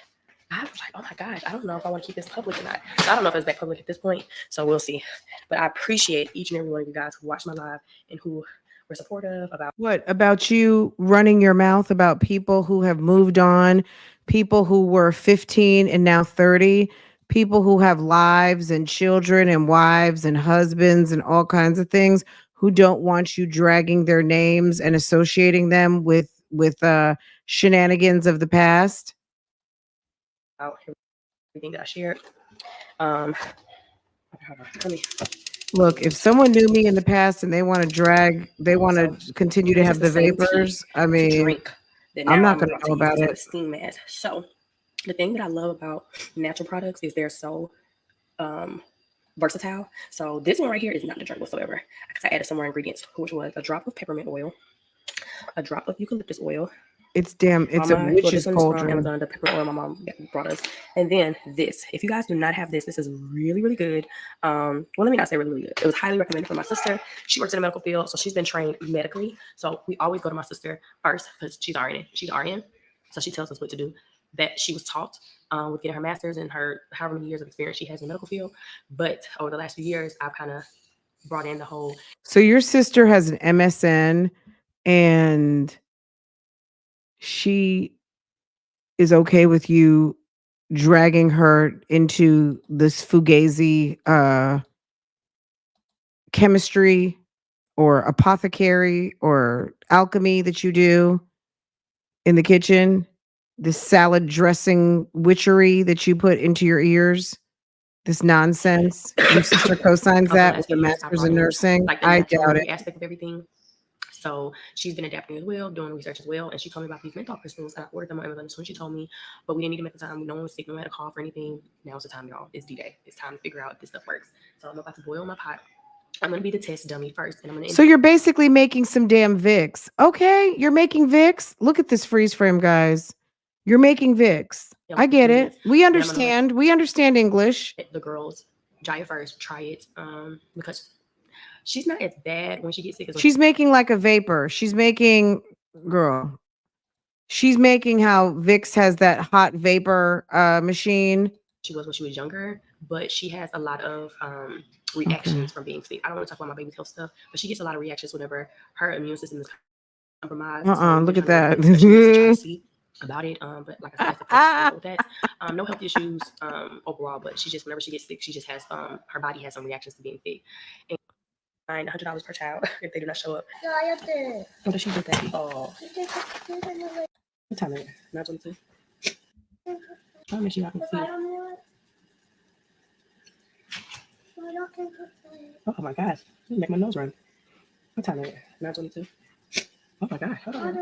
H: I was like, oh my gosh, I don't know if I want to keep this public or not. So I don't know if it's back public at this point, so we'll see. But I appreciate each and every one of you guys who watched my live and who were supportive about
A: about you running your mouth about people who have moved on, people who were 15 and now 30, people who have lives and children and wives and husbands and all kinds of things, who don't want you dragging their names and associating them with shenanigans of the past.
H: Everything that I shared.
A: Look, if someone knew me in the past and they want to continue to have the vapors, I mean, I'm not going to know about it.
H: Steam mask. So the thing that I love about natural products is they're so versatile. So this one right here is not the drink whatsoever. I added some more ingredients, which was a drop of peppermint oil, a drop of eucalyptus oil.
A: It's a witch's cauldron.
H: Amazon, the peppermint oil my mom brought us. And then this. If you guys do not have this, this is really, really good. Well, let me not say really, really good. It was highly recommended for my sister. She works in the medical field, so she's been trained medically. So we always go to my sister first because she's RN. She's RN. So she tells us what to do. That she was taught with getting her master's and her however many years of experience she has in the medical field. But over the last few years, I've kind of brought in the whole.
A: So your sister has an MSN and she is okay with you dragging her into this fugazi chemistry or apothecary or alchemy that you do in the kitchen, this salad dressing witchery that you put into your ears, this nonsense. Your sister co-signs that with the master's in nursing.
H: Like
A: I doubt it.
H: Aspect of everything. So she's been adapting as well, doing research as well. And she told me about these menthol crystals. And I ordered them on Amazon. So when she told me, but we didn't need them at the time. No one was sick. No one had a cough or anything. Now's the time, y'all. It's D-Day. It's time to figure out if this stuff works. So I'm about to boil my pot. I'm going to be the test dummy first. And I'm going to.
A: So you're basically making some damn Vicks. Okay. You're making Vicks. Look at this freeze frame, guys. You're making Vicks. Yeah, I get it. We understand. We understand English.
H: The girls, try it first. Try it. Because she's not as bad when she gets sick.
A: She's making like a vapor. She's making how Vicks has that hot vapor machine.
H: She was when she was younger, but she has a lot of reactions from being sick. I don't want to talk about my baby's health stuff, but she gets a lot of reactions whenever her immune system is compromised.
A: Look at that.
H: About it, but like I said, with that, no health issues overall. But she just, whenever she gets sick, she just has her body has some reactions to being sick. And $100 per child if they do not show up. What does she do that? Oh, what time is it? 9:22. I'll make sure y'all can see. Oh my gosh, you make my nose run. What time is it? 9:22. Oh my gosh, hold on.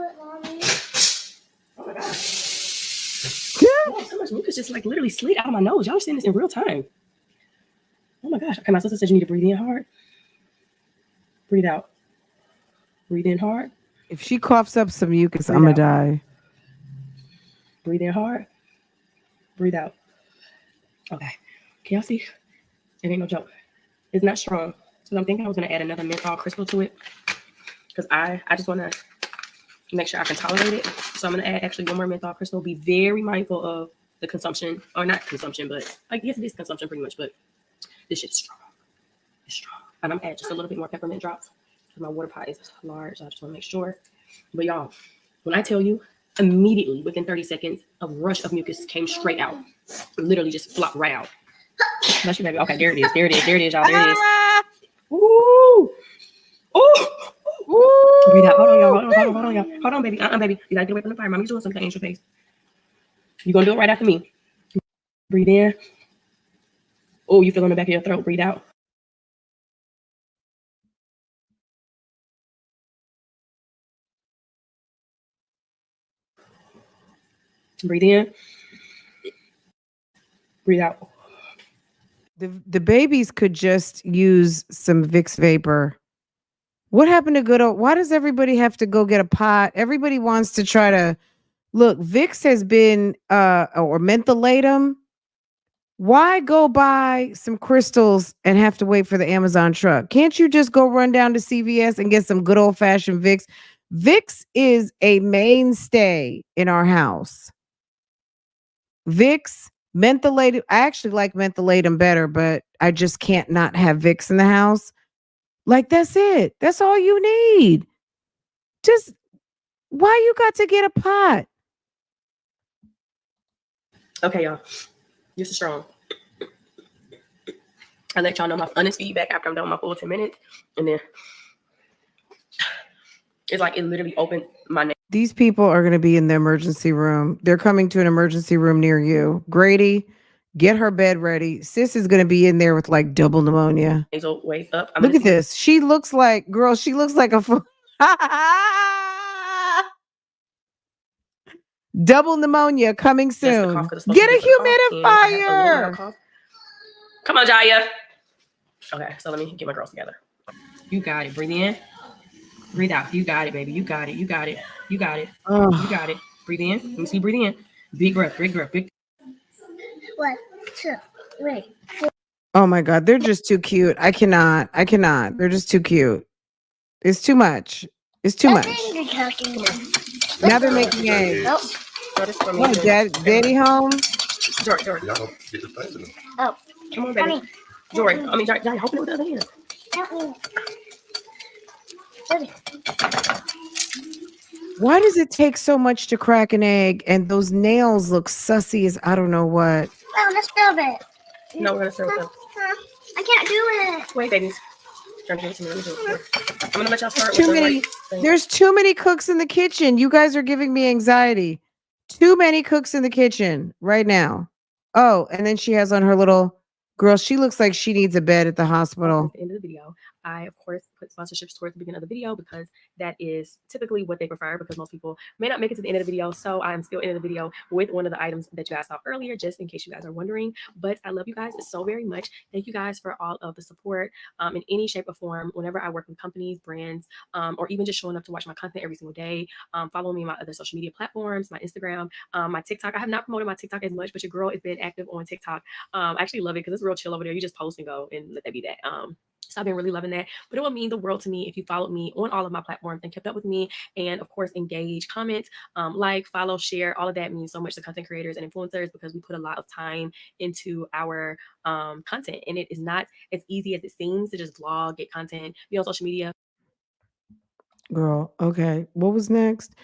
H: Oh my gosh. Oh, so much mucus just like literally slid out of my nose. Y'all are seeing this in real time. Oh my gosh. Okay, my sister said you need to breathe in hard. Breathe out. Breathe in hard.
A: If she coughs up some mucus,
H: Breathe
A: I'm gonna
H: out.
A: die.
H: Breathe in hard. Breathe out. Okay. Can y'all see? It ain't no joke. It's not strong. So I'm thinking I was gonna add another menthol crystal to it because I just want to make sure I can tolerate it. So I'm gonna add actually one more menthol crystal. Be very mindful of the consumption, or not consumption, but I guess it is consumption pretty much. But this shit is strong. It's strong. And I'm gonna add just a little bit more peppermint drops because my water pot is large. So I just want to make sure. But y'all, when I tell you, immediately within 30 seconds, a rush of mucus came straight out. Literally just flopped right out. Bless you, baby. Okay, there it is. There it is. There it is, y'all. There it is. Ooh. Ooh.
A: Ooh.
H: Breathe out. Hold on, y'all. Hold on, y'all. Hold on, baby. Baby. You gotta get away from the fire. Mommy's doing something to your face. You're gonna do it right after me. Breathe in. Oh, you feel in the back of your throat. Breathe out. Breathe in. Breathe out.
A: The babies could just use some Vicks vapor. What happened to good old? Why does everybody have to go get a pot? Everybody wants to try to look. Vicks has been or mentholatum. Why go buy some crystals and have to wait for the Amazon truck? Can't you just go run down to CVS and get some good old fashioned Vicks? Vicks is a mainstay in our house. Vicks, mentholated. I actually like mentholatum better, but I just can't not have Vicks in the house. Like, that's it. That's all you need. Just why you got to get a pot?
H: Okay, y'all. This is strong. I let y'all know my honest feedback after I'm done with my full 10 minutes. And then it's like it literally opened my neck.
A: These people are going to be in the emergency room. They're coming to an emergency room near you. Grady, get her bed ready. Sis is going to be in there with like double pneumonia.
H: Nasal waist up.
A: Look at this. She looks like, girl, she looks like a double pneumonia coming soon. Get a humidifier.
H: Come on, Jaya. Okay, so let me get my girls together. You got it. Breathe in. Breathe out. You got it, baby. You got it. You got it. You got it. You got it. Breathe in. Let me see. Breathe in. Big breath. Big breath. Big.
F: 1, 2, 3.
A: Oh my God. They're just too cute. I cannot. They're just too cute. It's too much. It's too much. Now they're making eggs. Oh, daddy home?
H: Jory.
F: Oh,
H: come on, baby. Jory. Jaya, help me with the other hand.
F: help me.
A: Why does it take so much to crack an egg and those nails look sussy as I don't know what?
F: Oh, let's build it.
H: No, we're gonna start with them.
F: I can't do it.
H: Wait, babies. I'm gonna let y'all start with
A: There's too many cooks in the kitchen. You guys are giving me anxiety. Too many cooks in the kitchen right now. Oh, and then she has on her little girl. She looks like she needs a bed at the hospital.
H: At the end of the video, I of course put sponsorships towards the beginning of the video because that is typically what they prefer, because most people may not make it to the end of the video. So I'm still in the video with one of the items that you guys saw earlier, just in case you guys are wondering. But I love you guys so very much. Thank you guys for all of the support in any shape or form. Whenever I work with companies, brands, or even just showing up to watch my content every single day. Follow me on my other social media platforms, my Instagram, my TikTok. I have not promoted my TikTok as much, but your girl has been active on TikTok. I actually love it because it's real chill over there. You just post and go and let that be that. So I've been really loving that. But it would mean the world to me if you followed me on all of my platforms and kept up with me, and of course engage, comment, like, follow, share. All of that means so much to content creators and influencers because we put a lot of time into our content, and it is not as easy as it seems to just vlog, get content, be on social media.
A: Girl, okay. What was next?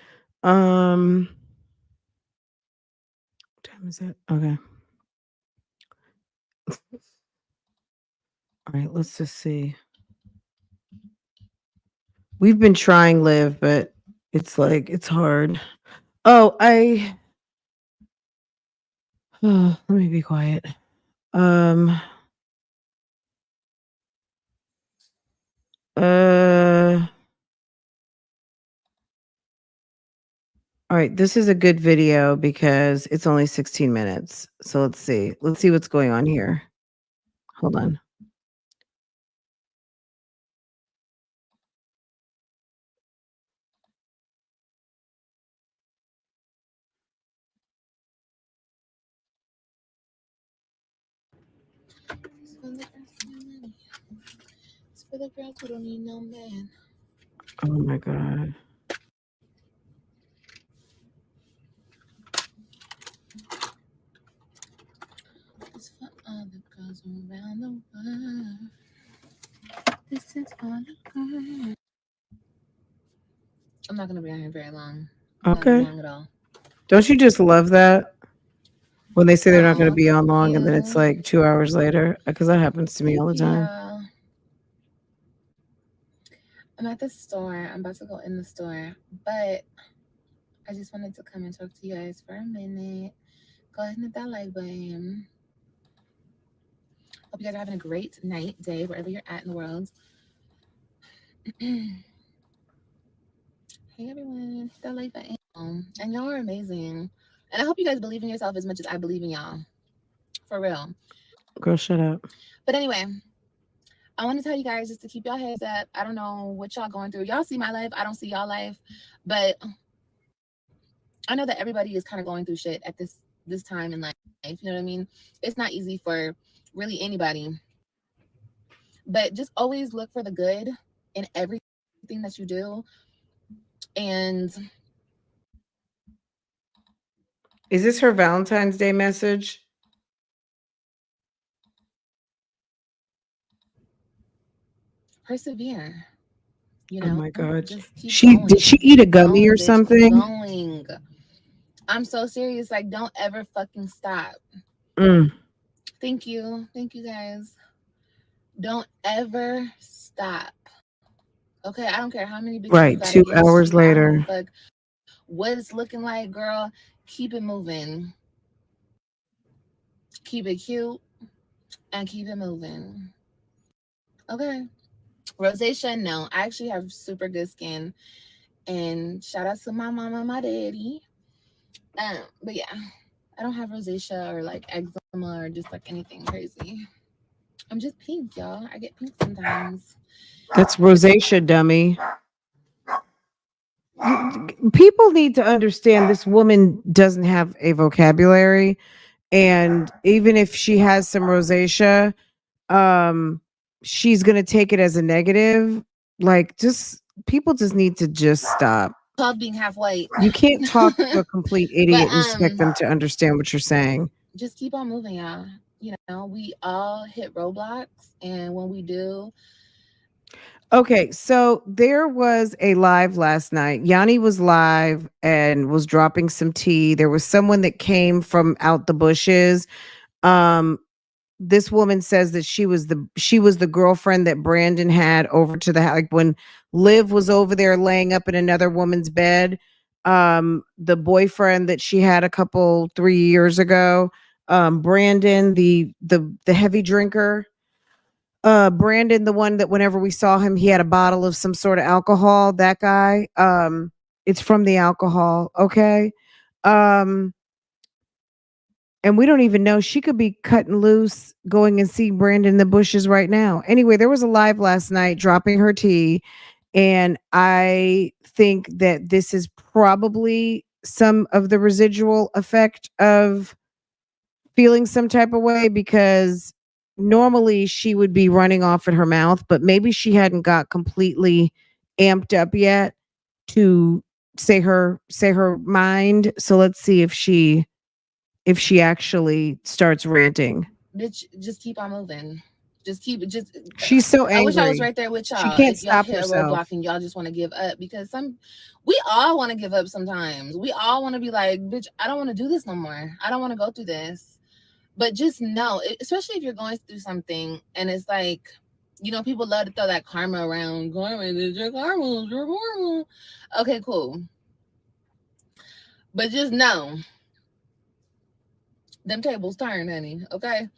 A: What time is it? Okay. All right, let's just see. We've been trying Live, but it's like it's hard. Oh, let me be quiet. All right, this is a good video because it's only 16 minutes. So let's see. Let's see what's going on here. Hold on.
E: It's for the girls who don't need no man.
A: Oh my God.
E: It's for all the girls around the world. This is all the girls. I'm not gonna be on here very long.
A: Okay.
E: Not long at all.
A: Don't you just love that? When they say they're not going to be on long
E: thank
A: and then it's
E: you.
A: like 2 hours later? Because that happens to me all the time.
E: Yeah. I'm at the store. I'm about to go in the store. But I just wanted to come and talk to you guys for a minute. Go ahead and hit that like button. Hope you guys are having a great night, day, wherever you're at in the world. Hey everyone, hit that like button. And y'all are amazing. And I hope you guys believe in yourself as much as I believe in y'all. For real.
A: Girl, shut up.
E: But anyway, I want to tell you guys just to keep y'all heads up. I don't know what y'all going through. Y'all see my life. I don't see y'all life. But I know that everybody is kind of going through shit at this time in life. You know what I mean? It's not easy for really anybody. But just always look for the good in everything that you do. And
A: is this her Valentine's Day message?
E: persevere. You know?
A: Oh my God.
E: Just keep
A: did she eat a gummy or something?
E: Keep going. I'm so serious. Like, don't ever fucking stop. Thank you. Thank you guys. Don't ever stop. Okay, I don't care how many bitches
A: right,
E: you gotta
A: 2
E: get
A: hours later.
E: Fuck what it's looking like, girl. Keep it moving. Keep it cute and keep it moving. Okay. Rosacea, no. I actually have super good skin. And shout out to my mama and my daddy. But yeah, I don't have rosacea or like eczema or just like anything crazy. I'm just pink, y'all. I get pink sometimes.
A: That's rosacea, dummy. People need to understand this woman doesn't have a vocabulary, and even if she has some rosacea, she's gonna take it as a negative. Like, just people just need to just stop.
E: Called being half white.
A: You can't talk to a complete idiot and expect them to understand what you're saying.
E: Just keep on moving, y'all. You know, we all hit roadblocks, and when we do.
A: Okay, so there was a live last night. Yanni was live and was dropping some tea. There was someone that came from out the bushes. This woman says that she was the girlfriend that Brandon had over to the house, like when Liv was over there laying up in another woman's bed. The boyfriend that she had 3 years ago. Brandon, the heavy drinker. Brandon, the one that whenever we saw him, he had a bottle of some sort of alcohol. That guy. It's from the alcohol. Okay. And we don't even know, she could be cutting loose, going and see Brandon in the bushes right now. Anyway, there was a live last night dropping her tea. And I think that this is probably some of the residual effect of feeling some type of way, because normally she would be running off at her mouth, but maybe she hadn't got completely amped up yet to say her mind. So let's see if she actually starts ranting.
E: Bitch, just keep on moving.
A: She's so angry.
E: I wish I was right there with y'all.
A: She can't
E: if y'all
A: stop
E: hit
A: herself.
E: a roadblock and y'all just want to give up, because we all want to give up sometimes. We all want to be like, bitch, I don't want to do this no more. I don't want to go through this. But just know, especially if you're going through something and it's like, you know, people love to throw that karma around. Karma is your karma, is your karma. Okay, cool. But just know, them tables turn, honey. Okay,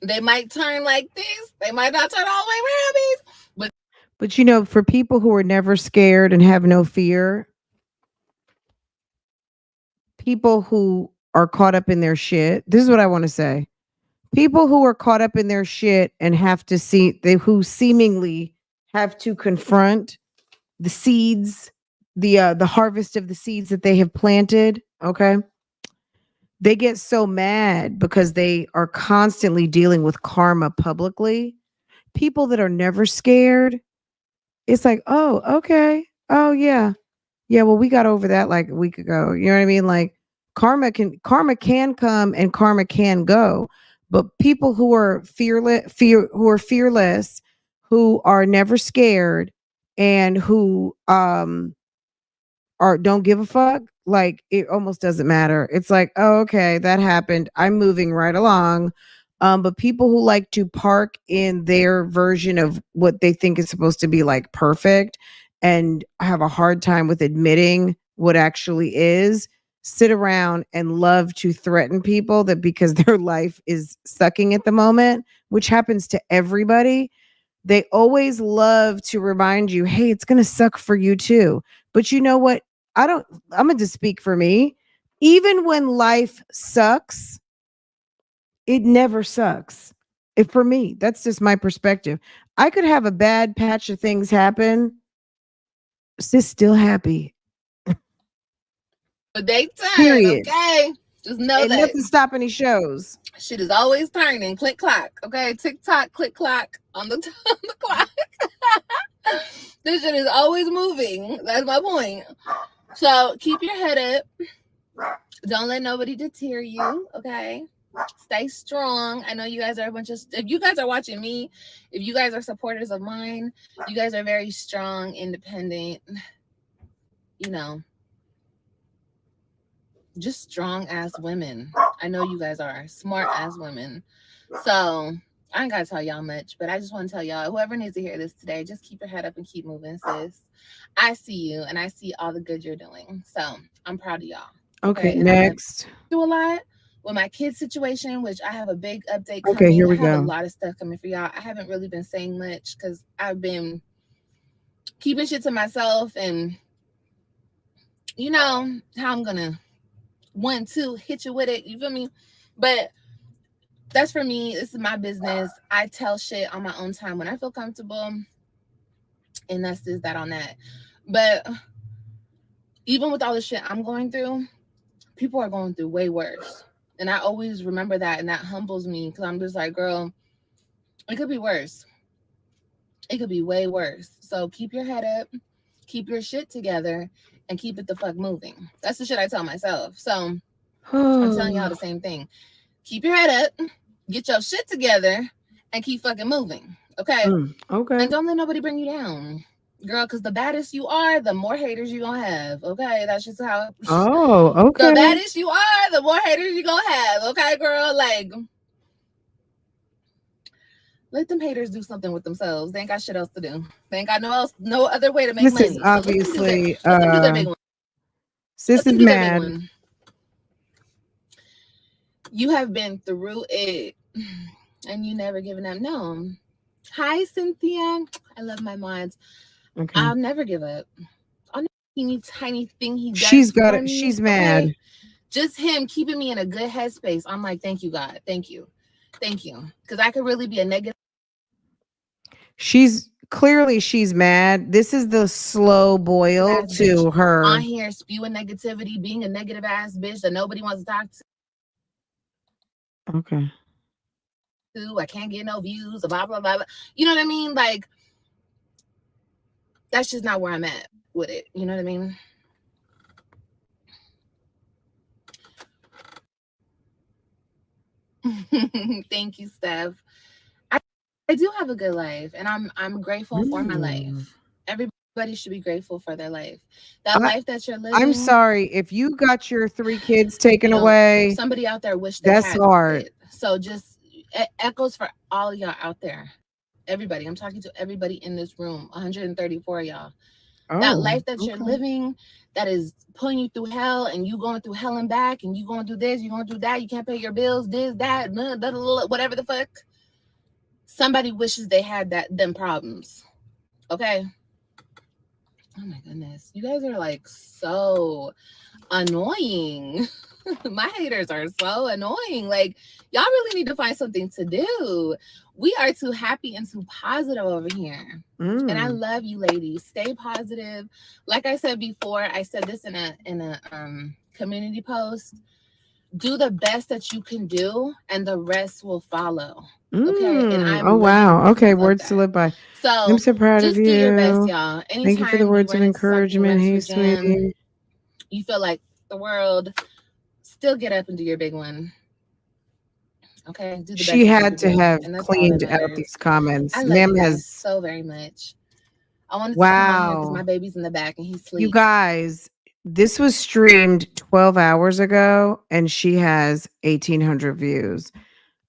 E: they might turn like this. They might not turn all the way around these.
A: But you know, for people who are never scared and have no fear, people who are caught up in their shit. This is what I want to say. People who are caught up in their shit and have to who seemingly have to confront the seeds, the harvest of the seeds that they have planted. Okay. they get so mad because they are constantly dealing with karma publicly. People that are never scared, it's like, oh, okay. Oh, yeah. Yeah, well, we got over that like a week ago. You know what I mean? Like karma can come and karma can go. But people who are fearless, who are never scared, and who or don't give a fuck, like it almost doesn't matter. It's like, oh, okay, that happened. I'm moving right along. But people who like to park in their version of what they think is supposed to be like perfect and have a hard time with admitting what actually is, sit around and love to threaten people that because their life is sucking at the moment, which happens to everybody. They always love to remind you, hey, it's going to suck for you too. But you know what? I'm going to speak for me. Even when life sucks, it never sucks. If for me, that's just my perspective. I could have a bad patch of things happen, sis still happy.
I: But they turn,
A: Period.
I: okay? Just know
A: And
I: that
A: nothing stop any shows.
I: shit is always turning. Click clock, okay? Tick tock, click clock on the clock. This shit is always moving. That's my point. So keep your head up. Don't let nobody deter you, okay? Stay strong. I know you guys are a bunch of, if you guys are watching me, if you guys are supporters of mine, you guys are very strong, independent, you know, just strong ass women. I know you guys are smart ass women. So I ain't gotta tell y'all much, but I just want to tell y'all, whoever needs to hear this today, just keep your head up and keep moving, sis. I see you and I see all the good you're doing. So I'm proud of y'all.
A: Okay, next.
I: Do a lot with my kids situation, which I have a big update coming.
A: Okay, here we
I: I have
A: go.
I: a lot of stuff coming for y'all. I haven't really been saying much because I've been keeping shit to myself, and you know how I'm gonna 1, 2 hit you with it. You feel me? But that's for me. This is my business. I tell shit on my own time when I feel comfortable, and that's just that on that. But even with all the shit I'm going through, people are going through way worse. And I always remember that, and that humbles me because I'm just like, girl, it could be worse. It could be way worse. So keep your head up, keep your shit together, and keep it the fuck moving. That's the shit I tell myself. So I'm telling y'all the same thing. Keep your head up, get your shit together, and keep fucking moving. Okay?
A: Okay.
I: And don't let nobody bring you down. Girl, because the baddest you are, the more haters you gonna have. Okay, that's just how.
A: Oh, okay.
I: The baddest you are, the more haters you gonna have. Okay, girl, like let them haters do something with themselves. They ain't got shit else to do. They ain't got no other way to make
A: This
I: money.
A: is obviously
I: let them do their big one.
A: Sis is mad.
I: You have been through it, and you never given up. No. Hi, Cynthia. I love my mods.
A: Okay.
I: I'll never give up. On any tiny thing he does.
A: She's got it. She's mad.
I: Okay? Just him keeping me in a good headspace. I'm like, thank you, God. Thank you. Thank you. Because I could really be a negative.
A: She's mad. This is the slow boil to her.
I: On here spewing negativity, being a negative ass bitch that nobody wants to talk to.
A: Okay.
I: I can't get no views, blah, blah, blah, blah. You know what I mean? Like, that's just not where I'm at with it. You know what I mean? Thank you, Steph. I do have a good life, and I'm grateful for my life. Everybody should be grateful for their life. Life that you're living.
A: I'm sorry if you got your 3 kids taken away.
I: Somebody out there wish they
A: that's
I: had
A: hard.
I: It. So just it echoes for all y'all out there. Everybody, I'm talking to everybody in this room. 134 of y'all. That life that you're living, that is pulling you through hell, and you going through hell and back, and you going through this, you going through that, you can't pay your bills, this, that, whatever the fuck. Somebody wishes they had them problems. Okay. Oh my goodness. You guys are like so annoying. My haters are so annoying. Like, y'all really need to find something to do. We are too happy and too positive over here. And I love you ladies. Stay positive. Like I said before, I said this in a community post. do the best that you can do, and the rest will follow. Okay, and I'm
A: Oh wow. Okay,
I: proof of
A: words to
I: that.
A: live by.
I: So
A: I'm so proud of
I: just do your best,
A: you.
I: y'all.
A: Thank you for the
I: Anytime you
A: words of
I: run into something, you run
A: encouragement.
I: into
A: Hey,
I: a gym,
A: sweetie.
I: you feel like the world, still get up and do your big one. Okay, do the best
A: She
I: that you
A: had
I: can
A: to
I: do,
A: have
I: and that's all that
A: cleaned out
I: matters.
A: these comments.
I: I love
A: Ma'am
I: you guys
A: has
I: so very much. I wanted to come on here because my
A: wow.
I: baby's in the back and he's
A: You
I: asleep.
A: guys, this was streamed 12 hours ago and she has 1,800 views.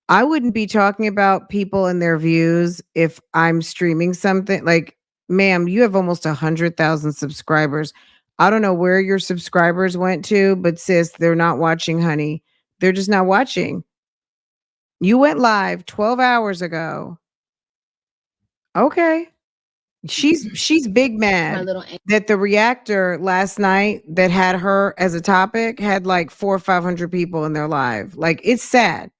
A: I wouldn't be talking about people and their views if I'm streaming something. Like, ma'am, you have almost 100,000 subscribers. I don't know where your subscribers went to, but sis, they're not watching, honey. They're just not watching. You went live 12 hours ago. Okay. She's big
I: My
A: mad
I: little
A: that the reactor last night that had her as a topic had like 400 or 500 people in their live. Like, it's sad.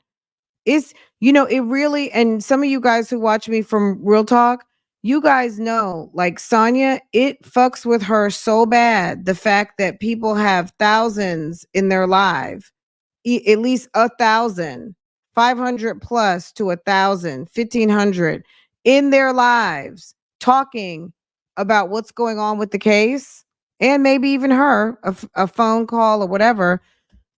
A: It's, it really, and some of you guys who watch me from Real Talk, you guys know, like Sonya, it fucks with her so bad. The fact that people have thousands in their live, at least 1,000, 500 plus to 1,000, 1,500 in their lives talking about what's going on with the case, and maybe even her, a phone call or whatever.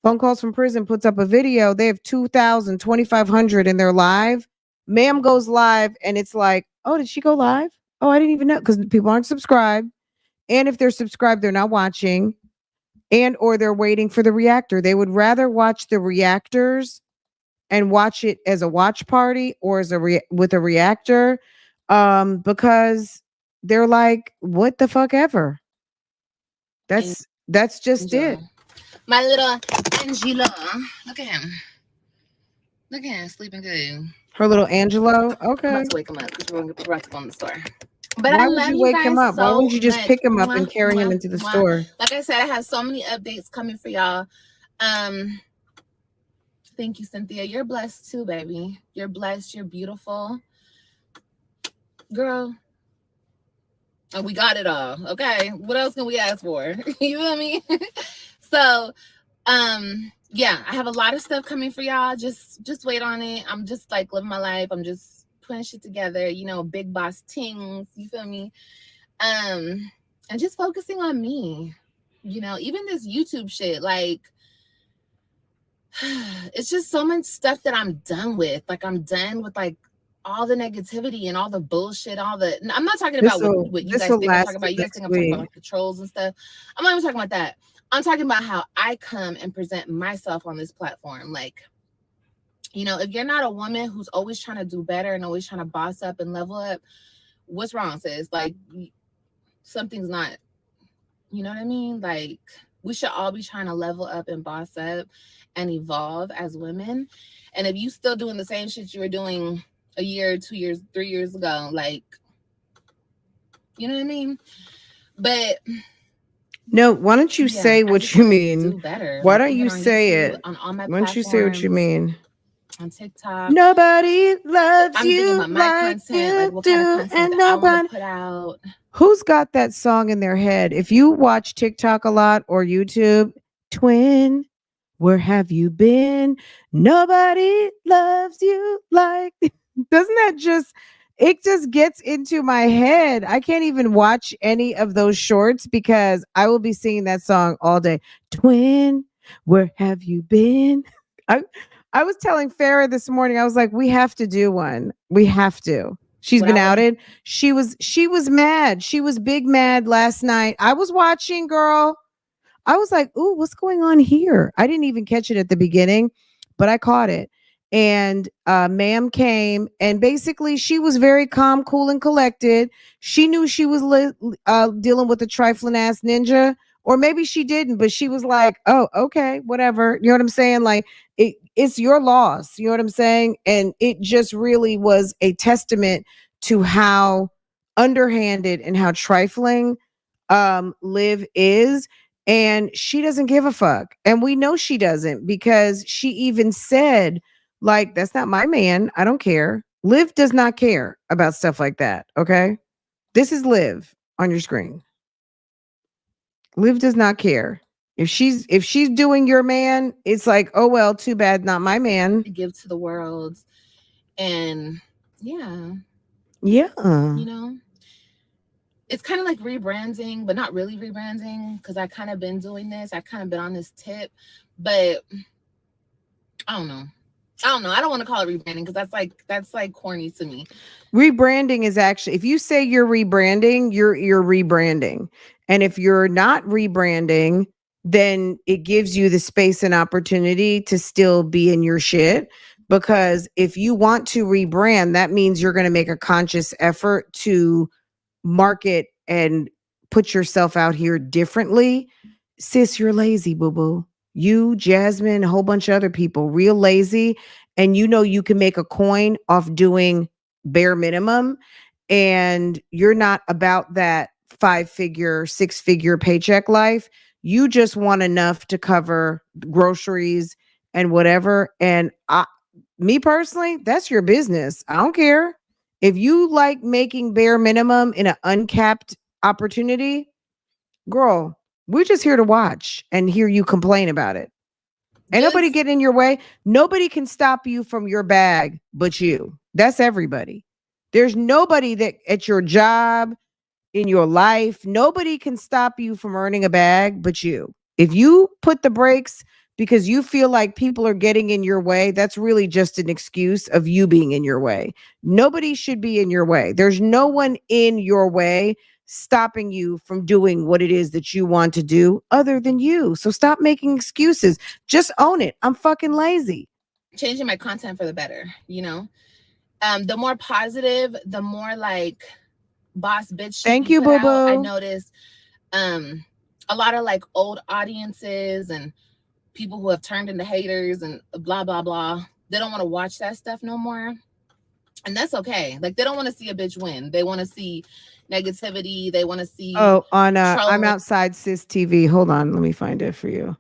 A: Phone calls from prison puts up a video. They have 2,000, 2,500 in their live. Ma'am goes live and it's like, oh, did she go live? Oh, I didn't even know, because people aren't subscribed. And if they're subscribed, they're not watching, and or they're waiting for the reactor. They would rather watch the reactors and watch it as a watch party or as with a reactor, because they're like, what the fuck ever. That's just it.
I: My little Angela. Look at him. Look at him sleeping good.
A: Her little Angelo. Okay.
I: I'm about to wake him up because we're about to go in the store. But
A: why
I: I
A: would
I: love
A: you
I: you
A: wake
I: guys
A: him up?
I: so
A: Why wouldn't you just
I: much.
A: pick him up and carry him into the store?
I: Like I said, I have so many updates coming for y'all. Thank you, Cynthia. You're blessed too, baby. You're blessed. You're beautiful. Girl. And we got it all. Okay. What else can we ask for? You feel me? So, yeah, I have a lot of stuff coming for y'all. Just wait on it. I'm just like living my life. I'm just putting shit together, big boss things. You feel me? And just focusing on me. Even this YouTube shit, like, it's just so much stuff that I'm done with. Like, I'm done with like all the negativity and all the bullshit, I'm not talking about what you guys think I'm talking about. You guys think I'm talking about like the trolls and stuff. I'm not even talking about that. I'm talking about how I come and present myself on this platform. Like, if you're not a woman who's always trying to do better and always trying to boss up and level up, what's wrong, sis? Like, something's not, you know what I mean? Like, we should all be trying to level up and boss up and evolve as women. And if you still doing the same shit you were doing a year, 2 years, 3 years ago, like, you know what I mean? But
A: no, why don't you say what you mean?
I: Do better.
A: Why
I: like,
A: don't you say
I: YouTube,
A: it?
I: on all my
A: Why don't you say what you mean?
I: On TikTok.
A: Nobody loves
I: I'm
A: you
I: thinking about my
A: like
I: content,
A: you
I: like what
A: do,
I: kind of content
A: and
I: that I want
A: nobody
I: to put out.
A: Who's got that song in their head? If you watch TikTok a lot or YouTube, twin, where have you been? Nobody loves you like. Doesn't that it just gets into my head. I can't even watch any of those shorts because I will be singing that song all day. Twin, where have you been? I was telling Farrah this morning, I was like, we have to do one. We have to. She's been outed. She was mad. She was big mad last night. I was watching, girl. I was like, ooh, what's going on here? I didn't even catch it at the beginning, but I caught it. And ma'am came, and basically she was very calm, cool, and collected. She knew she was dealing with a trifling ass ninja, or maybe she didn't, but she was like, oh, okay, whatever. You know what I'm saying? Like, it's your loss. You know what I'm saying? And it just really was a testament to how underhanded and how trifling Liv is. And she doesn't give a fuck. And we know she doesn't, because she even said, like, that's not my man. I don't care. Liv does not care about stuff like that. Okay. This is Liv on your screen. Liv does not care. If she's doing your man, it's like, oh well, too bad, not my man.
I: to give to the world. And yeah,
A: Yeah.
I: you know, it's kind of like rebranding, but not really rebranding, because I kind of been doing this. I kind of been on this tip, but I don't know. I don't want to call it rebranding because that's like corny to me.
A: Rebranding is actually, if you say you're rebranding, you're rebranding. And if you're not rebranding, then it gives you the space and opportunity to still be in your shit. Because if you want to rebrand, that means you're going to make a conscious effort to market and put yourself out here differently. Sis, you're lazy, boo-boo. You, Jasmine, a whole bunch of other people, real lazy. And you know you can make a coin off doing bare minimum. And you're not about that 5-figure, 6-figure paycheck life. You just want enough to cover groceries and whatever. And me personally, that's your business. I don't care. If you like making bare minimum in an uncapped opportunity, girl, we're just here to watch and hear you complain about it. Ain't nobody get in your way. Nobody can stop you from your bag but you. That's everybody. There's nobody that at your job, in your life, nobody can stop you from earning a bag but you. If you put the brakes because you feel like people are getting in your way, that's really just an excuse of you being in your way. Nobody should be in your way. There's no one in your way stopping you from doing what it is that you want to do other than you. So stop making excuses. Just own it. I'm fucking lazy.
I: Changing my content for the better, you know? The more positive, the more like boss bitch.
A: Thank you, boo boo.
I: I noticed a lot of like old audiences and people who have turned into haters and blah blah blah. They don't want to watch that stuff no more, and that's okay. Like they don't want to see a bitch win. They want to see negativity. They want to see.
A: Oh, on I'm Outside Sis TV. Hold on, let me find it for you.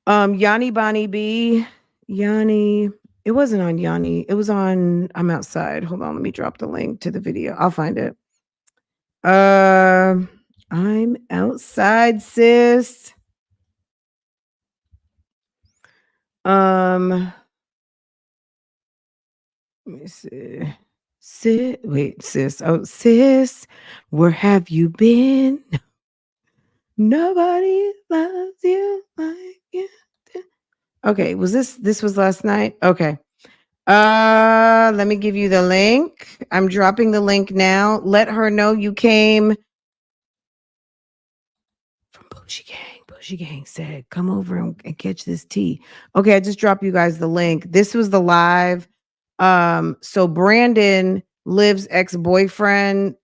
A: Yanni Bonnie B. Yanni. It wasn't on Yanni. It was on I'm Outside. Hold on, let me drop the link to the video. I'll find it. I'm Outside, sis. Let me see. Sis. Oh, sis, where have you been? Nobody loves you like you do. Okay, this was last night? Okay. Let me give you the link. I'm dropping the link now. Let her know you came from Bougie Gang. Bougie Gang said, come over and catch this tea. Okay, I just dropped you guys the link. This was the live. So Brandon, Liv's ex-boyfriend,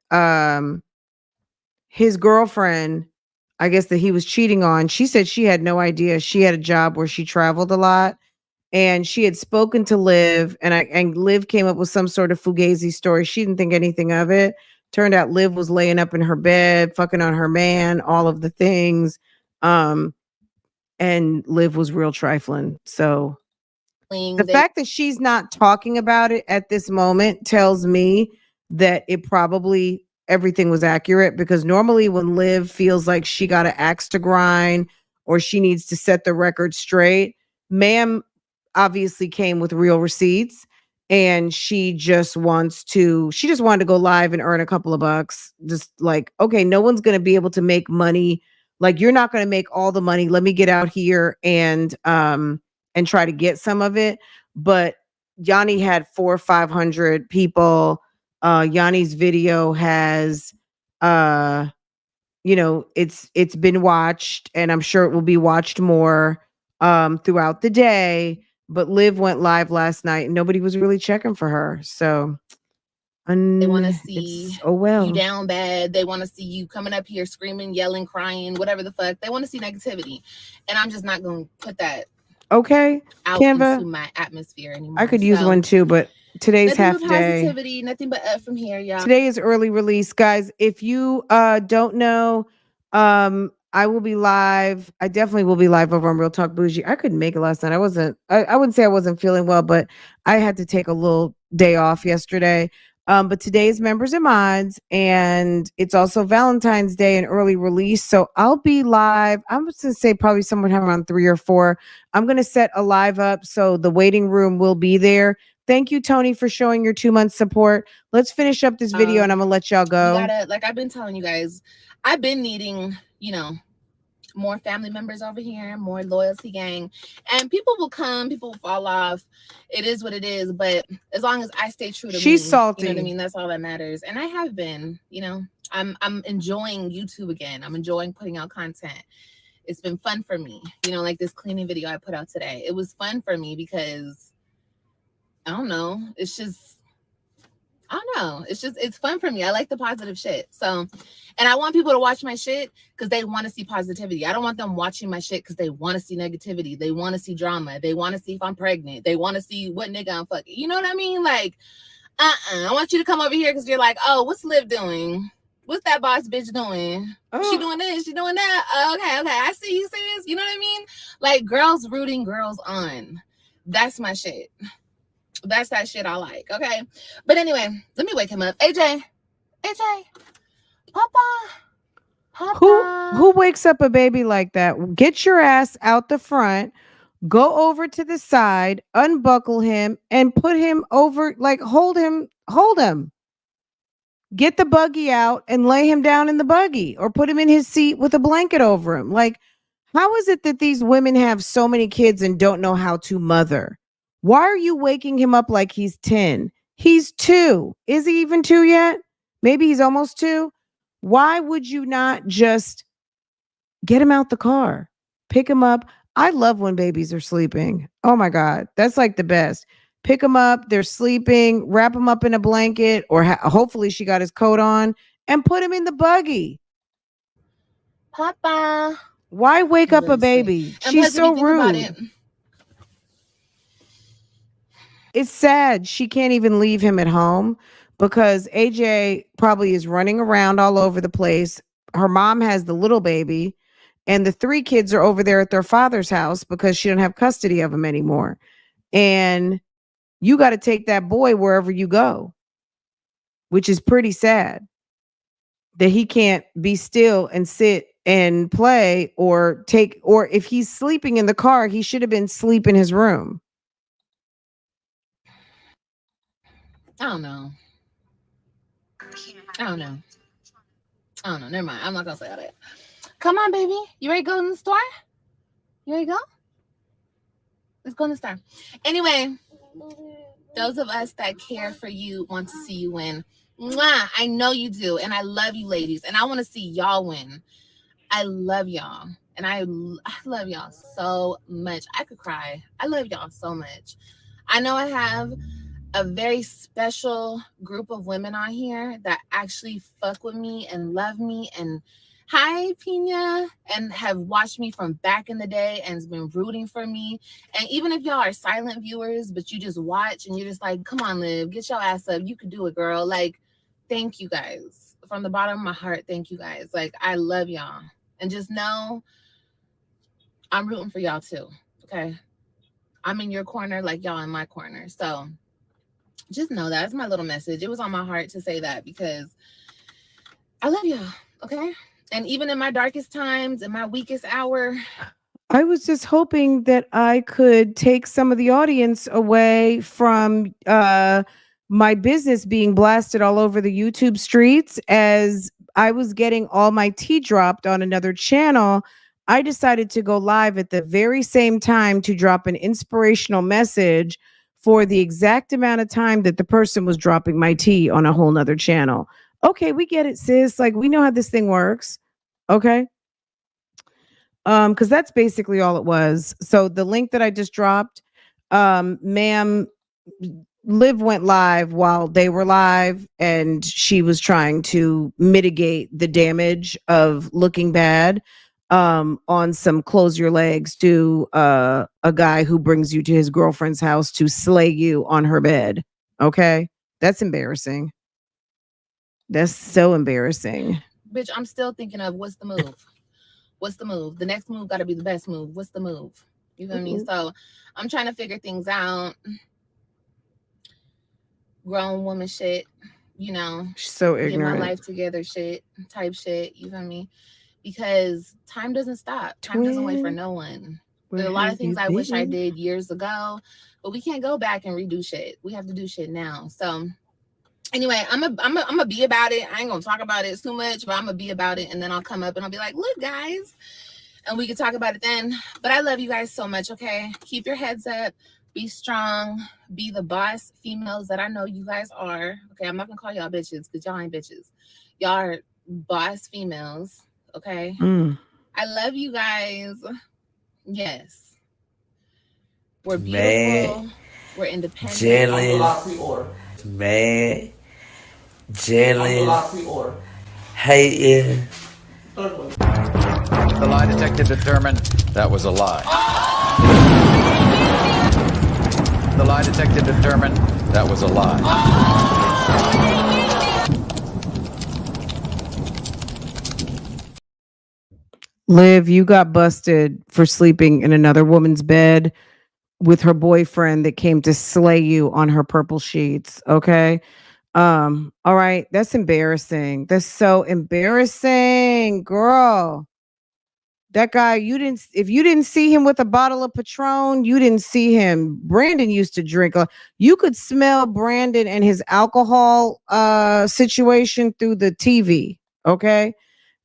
A: his girlfriend, I guess that he was cheating on. She said she had no idea. She had a job where she traveled a lot. And she had spoken to Liv, and Liv came up with some sort of fugazi story. She didn't think anything of it. Turned out Liv was laying up in her bed, fucking on her man, all of the things. And Liv was real trifling. So the fact that she's not talking about it at this moment tells me that it probably everything was accurate, because normally when Liv feels like she got an axe to grind or she needs to set the record straight, ma'am obviously came with real receipts, and she just wanted to go live and earn a couple of bucks. Just like, okay, no one's going to be able to make money. Like, you're not going to make all the money. Let me get out here and try to get some of it. But Yanni had 400 or 500 people. Yanni's video has it's been watched, and I'm sure it will be watched more throughout the day. But Liv went live last night and nobody was really checking for her. So
I: they want to see
A: you
I: down bad. They want to see you coming up here screaming, yelling, crying, whatever the fuck. They want to see negativity. And I'm just not going to put that out
A: Canva
I: into my atmosphere anymore.
A: I could use one too, but today's half day.
I: Positivity, nothing but up from here, y'all.
A: Today is early release, guys. If you don't know, I will be live. I definitely will be live over on Real Talk Bougie. I couldn't make it last night. I wouldn't say I wasn't feeling well, but I had to take a little day off yesterday. But today is members and mods, and it's also Valentine's Day and early release. So I'll be live. I'm just gonna say probably somewhere around 3 or 4. I'm gonna set a live up so the waiting room will be there. Thank you, Tony, for showing your 2-month support. Let's finish up this video and I'm gonna let y'all go.
I: You gotta, like I've been telling you guys, I've been needing, you know, more family members over here, more loyalty gang, and people will come, people will fall off. It is what it is, but as long as I stay true to
A: She's
I: me,
A: salty.
I: you know what I mean? That's all that matters. And I have been, you know, I'm enjoying YouTube again. I'm enjoying putting out content. It's been fun for me, you know, like this cleaning video I put out today. It was fun for me because I don't know, it's just, I don't know. It's just, it's fun for me. I like the positive shit. So, and I want people to watch my shit because they want to see positivity. I don't want them watching my shit because they want to see negativity. They want to see drama. They want to see if I'm pregnant. They want to see what nigga I'm fucking. You know what I mean? Like, I want you to come over here because you're like, oh, what's Liv doing? What's that boss bitch doing?
A: Oh.
I: She doing this, she doing that. Okay, I see you serious. You know what I mean? Like girls rooting girls on. That's my shit. That's that shit I like. Okay. But anyway, let me wake him up. AJ, Papa.
A: Who wakes up a baby like that? Get your ass out the front, go over to the side, unbuckle him, and put him over, like hold him. Get the buggy out and lay him down in the buggy or put him in his seat with a blanket over him. Like, how is it that these women have so many kids and don't know how to mother? Why are you waking him up like he's 10? He's 2. Is he even 2 yet? Maybe he's almost 2. Why would you not just get him out the car? Pick him up. I love when babies are sleeping. Oh my God. That's like the best. Pick them up. They're sleeping. Wrap them up in a blanket, or hopefully she got his coat on, and put him in the buggy.
I: Papa.
A: Why wake up a baby? She's so rude. It's sad she can't even leave him at home because AJ probably is running around all over the place. Her mom has the little baby, and the 3 kids are over there at their father's house because she don't have custody of him anymore. And you got to take that boy wherever you go, which is pretty sad that he can't be still and sit and play or if he's sleeping in the car, he should have been asleep in his room.
I: I don't know. Never mind. I'm not gonna say all that. Come on, baby. You ready to go in the store? You ready to go? Let's go in the store. Anyway, those of us that care for you want to see you win. Mwah! I know you do. And I love you, ladies. And I want to see y'all win. I love y'all. And I love y'all so much. I could cry. I love y'all so much. I know I have a very special group of women on here that actually fuck with me and love me and hi Pina, and have watched me from back in the day and has been rooting for me. And even if y'all are silent viewers, but you just watch and you're just like, come on, Liv, get your ass up. You could do it, girl. Like, thank you guys. From the bottom of my heart, thank you guys. Like, I love y'all. And just know I'm rooting for y'all too. Okay. I'm in your corner like y'all in my corner. So just know that's my little message. It was on my heart to say that because I love y'all. Okay. And even in my darkest times, in my weakest hour,
A: I was just hoping that I could take some of the audience away from my business being blasted all over the YouTube streets. As I was getting all my tea dropped on another channel, I decided to go live at the very same time to drop an inspirational message for the exact amount of time that the person was dropping my tea on a whole nother channel. Okay, we get it, sis. Like, we know how this thing works. Okay. Because that's basically all it was. So the link that I just dropped, ma'am, Liv went live while they were live, and she was trying to mitigate the damage of looking bad on some close your legs to a guy who brings you to his girlfriend's house to slay you on her bed. Okay? That's embarrassing. That's so embarrassing.
I: Bitch, I'm still thinking of what's the move? What's the move? The next move got to be the best move. What's the move? You know what I mean? So I'm trying to figure things out. Grown woman shit. you know,
A: She's so
I: get my
A: ignorant.
I: life together type shit. You feel me? Because time doesn't stop. Time doesn't wait for no one. There are a lot of things I wish I did years ago, but we can't go back and redo shit. We have to do shit now. So anyway, I'm a be about it. I ain't gonna talk about it too much, but I'm gonna be about it, and then I'll come up and I'll be like, look, guys, and we can talk about it then. But I love you guys so much. Okay, keep your heads up. Be strong. Be the boss females that I know you guys are. Okay, I'm not gonna call y'all bitches because y'all ain't bitches. Y'all are boss females. Okay. I love you guys. Yes. We're beautiful. We're independent.
B: Mad. Jealous. Hating.
D: The lie detector determined that was a lie. The lie detector determined that was a lie.
A: Liv, you got busted for sleeping in another woman's bed with her boyfriend that came to slay you on her purple sheets. Okay. All right. That's embarrassing. That's so embarrassing, girl. That guy, if you didn't see him with a bottle of Patron, you didn't see him. Brandon used to drink. You could smell Brandon and his alcohol situation through the TV. Okay.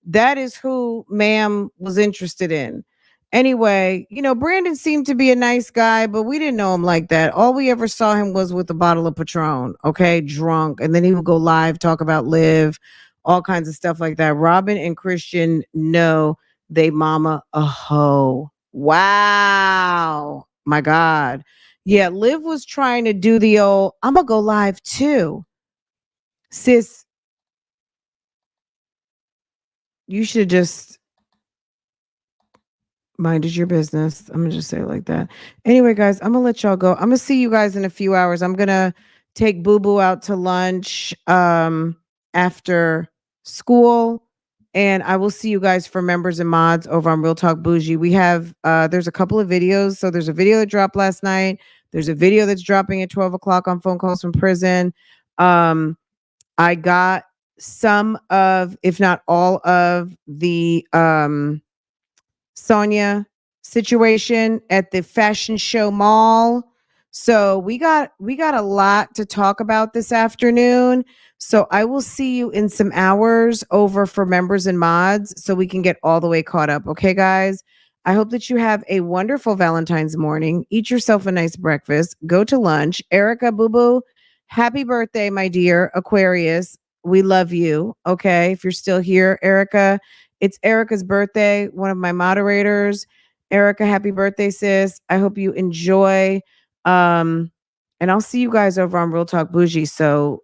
A: That is who ma'am was interested in. Anyway, Brandon seemed to be a nice guy, but we didn't know him like that. All we ever saw him was with a bottle of Patron, okay, drunk. And then he would go live, talk about Liv, all kinds of stuff like that. Robin and Christian know they mama a hoe. Wow. My God. Yeah, Liv was trying to do the old, I'm going to go live too. Sis, you should just minded your business. I'm going to just say it like that. Anyway, guys, I'm going to let y'all go. I'm going to see you guys in a few hours. I'm going to take Boo Boo out to lunch after school. And I will see you guys for members and mods over on Real Talk Bougie. We have, there's a couple of videos. So there's a video that dropped last night. There's a video that's dropping at 12 o'clock on Phone Calls from Prison. I got some of, if not all of the Sonia situation at the fashion show mall. So we got a lot to talk about this afternoon. So I will see you in some hours over for members and mods so we can get all the way caught up. Okay, guys? I hope that you have a wonderful Valentine's morning. Eat yourself a nice breakfast. Go to lunch. Erica, Boo Boo, happy birthday, my dear Aquarius. We love you. Okay. If you're still here, Erica, it's Erica's birthday. One of my moderators. Erica, happy birthday, sis. I hope you enjoy. And I'll see you guys over on Real Talk Bougie. So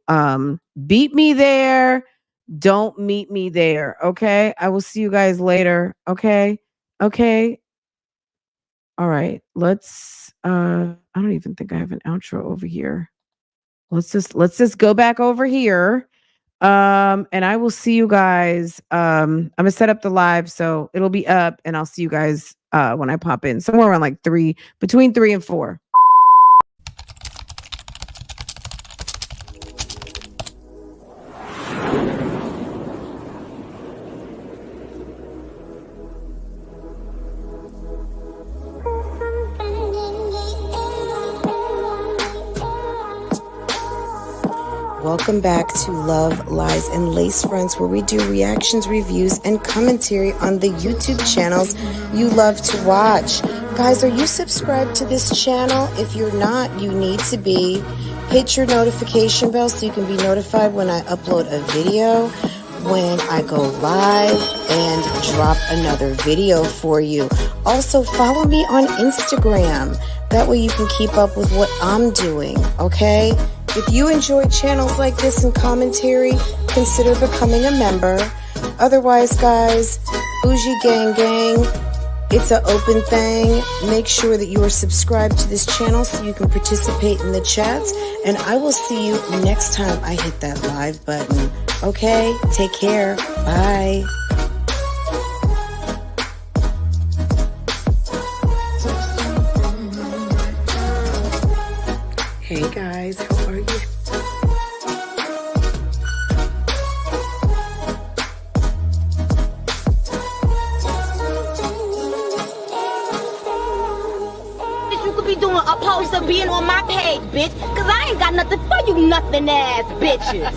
A: beat me there. Don't meet me there. Okay. I will see you guys later. Okay. Okay. All right. Let's I don't even think I have an outro over here. Let's just go back over here. And I will see you guys. I'm gonna set up the live so it'll be up and I'll see you guys when I pop in somewhere around like between 3 and 4. Welcome back to Love, Lies, and Lace Fronts, where we do reactions, reviews, and commentary on the YouTube channels you love to watch. Guys, are you subscribed to this channel? If you're not, you need to be. Hit your notification bell so you can be notified when I upload a video, when I go live, and drop another video for you. Also, follow me on Instagram. That way you can keep up with what I'm doing, okay? If you enjoy channels like this and commentary, consider becoming a member. Otherwise, guys, Bougie Gang Gang, it's an open thing. Make sure that you are subscribed to this channel so you can participate in the chats. And I will see you next time I hit that live button. Okay? Take care. Bye. Hey guys, how are you?
J: supposed to be on my page, bitch, because I ain't got nothing for you nothing ass bitches.